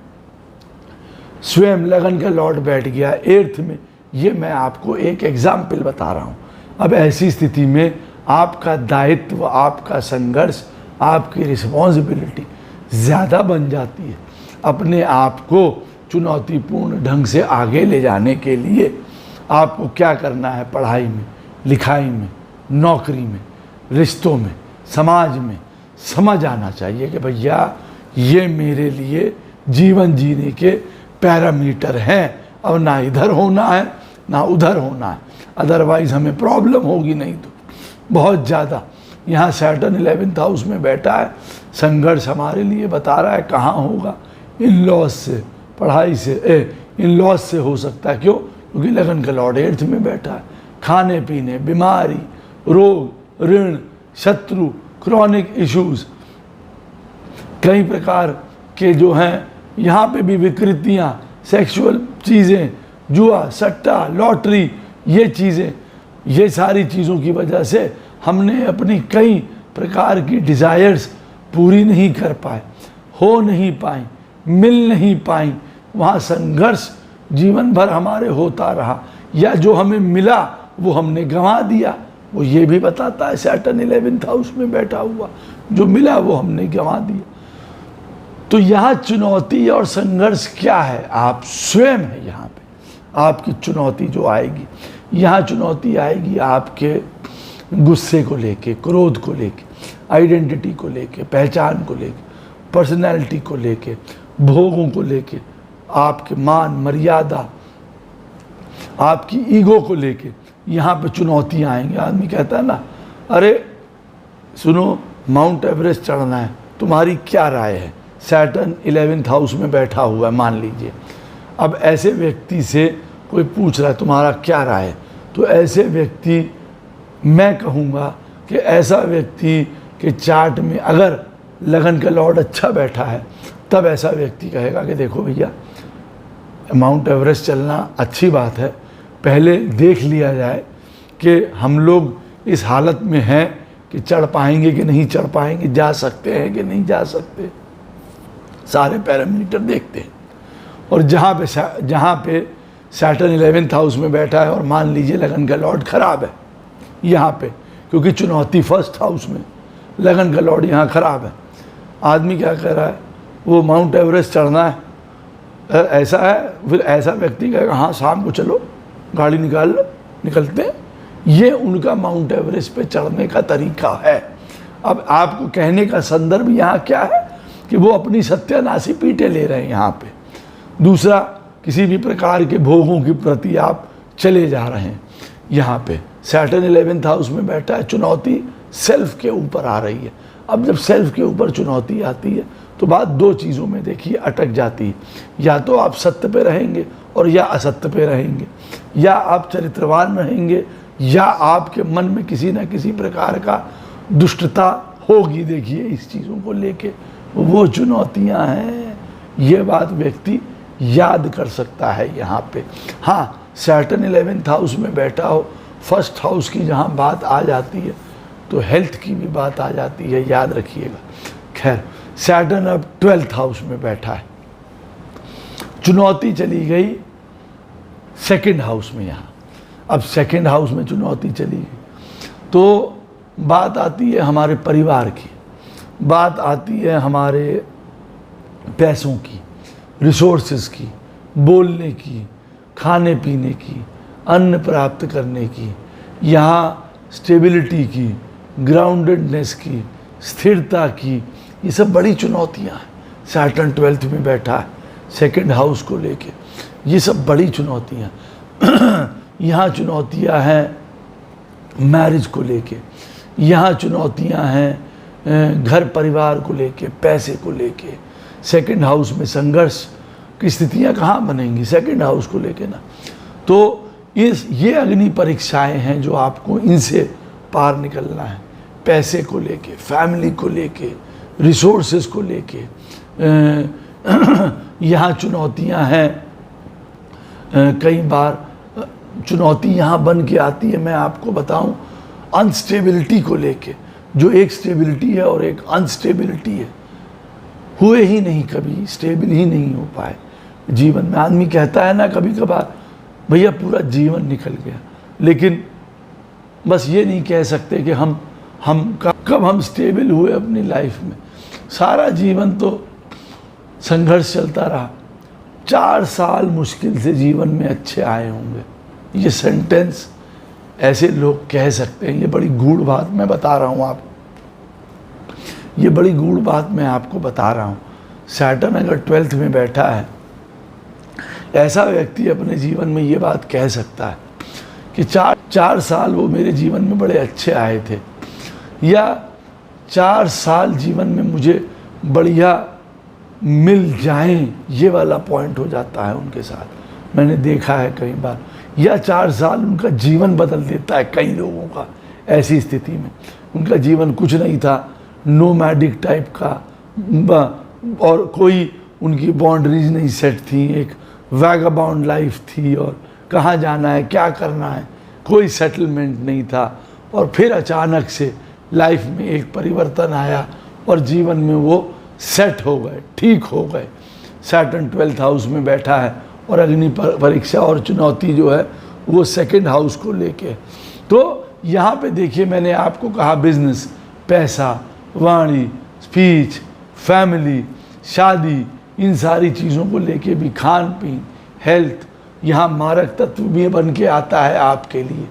स्वयं लगन का लॉर्ड बैठ गया 8th में। ये मैं आपको एक एग्जाम्पल बता रहा हूँ। अब ऐसी स्थिति में आपका दायित्व, आपका संघर्ष, आपकी रिस्पॉन्सिबिलिटी ज़्यादा बन जाती है। अपने आप को चुनौतीपूर्ण ढंग से आगे ले जाने के लिए आपको क्या करना है, पढ़ाई में, लिखाई में, नौकरी में, रिश्तों में, समाज में समझ आना चाहिए कि भैया ये मेरे लिए जीवन जीने के पैरामीटर हैं। अब ना इधर होना है ना उधर होना है, अदरवाइज़ हमें प्रॉब्लम होगी नहीं तो बहुत ज़्यादा। यहाँ सैटर्न 11th हाउस में बैठा है, संघर्ष हमारे लिए बता रहा है कहाँ होगा, इन लॉज से, पढ़ाई से, इन लॉज से हो सकता है। क्यों? क्योंकि लगन का लॉर्ड 8th में बैठा है। खाने पीने, बीमारी, रोग, ऋण, शत्रु, क्रॉनिक इश्यूज, कई प्रकार के जो हैं यहाँ पे भी विकृतियाँ, सेक्सुअल चीज़ें, जुआ, सट्टा, लॉटरी, ये चीज़ें, ये सारी चीज़ों की वजह से हमने अपनी कई प्रकार की डिज़ायर्स पूरी नहीं कर पाए, हो नहीं पाई, मिल नहीं पाई। वहाँ संघर्ष जीवन भर हमारे होता रहा, या जो हमें मिला वो हमने गंवा दिया। वो ये भी बताता है सैटर्न 11th हाउस में बैठा हुआ, जो मिला वो हमने गंवा दिया। तो यहाँ चुनौती और संघर्ष क्या है? आप स्वयं है। यहाँ पे आपकी चुनौती जो आएगी, यहाँ चुनौती आएगी आपके गुस्से को लेके, क्रोध को लेके, आइडेंटिटी को लेके, पहचान को लेके, पर्सनैलिटी को लेके, भोगों को लेके, आपके मान मर्यादा, आपकी ईगो को लेके यहाँ पे चुनौतियाँ आएंगी। आदमी कहता है ना, अरे सुनो माउंट एवरेस्ट चढ़ना है, तुम्हारी क्या राय है? सैटर्न 11th हाउस में बैठा हुआ है मान लीजिए। अब ऐसे व्यक्ति से कोई पूछ रहा है तुम्हारा क्या राय है, तो ऐसे व्यक्ति, मैं कहूँगा कि ऐसा व्यक्ति के चार्ट में अगर लगन का लॉर्ड अच्छा बैठा है, तब ऐसा व्यक्ति कहेगा कि देखो भैया माउंट एवरेस्ट चलना अच्छी बात है, पहले देख लिया जाए कि हम लोग इस हालत में हैं कि चढ़ पाएंगे कि नहीं चढ़ पाएंगे, जा सकते हैं कि नहीं जा सकते, सारे पैरामीटर देखते हैं। और जहाँ पे सैटर्न 11th हाउस में बैठा है और मान लीजिए लगन का लॉर्ड खराब है यहाँ पे, क्योंकि चुनौती 1st हाउस में, लगन का लॉर्ड यहाँ खराब है। आदमी क्या कह रहा है, वो माउंट एवरेस्ट चढ़ना है, ऐसा है, फिर ऐसा व्यक्ति कहेगा हाँ शाम को चलो, गाड़ी निकाल लो, निकलते हैं। ये उनका माउंट एवरेस्ट पे चढ़ने का तरीका है। अब आपको कहने का संदर्भ यहाँ क्या है कि वो अपनी सत्यानाशी पीटे ले रहे हैं यहाँ पे। दूसरा, किसी भी प्रकार के भोगों के प्रति आप चले जा रहे हैं। यहाँ पे सैटर्न 11th हाउस में बैठा है, चुनौती सेल्फ के ऊपर आ रही है। अब जब सेल्फ के ऊपर चुनौती आती है तो बात दो चीज़ों में देखिए अटक जाती है, या तो आप सत्य पे रहेंगे और या असत्य पे रहेंगे, या आप चरित्रवान रहेंगे या आपके मन में किसी न किसी प्रकार का दुष्टता होगी। देखिए इस चीज़ों को लेके वो चुनौतियाँ हैं, ये बात व्यक्ति याद कर सकता है यहाँ पे। हाँ, सैटर्न 11th हाउस में बैठा हो, 1st हाउस की जहाँ बात आ जाती है तो हेल्थ की भी बात आ जाती है, याद रखिएगा। खैर, सैटर्न अब 12th हाउस में बैठा है, चुनौती चली गई 2nd हाउस में। यहाँ अब 2nd हाउस में चुनौती चली गई तो बात आती है हमारे परिवार की, बात आती है हमारे पैसों की, रिसोर्सेज की, बोलने की, खाने पीने की, अन्न प्राप्त करने की, यहाँ स्टेबिलिटी की, ग्राउंडेडनेस की, स्थिरता की, ये सब बड़ी चुनौतियाँ हैं। सैटर्न 12th में बैठा है सेकंड हाउस को लेके, ये सब बड़ी चुनौतियाँ। यहाँ चुनौतियाँ हैं मैरिज को लेके, यहाँ चुनौतियाँ हैं घर परिवार को लेके, पैसे को लेके। सेकंड हाउस में संघर्ष की स्थितियाँ कहाँ बनेंगी सेकंड हाउस को लेके ना। तो ये अग्नि परीक्षाएं हैं जो आपको इनसे पार निकलना है। पैसे को लेके, फैमिली को लेके, रिसोर्सेज को लेके यहाँ चुनौतियाँ हैं। कई बार चुनौती यहाँ बन के आती है, मैं आपको बताऊं, अनस्टेबिलिटी को लेके, जो एक स्टेबिलिटी है और एक अनस्टेबिलिटी है, हुए ही नहीं, कभी स्टेबल ही नहीं हो पाए जीवन में। आदमी कहता है ना कभी कभार, भैया पूरा जीवन निकल गया, लेकिन बस ये नहीं कह सकते कि हम कब हम स्टेबल हुए अपनी लाइफ में। सारा जीवन तो संघर्ष चलता रहा। 4 साल मुश्किल से जीवन में अच्छे आए होंगे, ये सेंटेंस ऐसे लोग कह सकते हैं। ये बड़ी गूढ़ बात मैं बता रहा हूँ आपको, ये बड़ी गूढ़ बात मैं आपको बता रहा हूँ। सैटर्न अगर 12th में बैठा है, ऐसा व्यक्ति अपने जीवन में ये बात कह सकता है कि 4 साल वो मेरे जीवन में बड़े अच्छे आए थे, या 4 साल जीवन में मुझे बढ़िया मिल जाएं, ये वाला पॉइंट हो जाता है उनके साथ। मैंने देखा है कई बार। या 4 साल उनका जीवन बदल देता है कई लोगों का। ऐसी स्थिति में उनका जीवन कुछ नहीं था, नोमैडिक टाइप का, और कोई उनकी बाउंड्रीज नहीं सेट थी, एक वैगाबाउंड लाइफ थी, और कहाँ जाना है, क्या करना है, कोई सेटलमेंट नहीं था। और फिर अचानक से लाइफ में एक परिवर्तन आया और जीवन में वो सेट हो गए, ठीक हो गए। सैटर्न 12th हाउस में बैठा है और अग्नि परीक्षा और चुनौती जो है वो सेकंड हाउस को लेके। तो यहाँ पे देखिए, मैंने आपको कहा बिजनेस, पैसा, वाणी, स्पीच, फैमिली, शादी, इन सारी चीज़ों को लेके भी, खान पीन, हेल्थ, यहाँ मारक तत्व भी बन के आता है आपके लिए।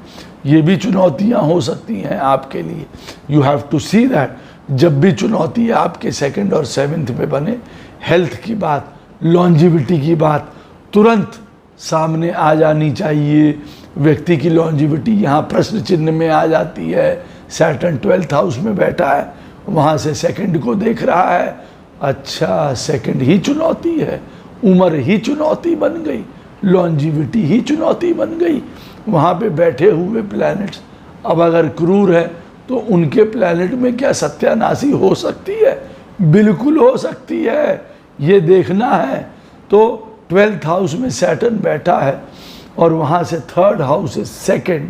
ये भी चुनौतियाँ हो सकती हैं आपके लिए। You have to see that. जब भी चुनौती आपके 2nd और 7th में बने, हेल्थ की बात, लॉन्जिविटी की बात तुरंत सामने आ जानी चाहिए। व्यक्ति की लॉन्जिविटी यहाँ प्रश्न चिन्ह में आ जाती है। सैटर्न 12th हाउस में बैठा है, वहाँ से 2nd को देख रहा है, अच्छा 2nd ही चुनौती है, उम्र ही चुनौती बन गई, लॉन्जिविटी ही चुनौती बन गई। वहाँ पे बैठे हुए प्लैनेट्स, अब अगर क्रूर है तो उनके प्लैनेट में क्या सत्यानाशी हो सकती है? बिल्कुल हो सकती है, ये देखना है। तो 12th हाउस में सैटर्न बैठा है और वहाँ से 3rd हाउस है 2nd,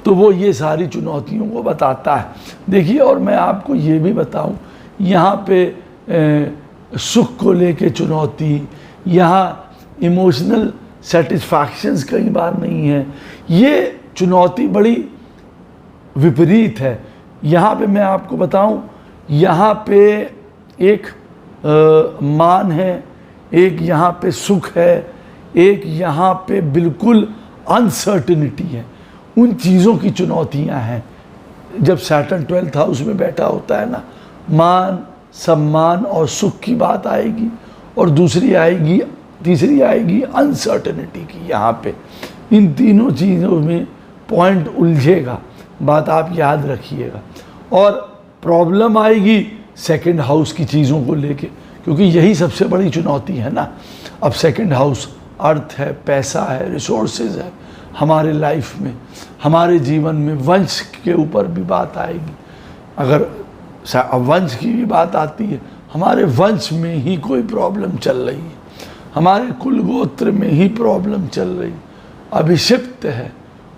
तो वो ये सारी चुनौतियों को बताता है। देखिए, और मैं आपको ये भी बताऊं, यहाँ पे सुख को लेके चुनौती, यहाँ इमोशनल सेटिस्फैक्शंस कई बार नहीं है, ये चुनौती बड़ी विपरीत है। यहाँ पे मैं आपको बताऊं, यहाँ पे एक मान है, एक यहाँ पे सुख है, एक यहाँ पे बिल्कुल अनसर्टिनिटी है। उन चीज़ों की चुनौतियाँ हैं। जब सैटर्न 12th हाउस में बैठा होता है ना, मान, सम्मान और सुख की बात आएगी, और तीसरी आएगी अनसर्टिनिटी की। यहाँ पे इन तीनों चीज़ों में पॉइंट उलझेगा, बात आप याद रखिएगा। और प्रॉब्लम आएगी 2nd हाउस की चीज़ों को लेके, क्योंकि यही सबसे बड़ी चुनौती है ना। अब 2nd हाउस अर्थ है, पैसा है, रिसोर्सेज है। हमारे लाइफ में, हमारे जीवन में वंश के ऊपर भी बात आएगी। अगर वंश की भी बात आती है, हमारे वंश में ही कोई प्रॉब्लम चल रही है, हमारे कुल गोत्र में ही प्रॉब्लम चल रही, अभिषिप्त है,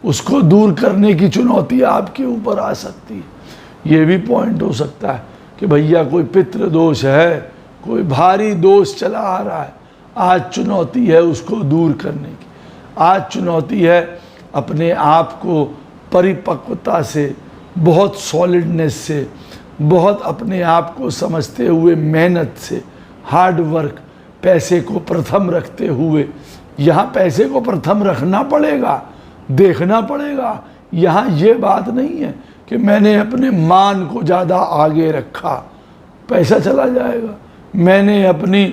उसको दूर करने की चुनौती आपके ऊपर आ सकती है। ये भी पॉइंट हो सकता है कि भैया कोई पितृ दोष है, कोई भारी दोष चला आ रहा है, आज चुनौती है उसको दूर करने की। आज चुनौती है अपने आप को परिपक्वता से, बहुत सॉलिडनेस से, बहुत अपने आप को समझते हुए, मेहनत से, हार्ड वर्क, पैसे को प्रथम रखते हुए यहाँ पैसे को प्रथम रखना पड़ेगा, देखना पड़ेगा। यहाँ ये बात नहीं है कि मैंने अपने मान को ज़्यादा आगे रखा, पैसा चला जाएगा। मैंने अपनी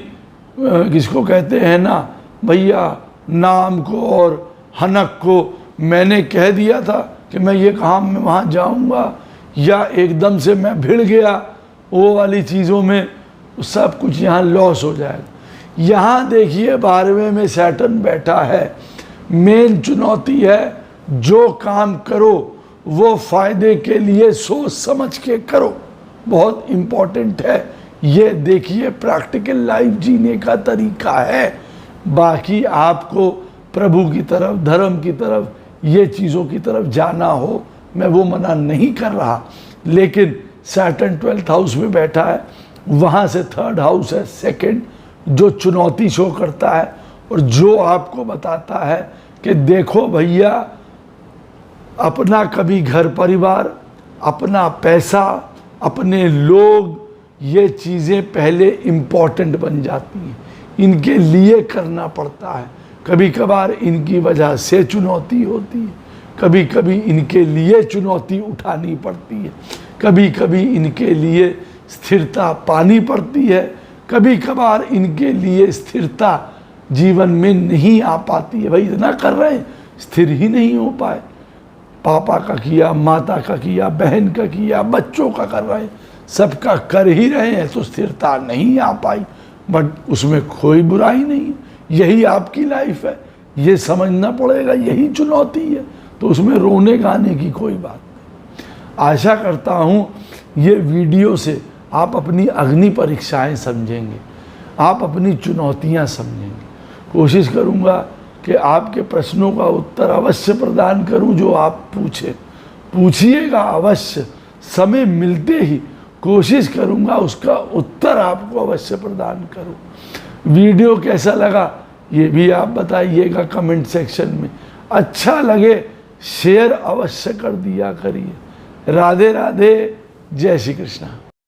किसको कहते हैं ना भैया, नाम को और हनक को मैंने कह दिया था कि मैं ये काम में वहाँ जाऊँगा, या एकदम से मैं भिड़ गया वो वाली चीज़ों में, सब कुछ यहाँ लॉस हो जाएगा। यहाँ देखिए 12वें में सैटर्न बैठा है। मेन चुनौती है, जो काम करो वो फायदे के लिए सोच समझ के करो, बहुत इम्पोर्टेंट है। ये देखिए प्रैक्टिकल लाइफ जीने का तरीका है। बाकी आपको प्रभु की तरफ, धर्म की तरफ, ये चीज़ों की तरफ जाना हो, मैं वो मना नहीं कर रहा, लेकिन सैटर्न 12th हाउस में बैठा है, वहाँ से 3rd हाउस है सेकंड, जो चुनौती शो करता है और जो आपको बताता है कि देखो भैया, अपना कभी घर परिवार, अपना पैसा, अपने लोग, ये चीज़ें पहले इम्पॉर्टेंट बन जाती हैं, इनके लिए करना पड़ता है। कभी कभार इनकी वजह से चुनौती होती है, कभी कभी इनके लिए चुनौती उठानी पड़ती है, कभी कभी इनके लिए स्थिरता पानी पड़ती है, कभी कभार इनके लिए स्थिरता जीवन में नहीं आ पाती है। भाई इतना कर रहे हैं, स्थिर ही नहीं हो पाए। पापा का किया, माता का किया, बहन का किया, बच्चों का कर रहे हैं, सबका कर ही रहे हैं, तो स्थिरता नहीं आ पाई। बट उसमें कोई बुराई नहीं है, यही आपकी लाइफ है, ये समझना पड़ेगा, यही चुनौती है, तो उसमें रोने गाने की कोई बात नहीं। आशा करता हूँ ये वीडियो से आप अपनी अग्नि परीक्षाएं समझेंगे, आप अपनी चुनौतियाँ समझेंगे। कोशिश करूँगा कि आपके प्रश्नों का उत्तर अवश्य प्रदान करूं, जो आप पूछिएगा अवश्य, समय मिलते ही कोशिश करूंगा उसका उत्तर आपको अवश्य प्रदान करूं। वीडियो कैसा लगा ये भी आप बताइएगा कमेंट सेक्शन में। अच्छा लगे शेयर अवश्य कर दिया करिए। राधे राधे, जय श्री कृष्णा।